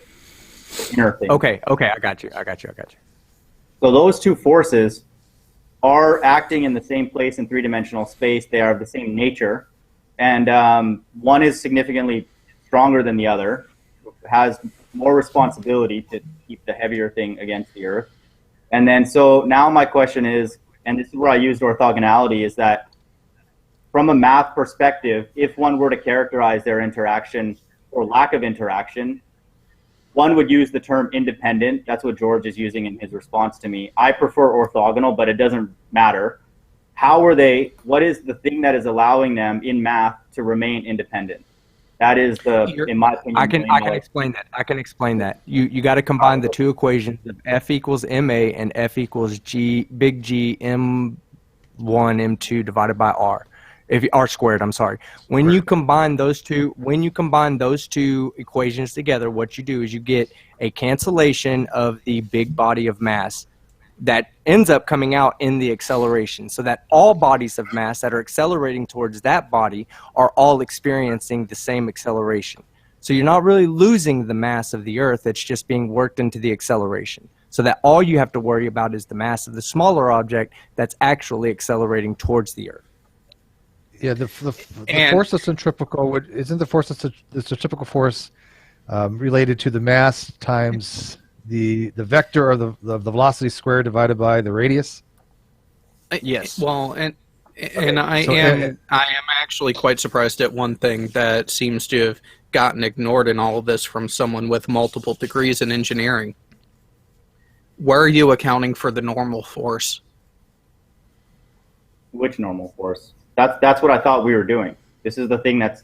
inner thing. Okay, I got you. So those two forces are acting in the same place in three-dimensional space. They are of the same nature. And one is significantly stronger than the other, has more responsibility to keep the heavier thing against the earth. And then, so now my question is, and this is where I used orthogonality, is that from a math perspective, if one were to characterize their interaction or lack of interaction, one would use the term independent. That's what George is using in his response to me. I prefer orthogonal, but it doesn't matter. What is the thing that is allowing them in math to remain independent? That is in my opinion. I can explain that. You got to combine the two equations of F equals ma and F equals big G m1 m2 divided by r. R squared. I'm sorry. When you combine those two equations together, what you do is you get a cancellation of the big body of mass that ends up coming out in the acceleration, so that all bodies of mass that are accelerating towards that body are all experiencing the same acceleration. So you're not really losing the mass of the Earth, it's just being worked into the acceleration. So that all you have to worry about is the mass of the smaller object that's actually accelerating towards the Earth. Yeah, the force of centrifugal isn't the force of the centrifugal force related to the mass times the vector of the velocity squared divided by the radius? Yes. Well, and I am actually quite surprised at one thing that seems to have gotten ignored in all of this from someone with multiple degrees in engineering. Where are you accounting for the normal force? Which normal force? That's what I thought we were doing. This is the thing that's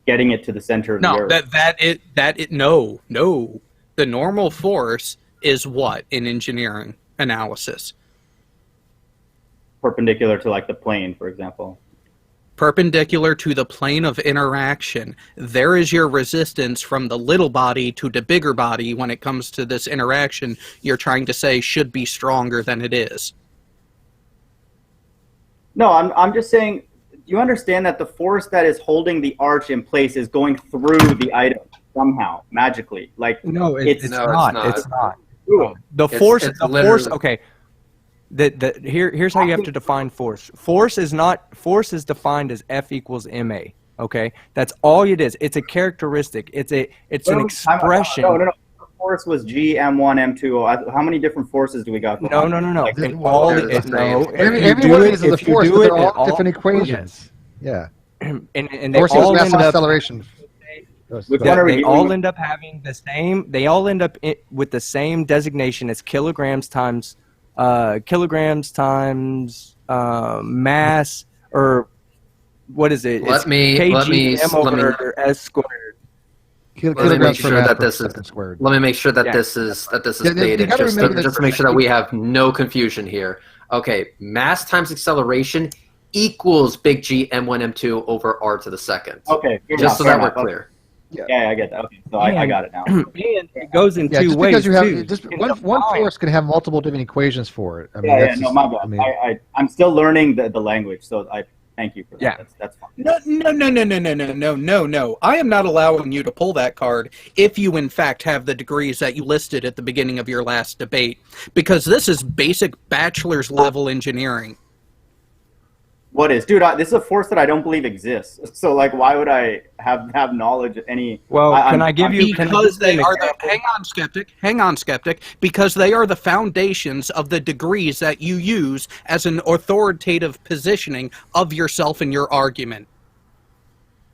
getting it to the center of the Earth. No. The normal force is what in engineering analysis? Perpendicular to like the plane, for example. perpendicular to the plane of interaction. There is your resistance from the little body to the bigger body when it comes to this interaction you're trying to say should be stronger than it is. No, I'm just saying, do you understand that the force that is holding the arch in place is going through the item somehow, magically? Like, No, it's No, not. it's not. The It's- force. it's the force. literally- Okay. Here's how you have to define force. Force is defined as F equals ma. Okay, that's all it is. It's a characteristic. It's an expression. No. The force was G, M1, M2. How many different forces do we got? No. Like, In all they're the same. Every one of these is a force, but they're all different equations. Yeah. And they Force all equals mass end times up. acceleration. Which one are we They doing? all end up having the same. They all end up with the same designation as kilograms times mass, or what is it? Let me make squared. sure that this is squared. Let me make sure that Yeah. this is You stated, gotta just remember to make sure that we have no confusion here. Okay, mass times acceleration equals big G M1 M2 over R to the second. Okay, just so that we're clear. Yeah, I get that. Okay, so I got it now. And it goes in two just ways because you have too. just one force can have multiple different equations for it. I mean, Yeah, that's no, just- my bad. I mean, I'm still learning the language, so I thank you for that. Yeah. That's fine. No. I am not allowing you to pull that card if you, in fact, have the degrees that you listed at the beginning of your last debate, because this is basic bachelor's level engineering. What is, dude? This is a force that I don't believe exists. So, like, why would I have knowledge of any? Well, Because they are the hang on, skeptic. Because they are the foundations of the degrees that you use as an authoritative positioning of yourself in your argument.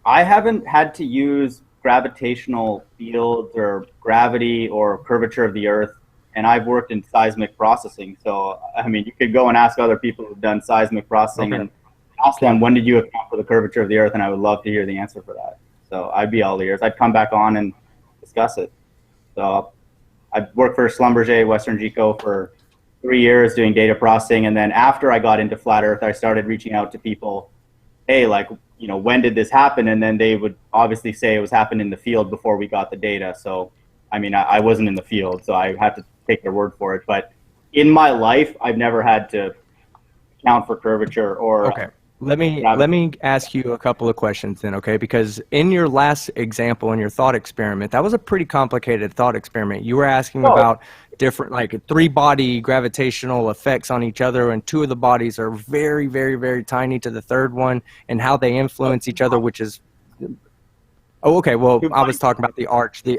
I haven't had to use gravitational fields or gravity or curvature of the Earth, and I've worked in seismic processing. So, I mean, you could go and ask other people who've done seismic processing and ask them, when did you account for the curvature of the Earth? And I would love to hear the answer for that. So I'd be all ears. I'd come back on and discuss it. So I worked for Schlumberger, Western GECO for 3 years doing data processing. And then after I got into Flat Earth, I started reaching out to people, hey, like, you know, when did this happen? And then they would obviously say it was happened in the field before we got the data. So, I mean, I wasn't in the field, so I had to take their word for it. But in my life, I've never had to account for curvature or... Okay. Let me ask you a couple of questions then, okay? Because in your last example, in your thought experiment, that was a pretty complicated thought experiment. You were asking about different, like, 3-body gravitational effects on each other, and 2 of the bodies are very, very, very tiny to the third one, and how they influence each other, which is... Oh, okay. Well, I was talking about the arch, the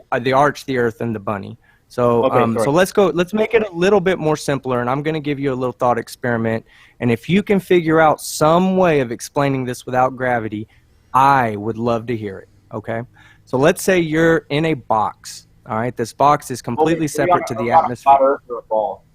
Earth, and the bunny. So, so let's make it a little bit more simpler, and I'm going to give you a little thought experiment. And if you can figure out some way of explaining this without gravity, I would love to hear it. Okay. So let's say you're in a box. All right. This box is completely separate to the atmosphere.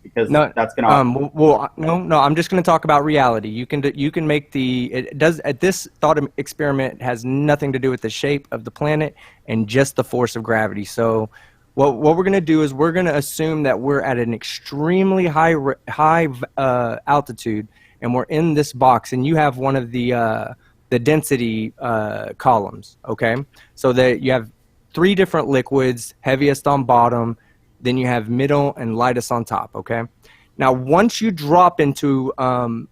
Because No, that's gonna. no. I'm just going to talk about reality. You can make this thought experiment has nothing to do with the shape of the planet and just the force of gravity. So, what we're going to do is we're going to assume that we're at an extremely high altitude, and we're in this box, and you have one of the density columns. Okay, so that you have 3 different liquids, heaviest on bottom, then you have middle and lightest on top. Okay, now once you drop into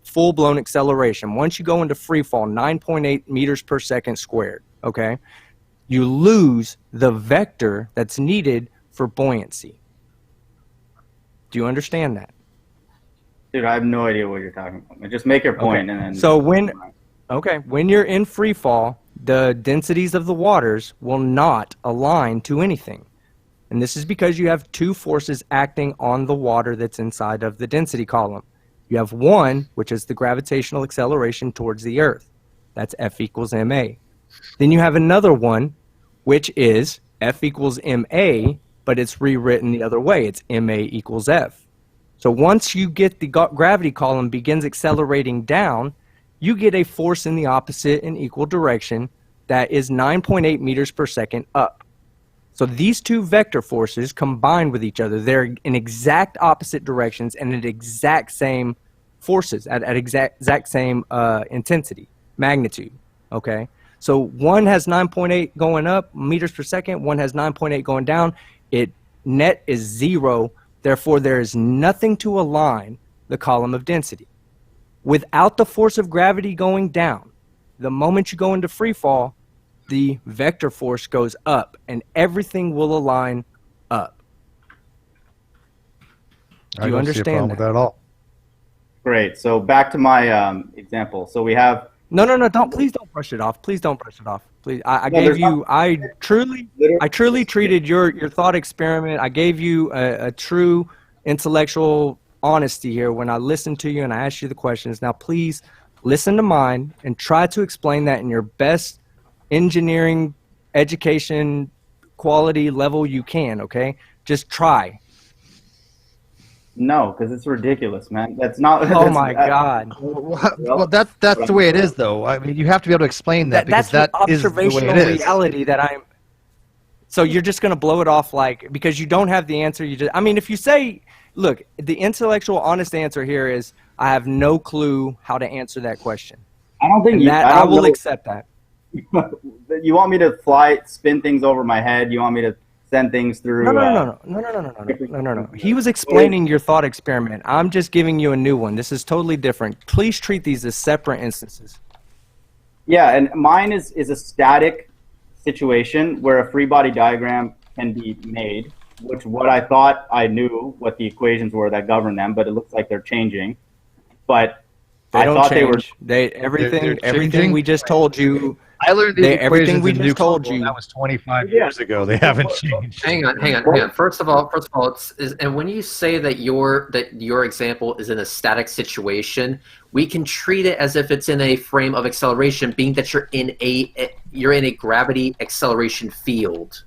full-blown acceleration, once you go into free fall, 9.8 meters per second squared. Okay, you lose the vector that's needed for buoyancy. Do you understand that? Dude, I have no idea what you're talking about. Just make your point, and then. So when you're in free fall, the densities of the waters will not align to anything. And this is because you have 2 forces acting on the water that's inside of the density column. You have one, which is the gravitational acceleration towards the Earth. That's F equals ma. Then you have another one, which is F equals ma, but it's rewritten the other way. It's ma equals F. So once you get the gravity column begins accelerating down, you get a force in the opposite and equal direction that is 9.8 meters per second up. So these 2 vector forces combined with each other, they're in exact opposite directions and at exact same forces, at exact same intensity, magnitude. Okay, so one has 9.8 going up meters per second, one has 9.8 going down. It net is 0. Therefore, there is nothing to align the column of density. Without the force of gravity going down, the moment you go into free fall, the vector force goes up, and everything will align up. Do you I don't see a problem understand with that at all. Great. So back to my example. So we have. No, please don't brush it off. Please don't brush it off. Please, I No, gave there's you, not- I truly treated your thought experiment. I gave you a true intellectual honesty here when I listened to you and I asked you the questions. Now, please listen to mine and try to explain that in your best engineering education quality level you can, okay? Just try. No, because it's ridiculous, man. That's not. Oh my God. Well, that's the way it is, though. I mean, you have to be able to explain that because that's that is the way observational it is. reality that I'm. So you're just going to blow it off like, because you don't have the answer. You just, I mean, if you say, look, the intellectual honest answer here is, I have no clue how to answer that question. I don't think And you. that, I will accept that. You want me to spin things over my head? You want me to send things through? No. He was explaining your thought experiment. I'm just giving you a new one. This is totally different. Please treat these as separate instances. Yeah, and mine is a static situation where a free body diagram can be made, which what I thought I knew what the equations were that govern them, but it looks like they're changing. But They don't thought change. they were. Everything changing? we just told you. I learned these everything equations we in just told you. That was 25 years ago. They haven't changed. Hang on. First of all, and when you say that your example is in a static situation, we can treat it as if it's in a frame of acceleration, being that you're in a gravity acceleration field.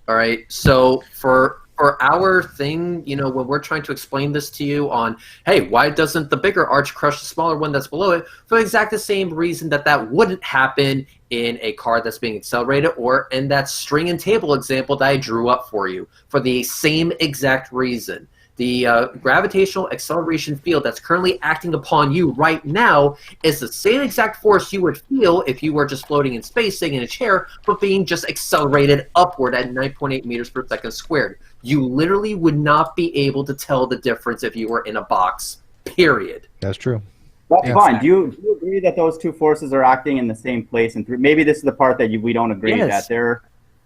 All right. So for our thing, when we're trying to explain this to you on, hey, why doesn't the bigger arch crush the smaller one that's below it? For exactly the same reason that wouldn't happen in a car that's being accelerated, or in that string and table example that I drew up for you, for the same exact reason. The gravitational acceleration field that's currently acting upon you right now is the same exact force you would feel if you were just floating in space, sitting in a chair, but being just accelerated upward at 9.8 meters per second squared. You literally would not be able to tell the difference if you were in a box, period. That's true. That's fine. Do you agree that those two forces are acting in the same place? And maybe this is the part that we don't agree that they're.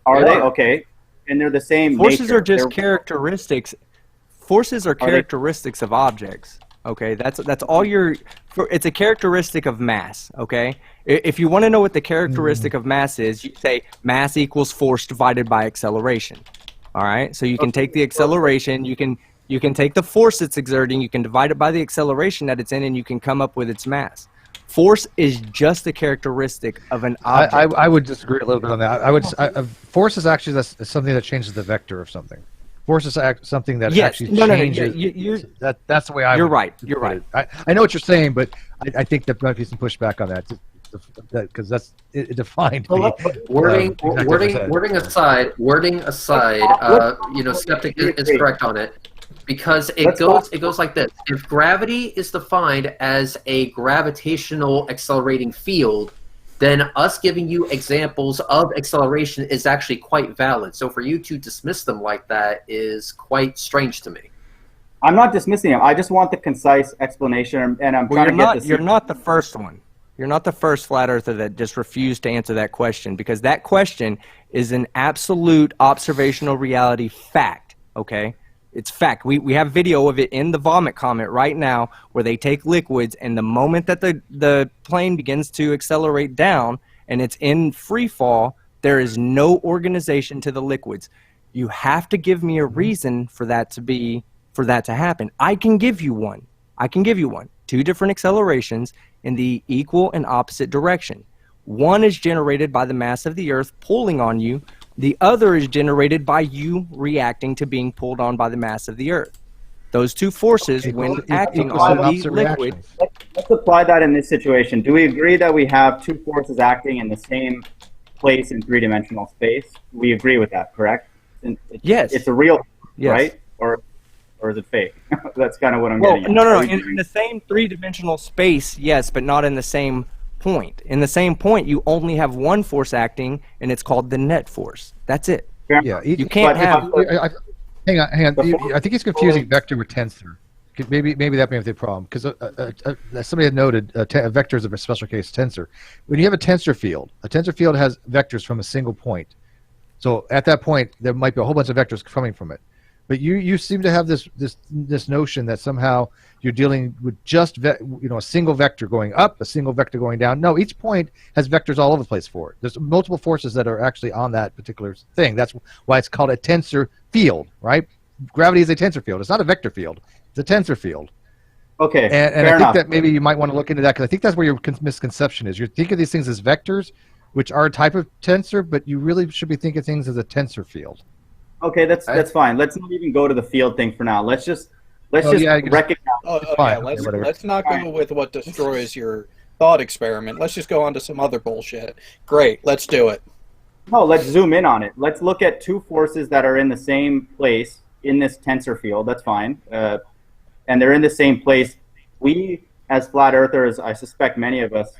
Are they? Okay. And they're the same Forces nature. are just characteristics. Forces are characteristics of objects. Okay, that's all it's a characteristic of mass. Okay, if you want to know what the characteristic of mass is, you say mass equals force divided by acceleration. All right, so you can take the acceleration, you can take the force it's exerting, you can divide it by the acceleration that it's in, and you can come up with its mass. Force is just a characteristic of an object. I would disagree a little bit on that. Force is actually something that changes the vector of something. Force is something that actually changes. That's the way I. You're would right. You're right. I know what you're saying, but I think there might be some pushback on that because that's it defined. Wording aside, Skeptic is correct on it, because it goes like this: if gravity is defined as a gravitational accelerating field, then us giving you examples of acceleration is actually quite valid. So for you to dismiss them like that is quite strange to me. I'm not dismissing them. I just want the concise explanation, and I'm trying to get this. You're not the first one. You're not the first flat earther that just refused to answer that question, because that question is an absolute observational reality fact, okay? It's fact. We have video of it in the vomit comment right now, where they take liquids, and the moment that the plane begins to accelerate down and it's in free fall, there is no organization to the liquids. You have to give me a reason for that to happen. I can give you one. Two different accelerations in the equal and opposite direction. One is generated by the mass of the Earth pulling on you. The other is generated by you reacting to being pulled on by the mass of the Earth. Those two forces, when acting on the liquid... Let's apply that in this situation. Do we agree that we have two forces acting in the same place in three-dimensional space? We agree with that, correct? Yes. It's a real, yes. Right? Or is it fake? That's kind of what I'm getting at. No. In the same three-dimensional space, yes, but not in the same point. In the same point, you only have one force acting, and it's called the net force. That's it. Yeah, you can't have. Hang on. I think he's confusing vector with tensor. Maybe that may be the problem, because somebody had noted a vector is a special case tensor. When you have a tensor field has vectors from a single point. So at that point, there might be a whole bunch of vectors coming from it. But you seem to have this notion that somehow you're dealing with just a single vector going up, a single vector going down. No, each point has vectors all over the place for it. There's multiple forces that are actually on that particular thing. That's why it's called a tensor field, right? Gravity is a tensor field. It's not a vector field. It's a tensor field. Okay. And I think that maybe you might want to look into that, because I think that's where your misconception is. You're thinking of these things as vectors, which are a type of tensor, but you really should be thinking of things as a tensor field. Okay, that's fine. Let's not even go to the field thing for now. Let's just recognize. Let's not go with what destroys your thought experiment. Let's just go on to some other bullshit. Great, let's do it. No, let's zoom in on it. Let's look at two forces that are in the same place in this tensor field. That's fine. And they're in the same place. We, as flat earthers, I suspect many of us,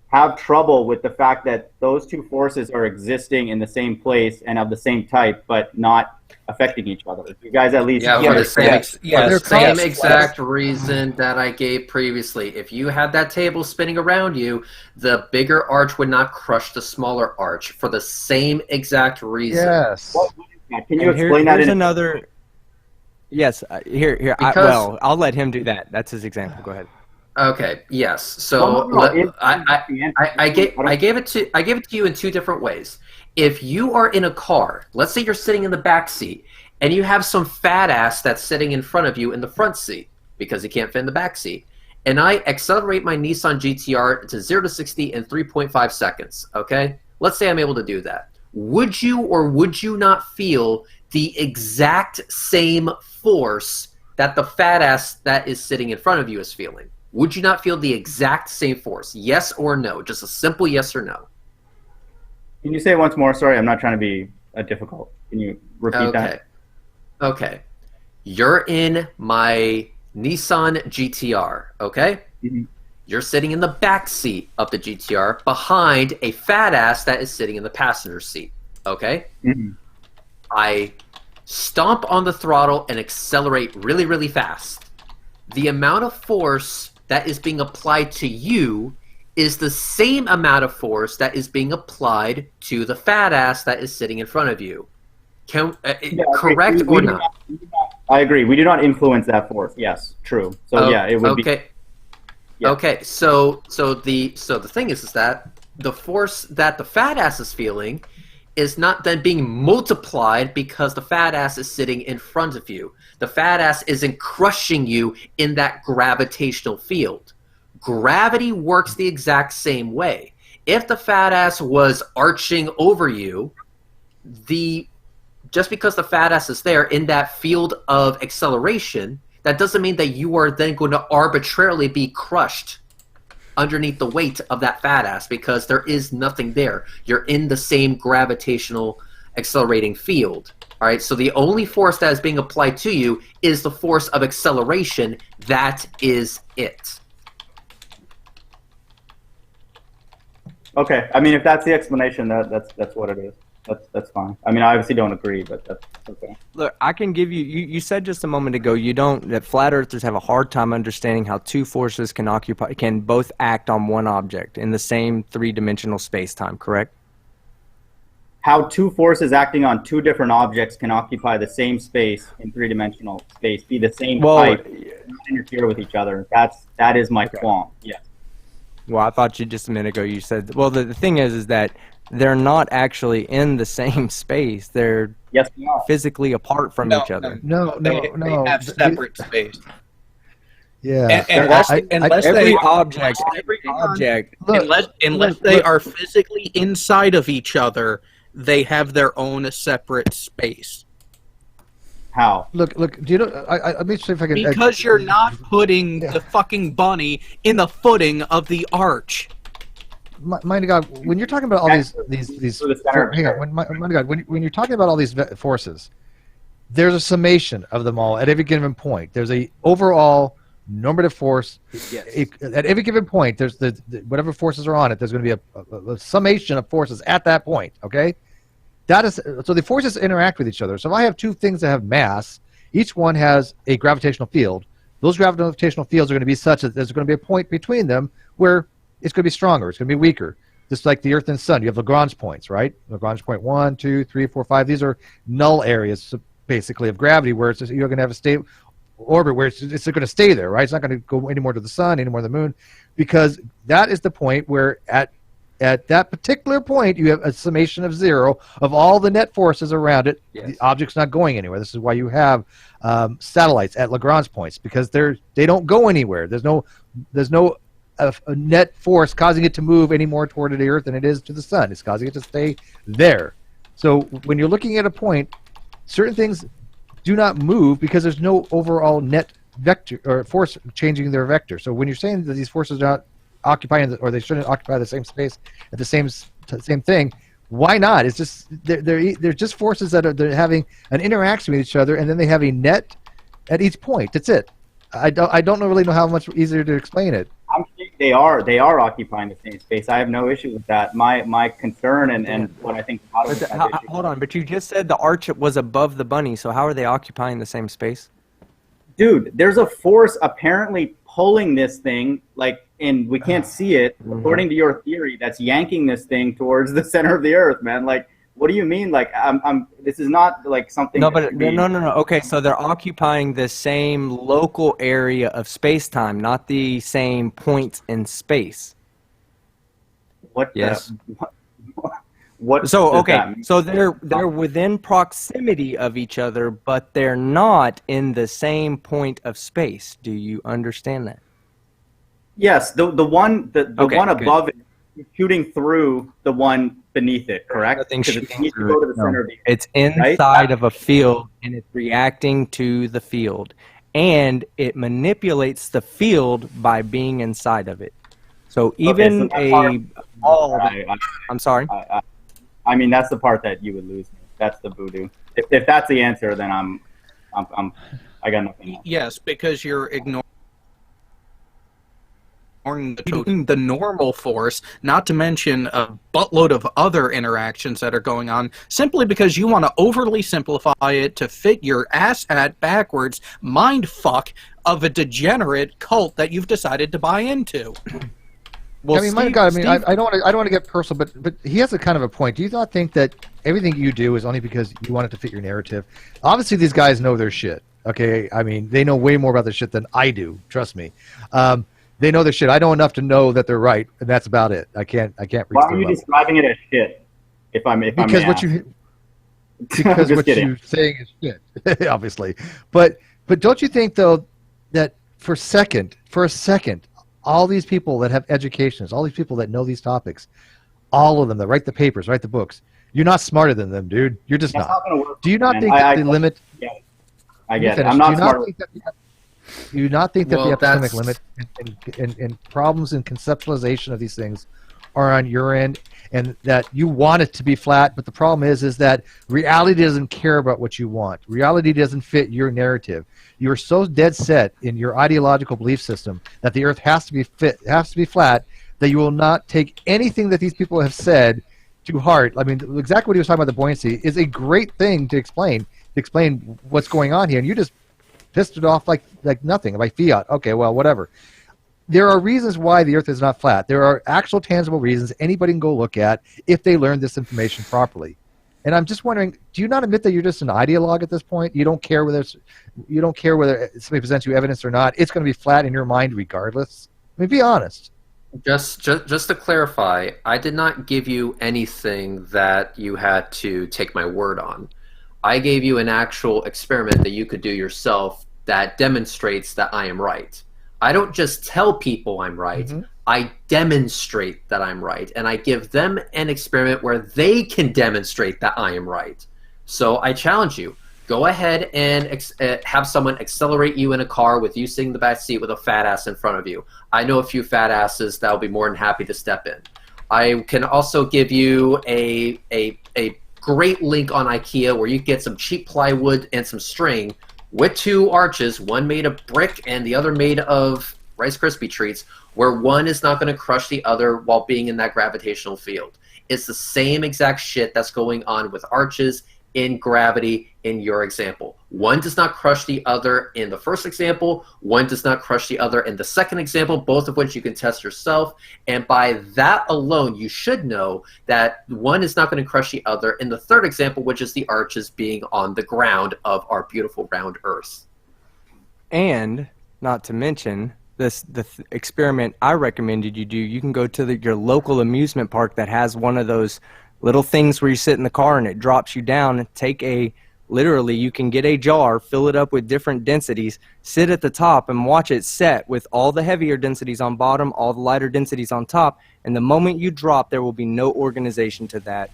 have trouble with the fact that those two forces are existing in the same place and of the same type, but not affecting each other. You guys at least... Yeah, for the same exact reason that I gave previously. If you had that table spinning around you, the bigger arch would not crush the smaller arch for the same exact reason. Yes. Can you explain that? Here's another... Yes, here. I'll let him do that. That's his example. Go ahead. Okay. Yes. So I gave it to you in two different ways. If you are in a car, let's say you're sitting in the back seat, and you have some fat ass that's sitting in front of you in the front seat because he can't fit in the back seat, and I accelerate my Nissan GTR to 0 to 60 in 3.5 seconds. Okay. Let's say I'm able to do that. Would you or would you not feel the exact same force that the fat ass that is sitting in front of you is feeling? Would you not feel the exact same force? Yes or no? Just a simple yes or no. Can you say it once more? Sorry, I'm not trying to be difficult. Can you repeat that? Okay. You're in my Nissan GTR, okay? Mm-hmm. You're sitting in the back seat of the GTR behind a fat ass that is sitting in the passenger seat, okay? Mm-hmm. I stomp on the throttle and accelerate really, really fast. The amount of force that is being applied to you is the same amount of force that is being applied to the fat ass that is sitting in front of you. Correct or not? I agree. We do not influence that force. Yes, true. So it would be. Yeah. Okay. So the thing is that the force that the fat ass is feeling is not then being multiplied because the fat ass is sitting in front of you. The fat ass isn't crushing you in that gravitational field. Gravity works the exact same way. If the fat ass was arching over you, just because the fat ass is there in that field of acceleration, that doesn't mean that you are then going to arbitrarily be crushed underneath the weight of that fat ass, because there is nothing there. You're in the same gravitational accelerating field. All right, so the only force that is being applied to you is the force of acceleration. That is it. Okay, I mean, if that's the explanation, that's what it is. That's fine. I mean, I obviously don't agree, but that's okay. Look, I can give you. You said just a moment ago that flat earthers have a hard time understanding how two forces can both act on one object in the same three-dimensional space-time. Correct? How two forces acting on two different objects can occupy the same space in three-dimensional space, be the same type, not interfere with each other. That is my qualm. Yes. Well, I thought just a minute ago you said. Well, the thing is that they're not actually in the same space. They're physically apart from each other. No. They have separate space. Yeah. Unless they are physically inside of each other, they have their own separate space. How? Look. Do you know? Let me see if I can. Because you're not putting the fucking bunny in the footing of the arch. Mind of God, when you're talking about all these hang on, mind of God, when you're talking about all these forces, there's a summation of them all at every given point. There's a overall normative force. At every given point, there's the whatever forces are on it. There's going to be a summation of forces at that point. Okay, that is so the forces interact with each other. So if I have two things that have mass, each one has a gravitational field. Those gravitational fields are going to be such that there's going to be a point between them where it's going to be stronger, it's going to be weaker. Just like the Earth and Sun, you have Lagrange points, right? Lagrange point 1, 2, 3, 4, 5. These are null areas, basically, of gravity, where it's just, you're going to have a state orbit where it's going to stay there, right? It's not going to go any more to the Sun, any more to the Moon, because that is the point where at that particular point you have a summation of zero of all the net forces around it. Yes. The object's not going anywhere. This is why you have satellites at Lagrange points, because they don't go anywhere. There's no a net force causing it to move any more toward the Earth than it is to the Sun. It's causing it to stay there. So when you're looking at a point, certain things do not move because there's no overall net vector or force changing their vector. So when you're saying that these forces are not occupying or they shouldn't occupy the same space at the same thing, why not? It's just they're just forces that they're having an interaction with each other, and then they have a net at each point. That's it. I don't really know how much easier to explain it. I'm saying they are occupying the same space. I have no issue with that. My concern and what I think about it. Hold on, but you just said the arch was above the bunny, so how are they occupying the same space? Dude, there's a force apparently pulling this thing, and we can't see it, according to your theory, that's yanking this thing towards the center of the Earth, man. What do you mean? This is not something. No, but no. Okay, so they're occupying the same local area of space-time, not the same points in space. What? Yes. What? So okay, so they're within proximity of each other, but they're not in the same point of space. Do you understand that? Yes, the one one above it is shooting through the one beneath it, correct? Nothing shooting through it. It's inside of a field, and it's reacting to the field, and it manipulates the field by being inside of it. So even ball. I'm sorry. I mean, that's the part that you would lose me. That's the voodoo. If that's the answer, then I got nothing else. Yes, because you're ignoring the normal force, not to mention a buttload of other interactions that are going on, simply because you want to overly simplify it to fit your asshat backwards mind fuck of a degenerate cult that you've decided to buy into. Well, my God, I don't want to get personal, but he has a kind of a point. Do you not think that everything you do is only because you want it to fit your narrative? Obviously, these guys know their shit. Okay, I mean, they know way more about their shit than I do. Trust me. They know their shit. I know enough to know that they're right, and that's about it. I can't. Why are you describing it as shit? Because what you're saying is shit, obviously. But don't you think though that for a second, all these people that have educations, all these people that know these topics, all of them that write the papers, write the books, you're not smarter than them, dude. You're just not. Do you not think that the limit? I get it. I'm not smart. Do you not think that the epistemic limit and problems in conceptualization of these things are on your end, and that you want it to be flat, but the problem is that reality doesn't care about what you want. Reality doesn't fit your narrative. You are so dead set in your ideological belief system that the Earth has to be flat, that you will not take anything that these people have said to heart. I mean, exactly what he was talking about, the buoyancy, is a great thing to explain what's going on here, and you just pissed it off like nothing, like fiat. Okay, well, whatever. There are reasons why the Earth is not flat. There are actual tangible reasons anybody can go look at if they learn this information properly. And I'm just wondering, do you not admit that you're just an ideologue at this point? You don't care whether somebody presents you evidence or not. It's going to be flat in your mind regardless. I mean, be honest. Just to clarify, I did not give you anything that you had to take my word on. I gave you an actual experiment that you could do yourself that demonstrates that I am right. I don't just tell people I'm right. Mm-hmm. I demonstrate that I'm right, and I give them an experiment where they can demonstrate that I am right. So I challenge you. Go ahead and have someone accelerate you in a car with you sitting in the back seat with a fat ass in front of you. I know a few fat asses that will be more than happy to step in. I can also give you a great link on IKEA where you get some cheap plywood and some string. with two arches, one made of brick and the other made of Rice Krispie treats, where one is not going to crush the other while being in that gravitational field. It's the same exact shit that's going on with arches in gravity in your example. One does not crush the other in the first example. One does not crush the other in the second example, both of which you can test yourself. And by that alone, you should know that one is not going to crush the other in the third example, which is the arches being on the ground of our beautiful round Earth. And not to mention, the experiment I recommended you do, you can go to your local amusement park that has one of those little things where you sit in the car and it drops you down, and literally you can get a jar, fill it up with different densities, sit at the top and watch it set with all the heavier densities on bottom, all the lighter densities on top, and the moment you drop, there will be no organization to that,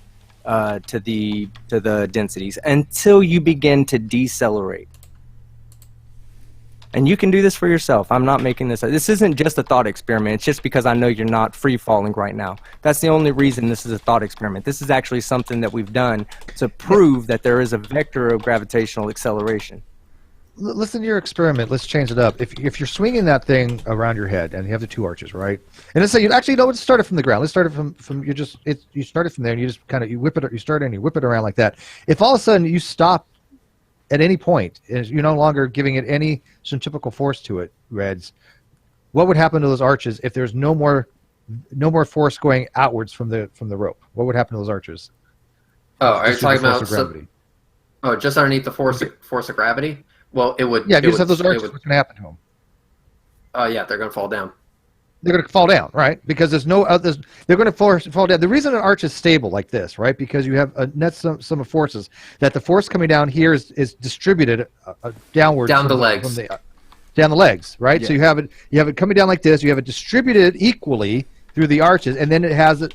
to the densities until you begin to decelerate. And you can do this for yourself. I'm not making this. This isn't just a thought experiment. It's just because I know you're not free falling right now. That's the only reason this is a thought experiment. This is actually something that we've done to prove that there is a vector of gravitational acceleration. Listen to your experiment. Let's change it up. If you're swinging that thing around your head and you have the two arches, right? And let's say let's start it from the ground. Let's start it from you start it from there and you just kind of you whip it. You start and you whip it around like that. If all of a sudden you stop at any point, you're no longer giving it any centrifugal force to it, Reds, what would happen to those arches if there's no more force going outwards from the rope? What would happen to those arches? Oh, are you talking about just underneath the force of gravity? Well, it would. Yeah, if you just have those arches, what's going to happen to them? Oh, yeah, they're going to fall down. They're going to fall down, right? Because there's no others. They're going to fall down. The reason an arch is stable like this, right? Because you have a net sum of forces. That the force coming down here is distributed downward down the legs, down the legs, right? Yeah. So you have it coming down like this. You have it distributed equally through the arches, and then it has it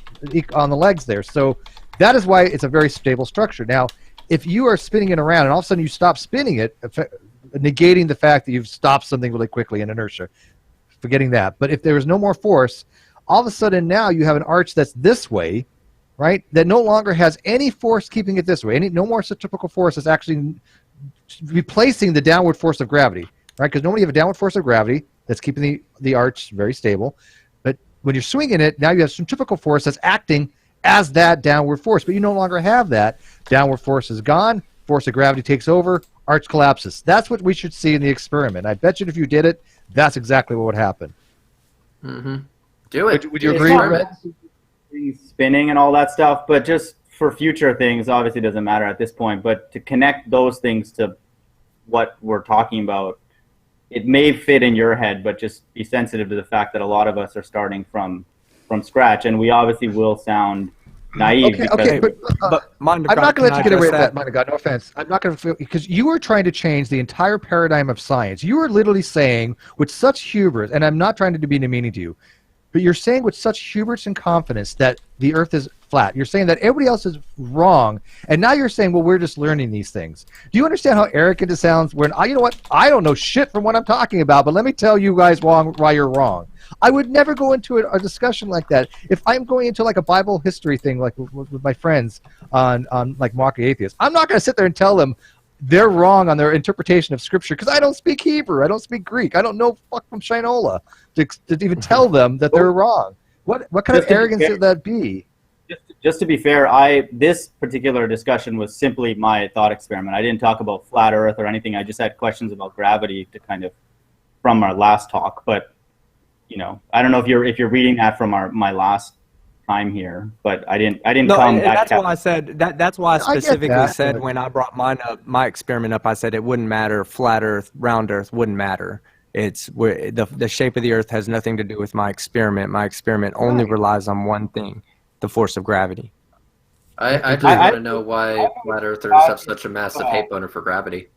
on the legs there. So that is why it's a very stable structure. Now, if you are spinning it around and all of a sudden you stop spinning it, negating the fact that you've stopped something really quickly in inertia. Forgetting that. But if there is no more force, all of a sudden now you have an arch that's this way, right? That no longer has any force keeping it this way. No more centrifugal force is actually replacing the downward force of gravity, right? Because normally you have a downward force of gravity that's keeping the arch very stable. But when you're swinging it, now you have centrifugal force that's acting as that downward force. But you no longer have that. Downward force is gone. Force of gravity takes over. Arch collapses. That's what we should see in the experiment. I bet you if you did it, that's exactly what would happen. Mm-hmm. Do it. Would you agree, Red? Spinning and all that stuff, but just for future things, obviously it doesn't matter at this point, but to connect those things to what we're talking about, it may fit in your head, but just be sensitive to the fact that a lot of us are starting from scratch, and we obviously will sound naive. Okay, but I'm not going to let you get away with that, that. God. No offense. I'm not going to, because you are trying to change the entire paradigm of science. You are literally saying with such hubris, and I'm not trying to be demeaning to you, but you're saying with such hubris and confidence that the Earth is flat. You're saying that everybody else is wrong, and now you're saying, well, we're just learning these things. Do you understand how arrogant it sounds? When you know what? I don't know shit from what I'm talking about, but let me tell you guys why you're wrong. I would never go into a discussion like that. If I'm going into like a Bible history thing, like with my friends on like Mock Atheists, I'm not going to sit there and tell them they're wrong on their interpretation of Scripture because I don't speak Hebrew, I don't speak Greek, I don't know fuck from Shinola to even tell them that they're wrong. What kind of arrogance would that be? Just to be fair, this particular discussion was simply my thought experiment. I didn't talk about flat Earth or anything. I just had questions about gravity to kind of from our last talk, but. I don't know if you're reading that from my last time here, but I didn't come back. That's why I said that. That's why I specifically said when I brought my experiment up, I said it wouldn't matter. Flat Earth, round Earth wouldn't matter. It's the shape of the Earth has nothing to do with my experiment. My experiment only relies on one thing: the force of gravity. I just want to know why flat earthers have such a massive hate boner for gravity.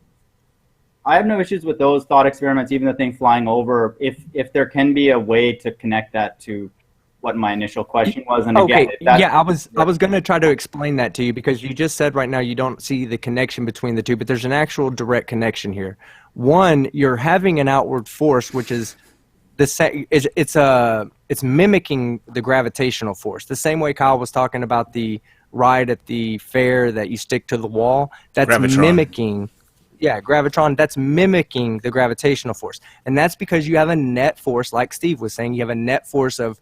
I have no issues with those thought experiments, even the thing flying over. If there can be a way to connect that to what my initial question was, and again, I was going to try to explain that to you because you just said right now you don't see the connection between the two, but there's an actual direct connection here. One, you're having an outward force, which is it's mimicking the gravitational force, the same way Kyle was talking about the ride at the fair that you stick to the wall. That's mimicking. gravitron, that's mimicking the gravitational force. And that's because you have a net force, like Steve was saying, you have a net force of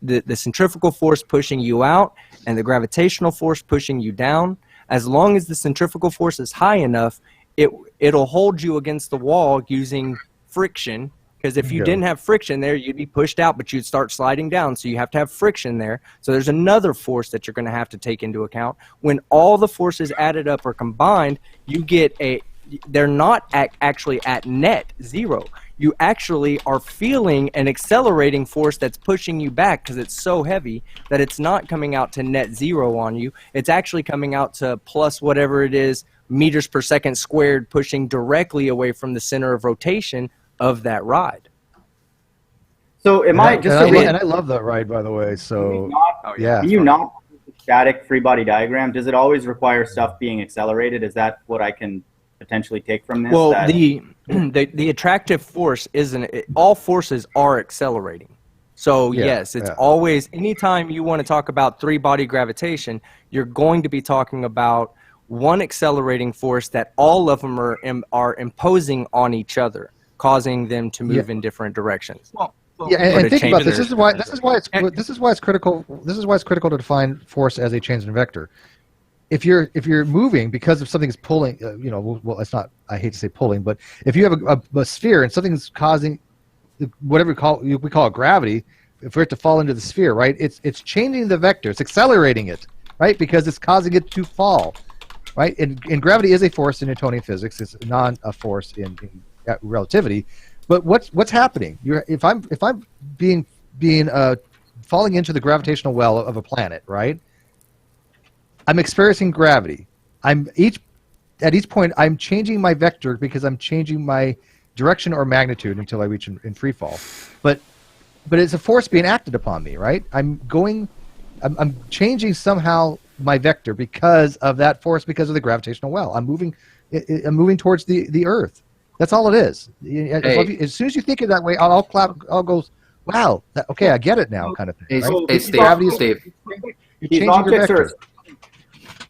the centrifugal force pushing you out and the gravitational force pushing you down. As long as the centrifugal force is high enough, it'll hold you against the wall using friction. Because if you didn't have friction there, you'd be pushed out, but you'd start sliding down. So you have to have friction there. So there's another force that you're going to have to take into account. When all the forces added up or combined, you get they're not actually at net zero. You actually are feeling an accelerating force that's pushing you back because it's so heavy that it's not coming out to net zero on you. It's actually coming out to plus whatever it is, meters per second squared, pushing directly away from the center of rotation of that ride. So am I just and I love that ride, by the way. So can you not static free body diagram? Does it always require stuff being accelerated? Is that what I can potentially take from this? Well, the attractive force isn't all forces are accelerating. So yes, it's always, anytime you want to talk about three body gravitation, you're going to be talking about one accelerating force that all of them are imposing on each other, causing them to move in different directions. And think about this. This is why it's critical. This is why it's critical to define force as a change in vector. If you're moving because of something's pulling, well, it's not. I hate to say pulling, but if you have a sphere and something's causing whatever we call it gravity, for it to fall into the sphere, right? It's changing the vector. It's accelerating it, right? Because it's causing it to fall, right? And gravity is a force in Newtonian physics. It's not a force in relativity. But what's happening? If I'm being falling into the gravitational well of a planet, right? I'm experiencing gravity. At each point I'm changing my vector because I'm changing my direction or magnitude until I reach in free fall. But it's a force being acted upon me, right? I'm changing somehow my vector because of that force, because of the gravitational well. I'm moving towards the Earth. That's all it is. As soon as you think of it that way, I'll go, wow, okay, I get it now, kind of thing. Right? Steve.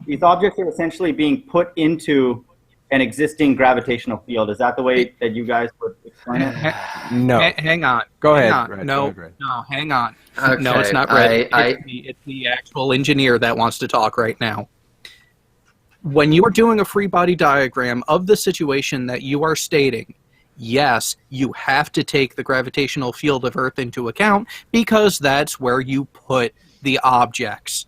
These objects are essentially being put into an existing gravitational field. Is that the way that you guys would explain it? No. Hang on. Go ahead. No, hang on. Okay. No, it's not Red. It's the actual engineer that wants to talk right now. When you are doing a free body diagram of the situation that you are stating, yes, you have to take the gravitational field of Earth into account because that's where you put the objects.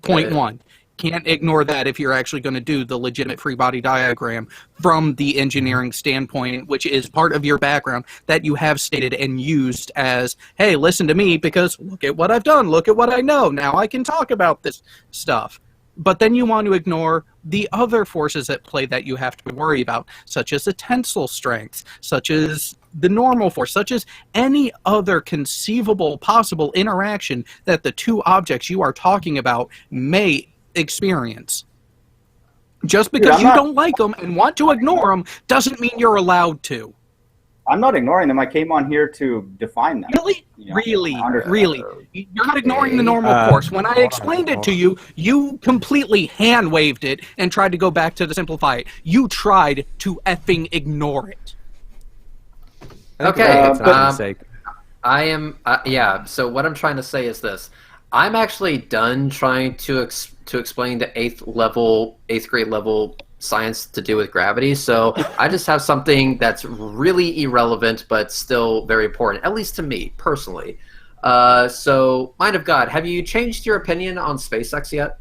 Point one. Can't ignore that if you're actually going to do the legitimate free body diagram from the engineering standpoint, which is part of your background that you have stated and used as, hey, listen to me because look at what I've done, look at what I know, now I can talk about this stuff. But then you want to ignore the other forces at play that you have to worry about, such as the tensile strength, such as the normal force, such as any other conceivable possible interaction that the two objects you are talking about may experience. Just because you don't like them and want to ignore them doesn't mean you're allowed to. I'm not ignoring them. I came on here to define them. Really? Really? You're not ignoring the normal course. When I explained it to you, you completely hand-waved it and tried to go back to the simplify it. You tried to effing ignore it. Okay. I am. So what I'm trying to say is this: I'm actually done trying to explain the eighth grade level science to do with gravity. So I just have something that's really irrelevant but still very important, at least to me personally. So, Mind of God, have you changed your opinion on SpaceX yet?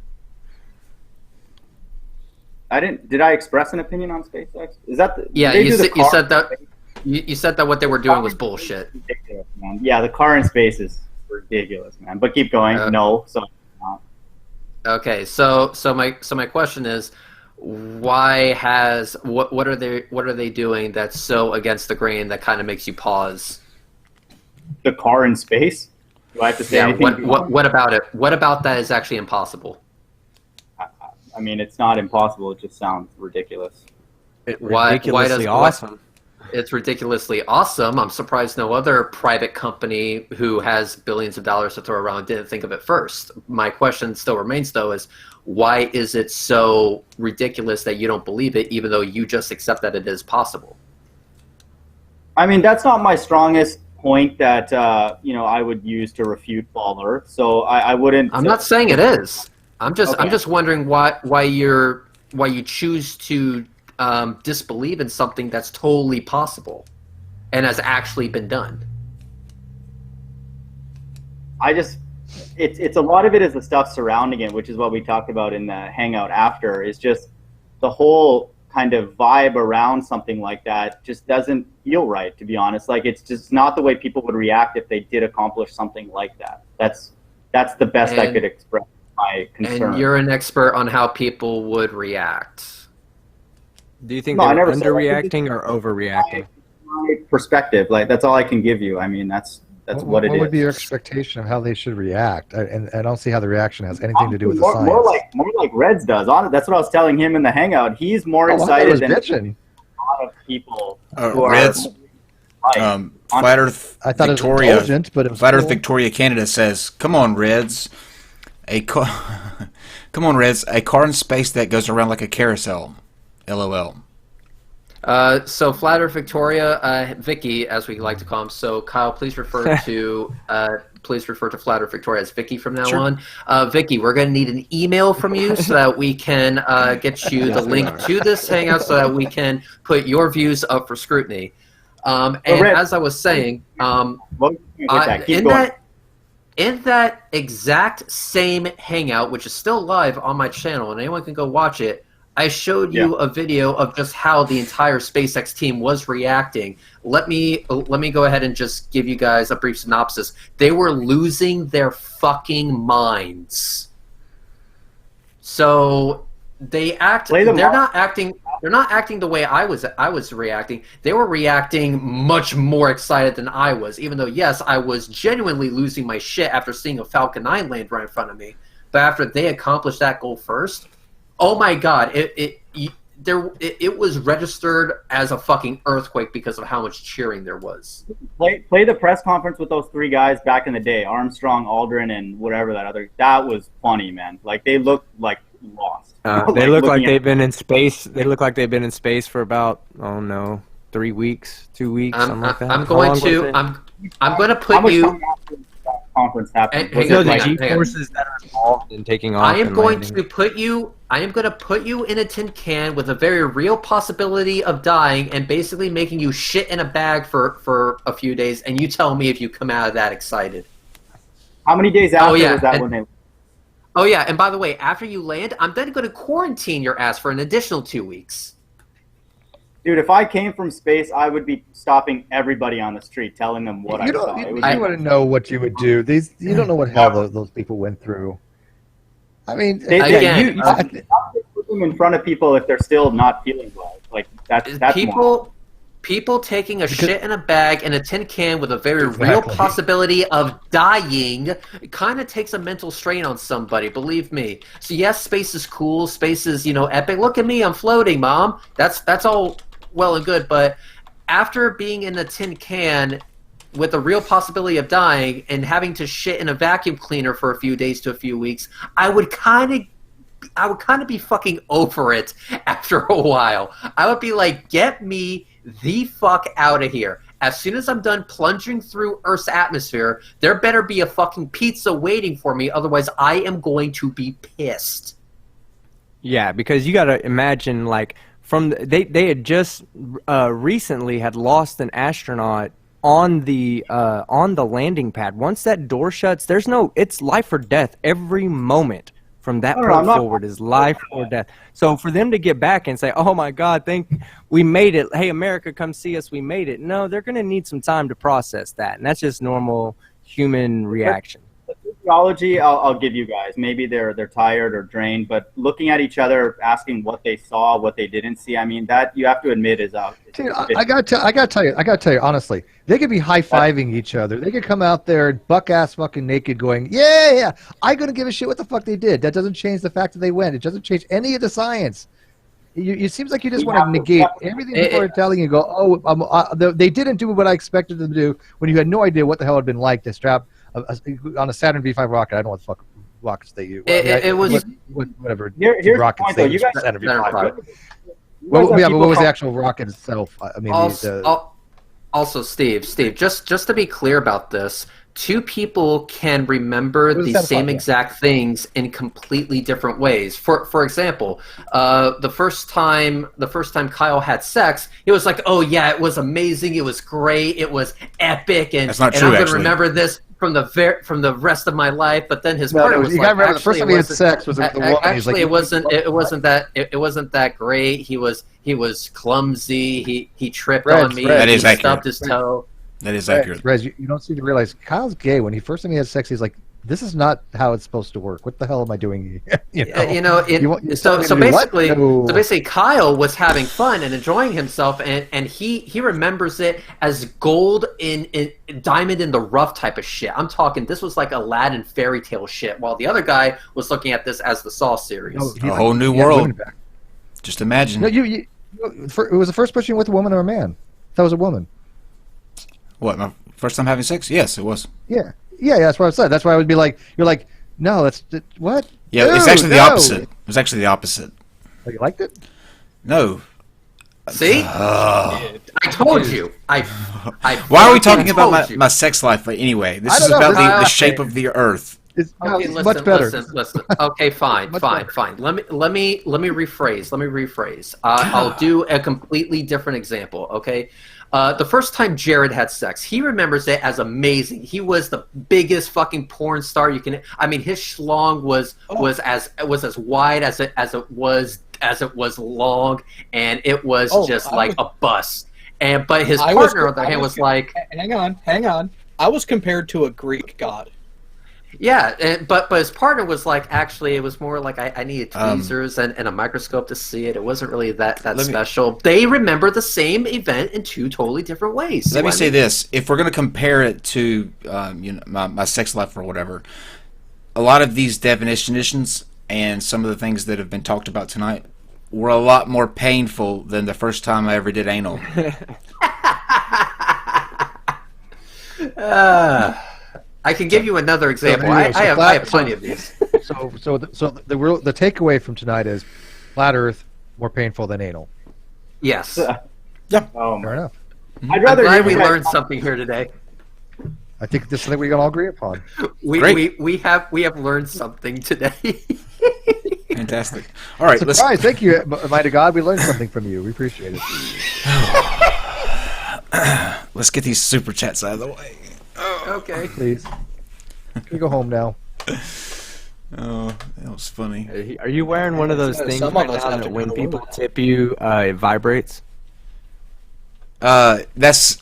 I didn't. Did I express an opinion on SpaceX? Is that the, yeah? You said that. You said that what they were doing was bullshit. Ridiculous, man. Yeah, the car in space is ridiculous, man. But keep going. No, so. Okay, so my question is, what are they doing that's so against the grain that kind of makes you pause? The car in space? Do I have to say anything? What about it? What about that is actually impossible? I mean, it's not impossible. It just sounds ridiculous. Why does awesome. it's ridiculously awesome. I'm surprised no other private company who has billions of dollars to throw around didn't think of it first. My question still remains, though, is why is it so ridiculous that you don't believe it, even though you just accept that it is possible? I mean, that's not my strongest point that I would use to refute Fall Earth. So I wouldn't. I'm not saying it is. I'm just wondering why you choose to disbelieve in something that's totally possible and has actually been done. It's a lot of it is the stuff surrounding it, which is what we talked about in the hangout after. Is just the whole kind of vibe around something like that just doesn't feel right, to be honest. Like, it's just not the way people would react if they did accomplish something like that. That's the best I could express my concern. And you're an expert on how people would react. Do you think they're underreacting or overreacting? My perspective, like, that's all I can give you. I mean, that's what it is. What would be your expectation of how they should react? And I don't see how the reaction has anything to do with the science. More like Reds does. That's what I was telling him in the hangout. He's more excited than a lot of people who Reds. Flat Earth I thought Victoria, it was indulgent, but it was Flat Earth cool. Victoria Canada says, "Come on, Reds, come on, Reds, a car in space that goes around like a carousel." LOL. So Flat Earth Victoria, Vicky, as we like to call him. So Kyle, please refer to Flat Earth Victoria as Vicky from now on. Vicky, we're going to need an email from you so that we can get you the link to this hangout so that we can put your views up for scrutiny. As I was saying, in that exact same hangout, which is still live on my channel, and anyone can go watch it, I showed you a video of just how the entire SpaceX team was reacting. Let me go ahead and just give you guys a brief synopsis. They were losing their fucking minds. So they're not acting the way I was reacting. They were reacting much more excited than I was, even though yes, I was genuinely losing my shit after seeing a Falcon 9 land right in front of me. But after they accomplished that goal first, oh my god, it was registered as a fucking earthquake because of how much cheering there was. Play the press conference with those three guys back in the day, Armstrong, Aldrin, and whatever that other. That was funny, man. Like, they looked like lost. They look like they've been in space. They look like they've been in space for about 3 weeks, 2 weeks, something like that. I'm going to put you. Conference happened. The G-forces that are involved in taking off. I am going to put you in a tin can with a very real possibility of dying and basically making you shit in a bag for a few days, and you tell me if you come out of that excited. How many days after was that when they? Oh yeah, and by the way, after you land, I'm then going to quarantine your ass for an additional 2 weeks. Dude, if I came from space, I would be stopping everybody on the street, telling them what I saw. You want to know what you would do. You don't know what hell those people went through. I mean, you put them in front of people if they're still not feeling well. Like that's people taking a shit in a bag in a tin can with a very real possibility of dying. It kind of takes a mental strain on somebody, believe me. So yes, space is cool. Space is epic. Look at me, I'm floating, Mom. That's all well and good, but after being in a tin can with a real possibility of dying and having to shit in a vacuum cleaner for a few days to a few weeks, I would kind of be fucking over it after a while. I would be like, get me the fuck out of here. As soon as I'm done plunging through Earth's atmosphere, there better be a fucking pizza waiting for me, otherwise I am going to be pissed. Yeah, because you got to imagine, like, they had just recently had lost an astronaut on the landing pad. Once that door shuts, it's life or death every moment. From that point forward is life or death. So for them to get back and say, "Oh my God, we made it! Hey, America, come see us! We made it!" No, they're going to need some time to process that, and that's just normal human reaction. The physiology, I'll give you guys. Maybe they're tired or drained, but looking at each other, asking what they saw, what they didn't see. I mean, that you have to admit is out. Dude, I got to tell you honestly, they could be high-fiving each other. They could come out there buck-ass fucking naked going, yeah, I'm going to give a shit what the fuck they did. That doesn't change the fact that they went. It doesn't change any of the science. it seems like you just want to negate everything before you're telling you. Go, they didn't do what I expected them to do when you had no idea what the hell it had been like to strap on a Saturn V5 rocket. I don't know what the fuck rockets they use. It was whatever here's rockets the point, they use. though. Saturn You guys- V5. But what was the actual rocket itself? I mean, also, Steve, just to be clear about this, two people can remember the same exact things in completely different ways. For example, the first time Kyle had sex, it was like, oh yeah, it was amazing, it was great, it was epic, and That's not true, I'm going to actually. remember this from the rest of my life. But then his partner was you like, gotta remember, the first time he had sex was with a woman. Actually, it wasn't that great. He was clumsy. He tripped on me. That is he accurate. stubbed his toe. That is accurate. Rez, you don't seem to realize Kyle's gay. When he first time he had sex, he's like, "This is not how it's supposed to work. What the hell am I doing here?" So basically, Kyle was having fun and enjoying himself, and he remembers it as gold in diamond in the rough type of shit. I'm talking, this was like Aladdin fairy tale shit, while the other guy was looking at this as the Saw series. A whole new world. Just imagine. No, it was the first person with a woman or a man. That was a woman. What, my first time having sex? Yes, it was. Yeah, that's what I said. That's why I would be like, you're like, no, what? Yeah, Dude, it's actually the no. opposite. It was actually the opposite. Oh, you liked it? No. See? I told you. Why are we talking about my sex life anyway? This is about the shape of the Earth. It's much better. Listen. Okay, fine. Let me rephrase. I'll do a completely different example. Okay, the first time Jared had sex, he remembers it as amazing. He was the biggest fucking porn star you can. I mean, his schlong was as wide as it was long, and it was just like a bus. But his partner on the other hand was like, hang on. I was compared to a Greek god. Yeah, but his partner was like, actually, it was more like I needed tweezers and a microscope to see it. It wasn't really that special. They remember the same event in two totally different ways. Let me say this: if we're going to compare it to my sex life or whatever, a lot of these definitions and some of the things that have been talked about tonight were a lot more painful than the first time I ever did anal. I can give you another example. I have plenty of these. So the takeaway from tonight is flat Earth more painful than anal. Yes. Yeah. Fair enough. I'm glad we learned something here today. I think this is something we can all agree upon. We have learned something today. Fantastic. All right. Surprise! Thank you, mighty God. We learned something from you. We appreciate it. Let's get these super chats out of the way. Okay. Please. Can we go home now? Oh, that was funny. Are you wearing one of those things right now that when people tip you, it vibrates? That's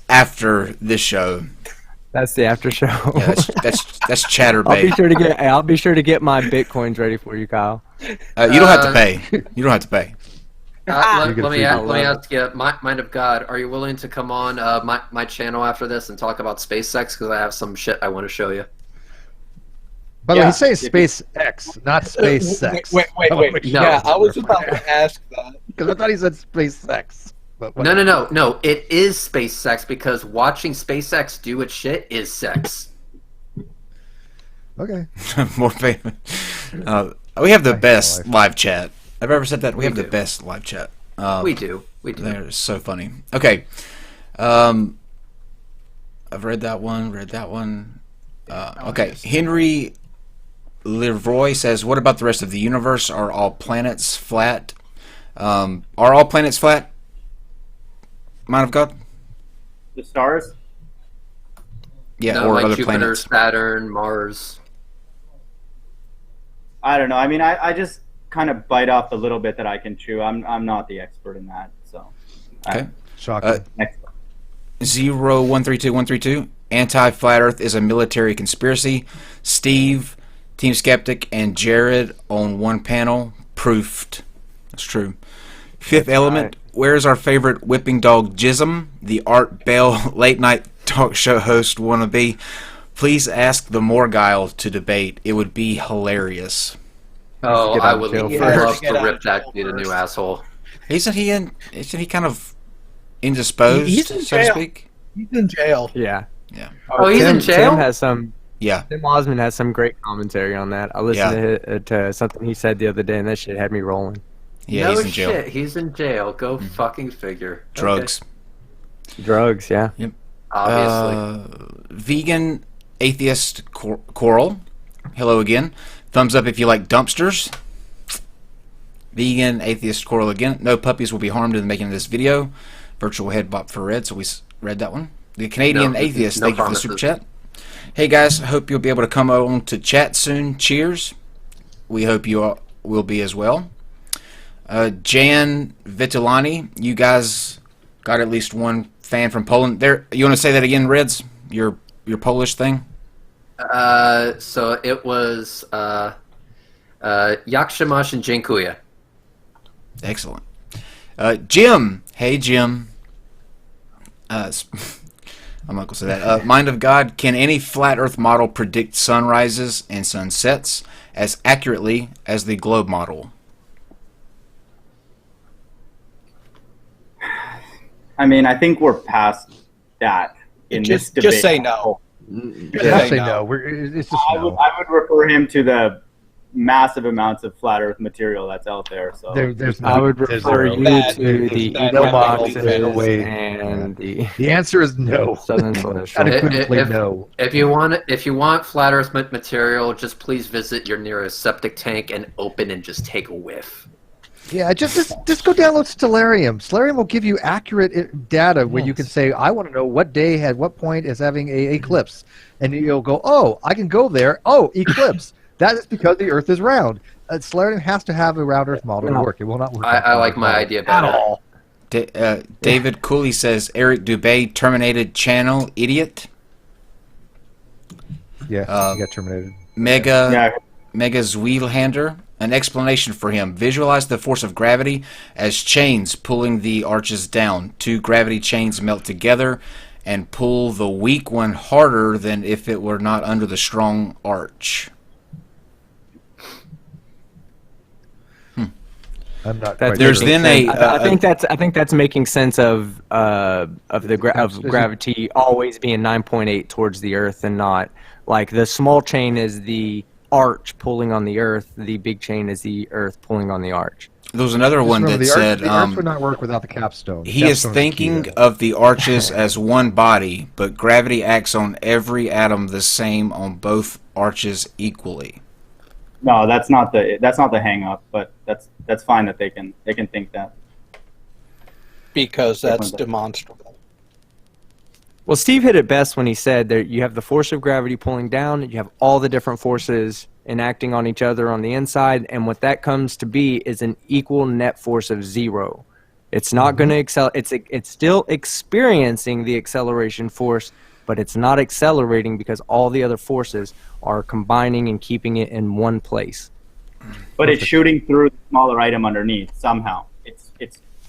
after this show. That's the after show. Yeah, that's chatterbait. I'll be sure to get my bitcoins ready for you, Kyle. You don't have to pay. You don't have to pay. Let me ask you, Mind of God, are you willing to come on my channel after this and talk about SpaceX? Because I have some shit I want to show you. By the way, he's saying SpaceX, not SpaceX. Wait. No. Yeah, I was about to ask that. Because I thought he said SpaceX. No. It is SpaceX because watching SpaceX do its shit is sex. Okay. More famous. We have the best live chat. I've ever said that. We have the best live chat. We do. They're so funny. Okay. I've read that one. Okay. Henry Leroy says, what about the rest of the universe? Are all planets flat? Are all planets flat? Mind of God? The stars? Yeah, no, or like other Jupiter, planets. Saturn, Mars. I don't know. I mean, I just kind of bite off the little bit that I can chew. I'm not the expert in that, so. Okay. Shocking. Next. 0132 Anti-Flat Earth is a military conspiracy. Steve, Team Skeptic, and Jared on one panel. Proofed. That's true. Fifth Element. Where's our favorite whipping dog Jism? The Art Bell late night talk show host wannabe. Please ask the Morgile to debate. It would be hilarious. Oh, get I out of would jail love first. to rip that dude a new asshole. Isn't he kind of indisposed, He's in so to jail. speak? He's in jail. Yeah. Yeah. Oh, he's in jail? Tim has some. Yeah. Tim Osmond has some great commentary on that. I listened to something he said the other day, and that shit had me rolling. Yeah, no he's in jail. shit, he's in jail. Go fucking figure. Drugs. Okay. Drugs, yeah. Yep. Obviously. Vegan atheist Coral. Hello again. Thumbs up if you like dumpsters. Vegan atheist Coral again. No puppies will be harmed in the making of this video. Virtual head bop for red, so we read that one. The Canadian atheist, thank you for the super chat. Hey guys, hope you'll be able to come on to chat soon. Cheers. We hope you all will be as well. Jan Vitulani, you guys got at least one fan from Poland. There, you want to say that again, Reds? Your Polish thing? So it was Jak się masz and dziękuję. Excellent. Jim. Hey, Jim. I'm not going to say that. Mind of God, can any flat earth model predict sunrises and sunsets as accurately as the globe model? I mean, I think we're past that in this debate. Just say no. Just say no. It's just I would refer him to the massive amounts of flat earth material that's out there. So I would refer you to the no models, boxes no way. and The answer is no. Southern Celestial. Unequivocally no. If you want flat earth material, just please visit your nearest septic tank and open and just take a whiff. Yeah, just go download Stellarium. Stellarium will give you accurate data where you can say, I want to know what day at what point is having a eclipse, and you'll go, oh, I can go there. Oh, eclipse. That is because the Earth is round. Stellarium has to have a round Earth model to work. It will not work. I like my idea better. At all. David Cooley says, Eric Dubay terminated channel, idiot. Yeah, he got terminated. Mega Zweelhander, an explanation for him. Visualize the force of gravity as chains pulling the arches down. Two gravity chains melt together and pull the weak one harder than if it were not under the strong arch. I'm not. There's then a. I think that's making sense of gravity always being 9.8 towards the Earth and not like the small chain is the arch pulling on the Earth. The big chain is the Earth pulling on the arch. There was another one that said the Earth would not work without the capstone. He is thinking of the arches as one body, but gravity acts on every atom the same on both arches equally. No, that's not the hang up, but that's fine that they can think that. Because that's demonstrable. Well, Steve hit it best when he said that you have the force of gravity pulling down, and you have all the different forces enacting on each other on the inside, and what that comes to be is an equal net force of zero. It's not going to it's still experiencing the acceleration force, but it's not accelerating because all the other forces are combining and keeping it in one place. But it's shooting through the smaller item underneath somehow. It's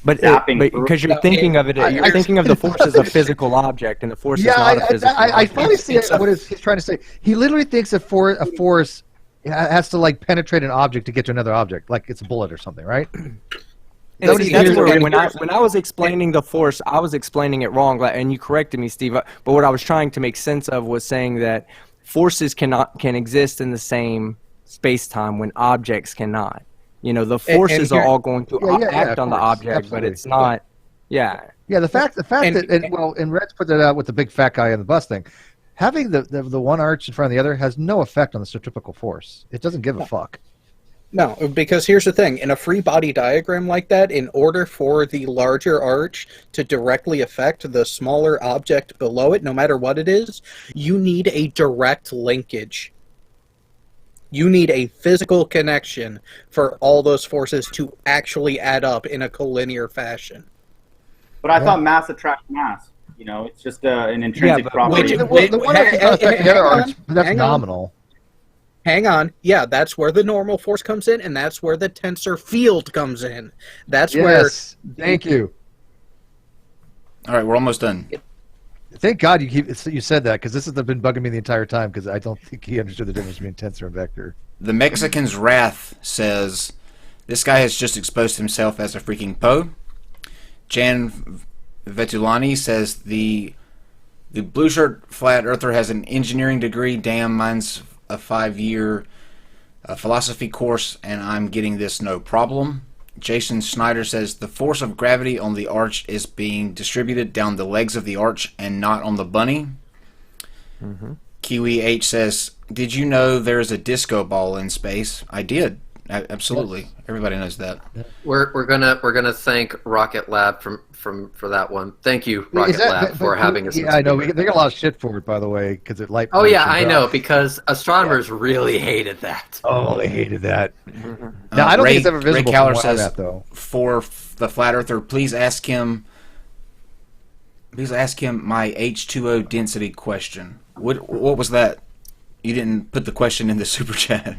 But zapping through. because you're thinking of it, you're thinking of the force as a physical object, and the force is not a physical object. I finally see what he's trying to say. He literally thinks a force has to like penetrate an object to get to another object, like it's a bullet or something, right? When I was explaining the force, I was explaining it wrong, and you corrected me, Steve. But what I was trying to make sense of was saying that forces can exist in the same space-time when objects cannot. You know, the forces are all going to act on the object, absolutely. But it's not. Yeah. Yeah. The fact and Red's put that out with the big fat guy in the bus thing. Having the one arch in front of the other has no effect on the centrifugal force. It doesn't give a fuck. No, because here's the thing. In a free body diagram like that, in order for the larger arch to directly affect the smaller object below it, no matter what it is, you need a direct linkage. You need a physical connection for all those forces to actually add up in a collinear fashion. But I thought mass attracts mass. You know, it's just an intrinsic property. That's nominal. Hang on. Yeah, that's where the normal force comes in, and that's where the tensor field comes in. That's where... Thank you. All right, we're almost done. Thank God you said that, because this has been bugging me the entire time, because I don't think he understood the difference between tensor and vector. The Mexican's Wrath says, this guy has just exposed himself as a freaking Poe. Jan Vetulani says, the blue shirt flat earther has an engineering degree. Damn, mine's a 5-year philosophy course, and I'm getting this no problem. Jason Snyder says, the force of gravity on the arch is being distributed down the legs of the arch and not on the bunny. Mm-hmm. Kiwi H says, did you know there's a disco ball in space? I did. Absolutely. Yes. Everybody knows that. We're gonna thank Rocket Lab for that one. Thank you, Rocket Lab, for having us. Yeah, I know. They got a lot of shit for it, by the way, because it light. Oh yeah, I know, because astronomers really hated that. Oh, they hated that. Now I don't think it's ever visible. Ray Cowler says, that, though. For the flat earther, please ask him my H2O density question. What was that? You didn't put the question in the super chat.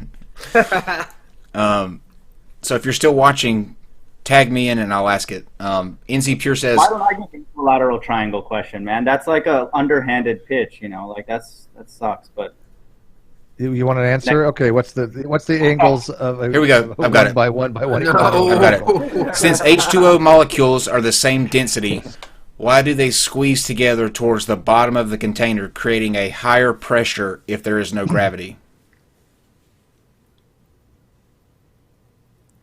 So if you're still watching, tag me in and I'll ask it. NZ Pure says, why don't I get the lateral triangle question, man? That's like a underhanded pitch, like that sucks. But you want an answer? Okay, what's the angles of? Here we go. I've got it. By one. I've got it. Since H2O molecules are the same density, why do they squeeze together towards the bottom of the container, creating a higher pressure if there is no gravity?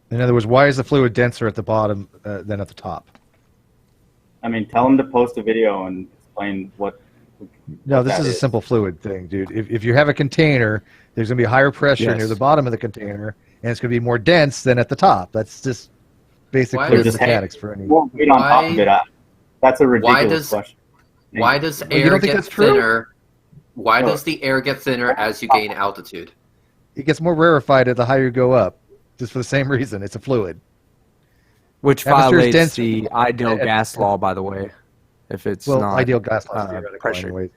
In other words, why is the fluid denser at the bottom than at the top? I mean, tell them to post a video and explain what. No, this is a simple fluid thing, dude. If you have a container, there's going to be higher pressure near the bottom of the container, and it's going to be more dense than at the top. That's just basic fluid mechanics for any. Won't wait on top of it. That's a ridiculous question. Why does air get thinner? Why does the air get thinner as you gain altitude? It gets more rarefied the higher you go up. Just for the same reason, it's a fluid. Which violates the ideal gas law, by the way. If it's not ideal gas law is pressure. Anyway.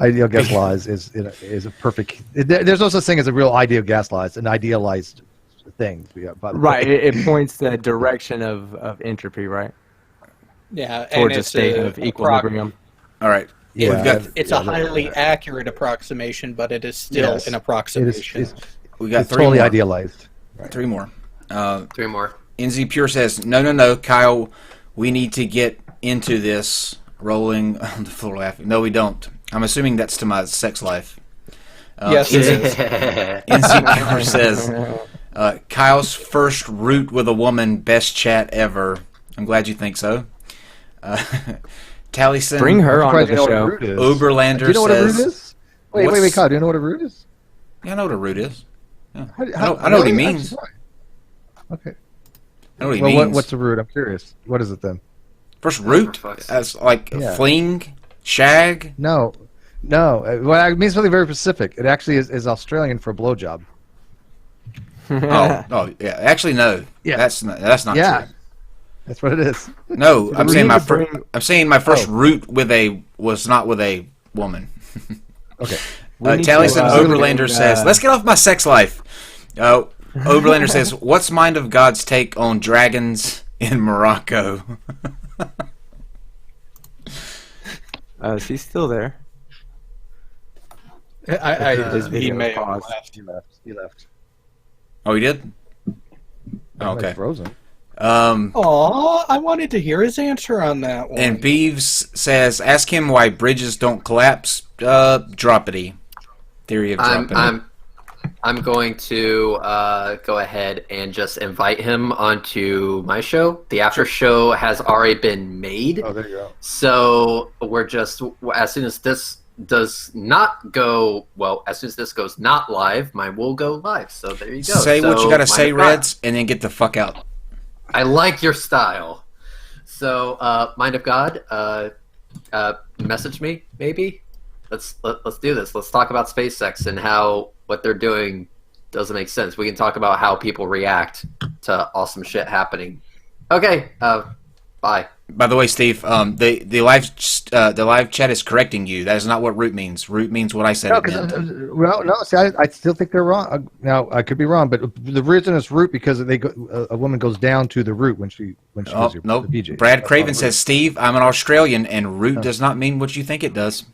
Ideal gas law is a perfect. There's no such thing as a real ideal gas law. It's an idealized thing. Right. It points the direction of entropy, right? Yeah, towards a state of equilibrium. All right. Yeah, it's a highly accurate approximation, but it is still an approximation. We got three totally more. Idealized. Right. Three more. NZ Pure says, no, Kyle, we need to get into this. Rolling on the floor laughing. No, we don't. I'm assuming that's to my sex life. Yes, it is. NZ Pure says, Kyle's first root with a woman, best chat ever. I'm glad you think so. Talieson, bring her on the show. Oberlander do you know what says, a root is? Wait, Kyle, do you know what a root is? Yeah, I know what a root is. Yeah. I know what he means. Okay. I know what he means. What's a root? I'm curious. What is it then? First root? As like fling, shag? No. Well, it means something very specific. It actually is Australian for a blowjob. oh, yeah. Actually, no. Yeah. That's not true. That's what it is. No, I'm saying my first root was not with a woman. Okay. Talieson Oberlander says, let's get off my sex life. Oberlander says, what's Mind of God's take on dragons in Morocco? She's still there. He may have left. He left. Oh, he did? Oh, okay. Frozen. I wanted to hear his answer on that one. And Beeves says, ask him why bridges don't collapse. Droppity. Theory of droppity. I'm going to go ahead and just invite him onto my show. The after show has already been made. Oh, there you go. So we're just, as soon as this goes not live, mine will go live. So there you go. Say what you got to say, Reds, and then get the fuck out. I like your style. So, Mind of God, message me, maybe? Let's do this. Let's talk about SpaceX and how what they're doing doesn't make sense. We can talk about how people react to awesome shit happening. Okay, bye. By the way, Steve, the live chat is correcting you. That is not what root means. Root means what I said. No, it meant. well, no. See, I still think they're wrong. Now I could be wrong, but the reason it's root because a woman goes down to the root when she Oh, goes nope. the PJ. Brad That's Craven not says, Steve, I'm an Australian, and root does not mean what you think it does.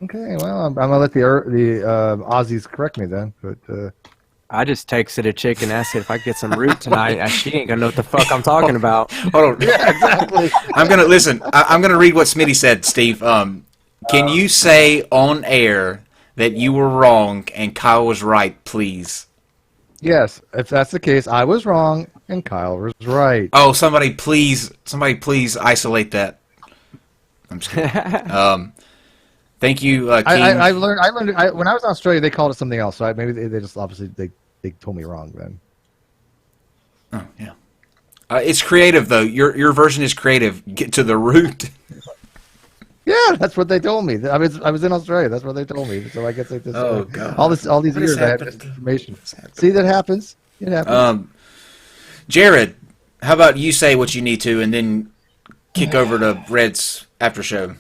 Okay, well, I'm gonna let the Aussies correct me then, but. I just texted a chick and asked her if I could get some root tonight. She ain't gonna know what the fuck I'm talking about. Hold on. Yeah, exactly. I'm gonna listen. I'm gonna read what Smitty said, Steve. Can you say on air that you were wrong and Kyle was right, please? Yes, if that's the case, I was wrong and Kyle was right. Oh, somebody please isolate that. I'm just kidding. Thank you, King. I learned when I was in Australia, they called it something else. So maybe they just obviously they told me wrong then. Oh yeah, it's creative though. Your version is creative. Get to the root. Yeah, that's what they told me. I was in Australia. That's what they told me. So I guess like this. Oh God! All these years I had this information. See, that happens. It happens. Jared, how about you say what you need to, and then kick over to Red's after show.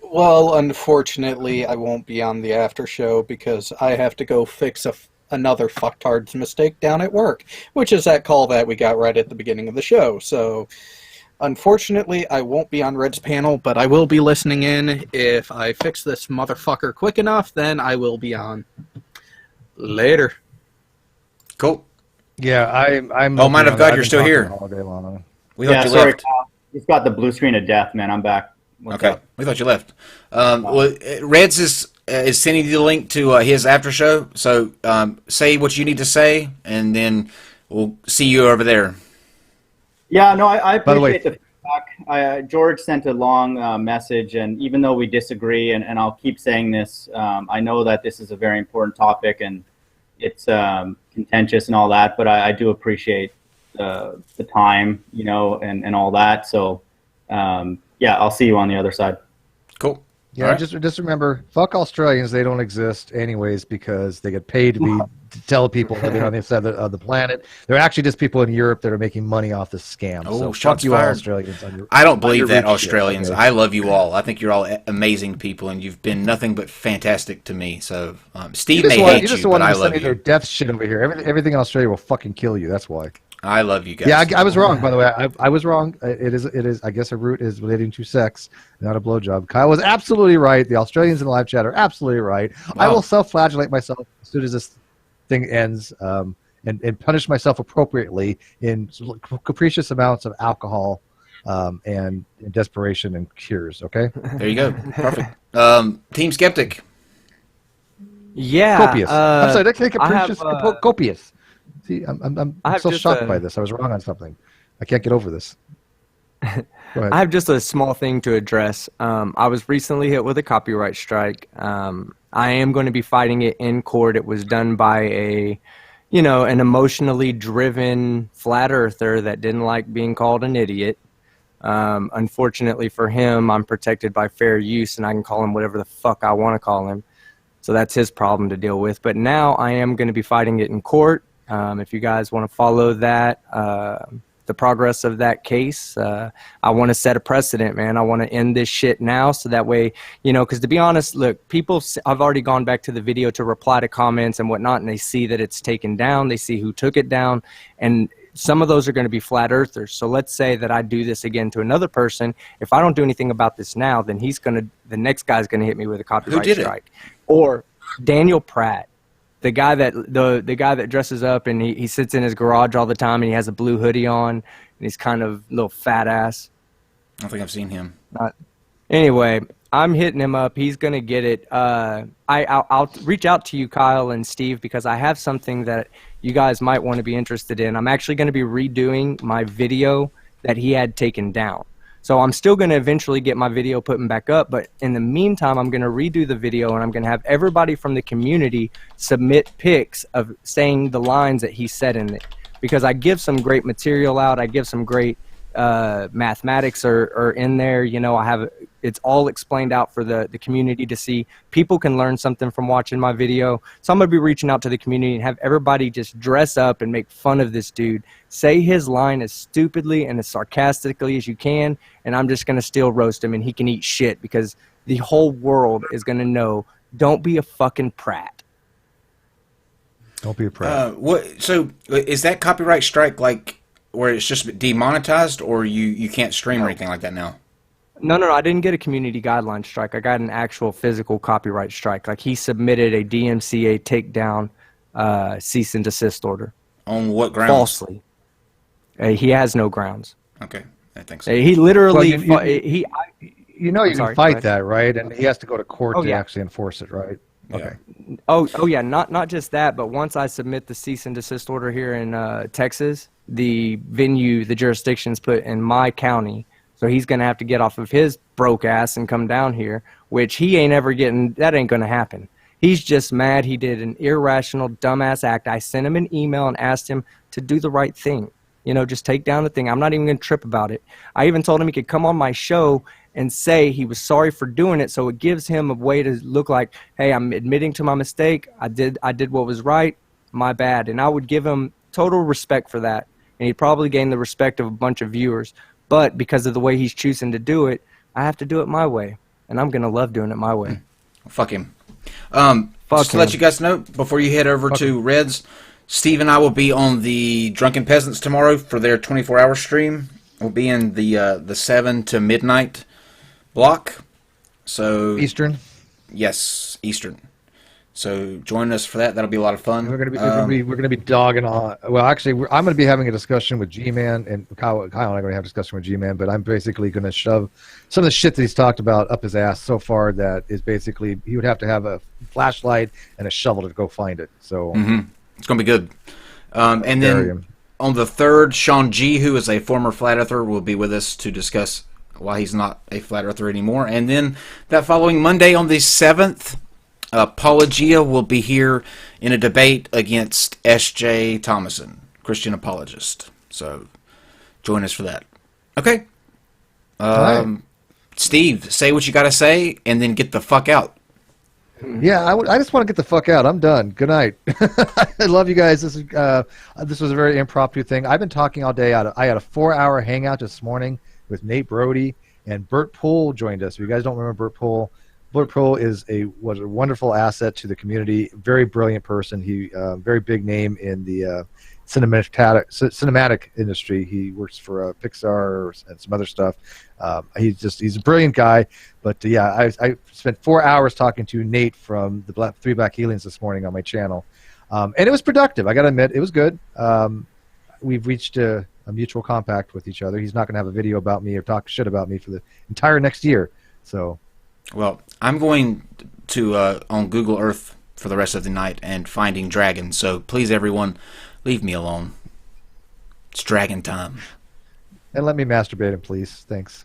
Well, unfortunately, I won't be on the after show because I have to go fix another fucktard's mistake down at work, which is that call that we got right at the beginning of the show. So, unfortunately, I won't be on Red's panel, but I will be listening in. If I fix this motherfucker quick enough, then I will be on. Later. Cool. Yeah, I'm. Oh, mind of God, you're still here. All day long. We thought you sorry, left. He's got the blue screen of death, man. I'm back. What's Okay, up? we thought you left. Well, Reds is sending you the link to his after show. So say what you need to say, and then we'll see you over there. Yeah, no, I appreciate the the feedback. George sent a long message, and even though we disagree, and I'll keep saying this, I know that this is a very important topic, and it's contentious and all that, but I do appreciate the time, and all that. So, yeah, I'll see you on the other side. Cool. Yeah, right. just remember, fuck Australians. They don't exist anyways because they get paid to tell people that they're on the other side of the planet. They're actually just people in Europe that are making money off this scam. Oh, so shots fuck you fired. all Australians. I don't believe that, rich Australians. shit, okay? I love you all. I think you're all amazing people, and you've been nothing but fantastic to me. So Steve may hate you, but I love you. Their death shit over here. Everything in Australia will fucking kill you. That's why. I love you guys. Yeah, I was wrong, by the way. I was wrong. It is. I guess a root is relating to sex, not a blowjob. Kyle was absolutely right. The Australians in the live chat are absolutely right. Wow. I will self-flagellate myself as soon as this thing ends, and punish myself appropriately in capricious amounts of alcohol, and desperation and cures. Okay. There you go. Perfect. Team Skeptic. Yeah. Copious. I'm sorry. Did I say capricious? Copious. See, I'm so shocked by this. I was wrong on something. I can't get over this. Go ahead. I have just a small thing to address. I was recently hit with a copyright strike. I am going to be fighting it in court. It was done by an emotionally driven flat earther that didn't like being called an idiot. Unfortunately for him, I'm protected by fair use, and I can call him whatever the fuck I want to call him. So that's his problem to deal with. But now I am going to be fighting it in court. If you guys want to follow that, the progress of that case, I want to set a precedent, man. I want to end this shit now so that way, because to be honest, look, I've already gone back to the video to reply to comments and whatnot, and they see that it's taken down. They see who took it down, and some of those are going to be flat earthers. So let's say that I do this again to another person. If I don't do anything about this now, then the next guy's going to hit me with a copyright strike. Or Daniel Pratt. The guy that dresses up and he sits in his garage all the time and he has a blue hoodie on and he's kind of a little fat ass. I don't think I've seen him. Anyway, I'm hitting him up. He's gonna get it. I'll reach out to you, Kyle and Steve, because I have something that you guys might want to be interested in. I'm actually going to be redoing my video that he had taken down. So I'm still going to eventually get my video putting back up, but in the meantime, I'm going to redo the video, and I'm going to have everybody from the community submit pics of saying the lines that he said in it, because I give some great material out. I give some great mathematics are in there. You know, it's all explained out for the community to see. People can learn something from watching my video. So I'm going to be reaching out to the community and have everybody just dress up and make fun of this dude. Say his line as stupidly and as sarcastically as you can, and I'm just going to still roast him, and he can eat shit because the whole world is going to know, don't be a fucking prat. Don't be a prat. So is that copyright strike like where it's just demonetized, or you can't stream or anything like that now? No, I didn't get a community guideline strike. I got an actual physical copyright strike. Like, he submitted a DMCA takedown cease and desist order. On what grounds? Falsely. He has no grounds. Okay, I think so. He literally... Well, you can fight that, right? And he has to go to court to yeah. actually enforce it, right? Okay. Oh yeah, not just that, but once I submit the cease and desist order here in Texas, the venue, the jurisdiction's put in my county, so he's going to have to get off of his broke ass and come down here, which he ain't ever getting. That ain't going to happen. He's just mad he did an irrational, dumbass act. I sent him an email and asked him to do the right thing. You know, just take down the thing. I'm not even going to trip about it. I even told him he could come on my show and say he was sorry for doing it, so it gives him a way to look like, hey, I'm admitting to my mistake. I did what was right. My bad. And I would give him total respect for that. And he'd probably gain the respect of a bunch of viewers. But because of the way he's choosing to do it, I have to do it my way. And I'm going to love doing it my way. Fuck him. Just to let you guys know, before you head over to Reds, Steve and I will be on the Drunken Peasants tomorrow for their 24-hour stream. We'll be in the 7 to midnight block. So Eastern? Yes, Eastern. So join us for that. That'll be a lot of fun. We're gonna be dogging on. Well, actually, I'm gonna be having a discussion with G-Man, and Kyle and I are gonna have a discussion with G-Man. But I'm basically gonna shove some of the shit that he's talked about up his ass so far that is basically he would have to have a flashlight and a shovel to go find it. So it's gonna be good. And then on the 3rd, Sean G, who is a former flat earther, will be with us to discuss why he's not a flat earther anymore. And then that following Monday on the 7th. Apologia will be here in a debate against S.J. Thomason, Christian apologist. So join us for that. Okay. Right. Steve, say what you got to say and then get the fuck out. Yeah, I just want to get the fuck out. I'm done. Good night. I love you guys. This was a very impromptu thing. I've been talking all day. I had a 4-hour hangout this morning with Nate Brody, and Bert Poole joined us. If you guys don't remember Bert Poole, Bert Poole was a wonderful asset to the community. Very brilliant person. He very big name in the cinematic industry. He works for Pixar and some other stuff. He's a brilliant guy. But yeah, I spent 4 hours talking to Nate from the Three Black Helians this morning on my channel, and it was productive. I got to admit, it was good. We've reached a mutual compact with each other. He's not going to have a video about me or talk shit about me for the entire next year. So. Well, I'm going to on Google Earth for the rest of the night and finding dragons. So please, everyone, leave me alone. It's dragon time. And let me masturbate him, please. Thanks.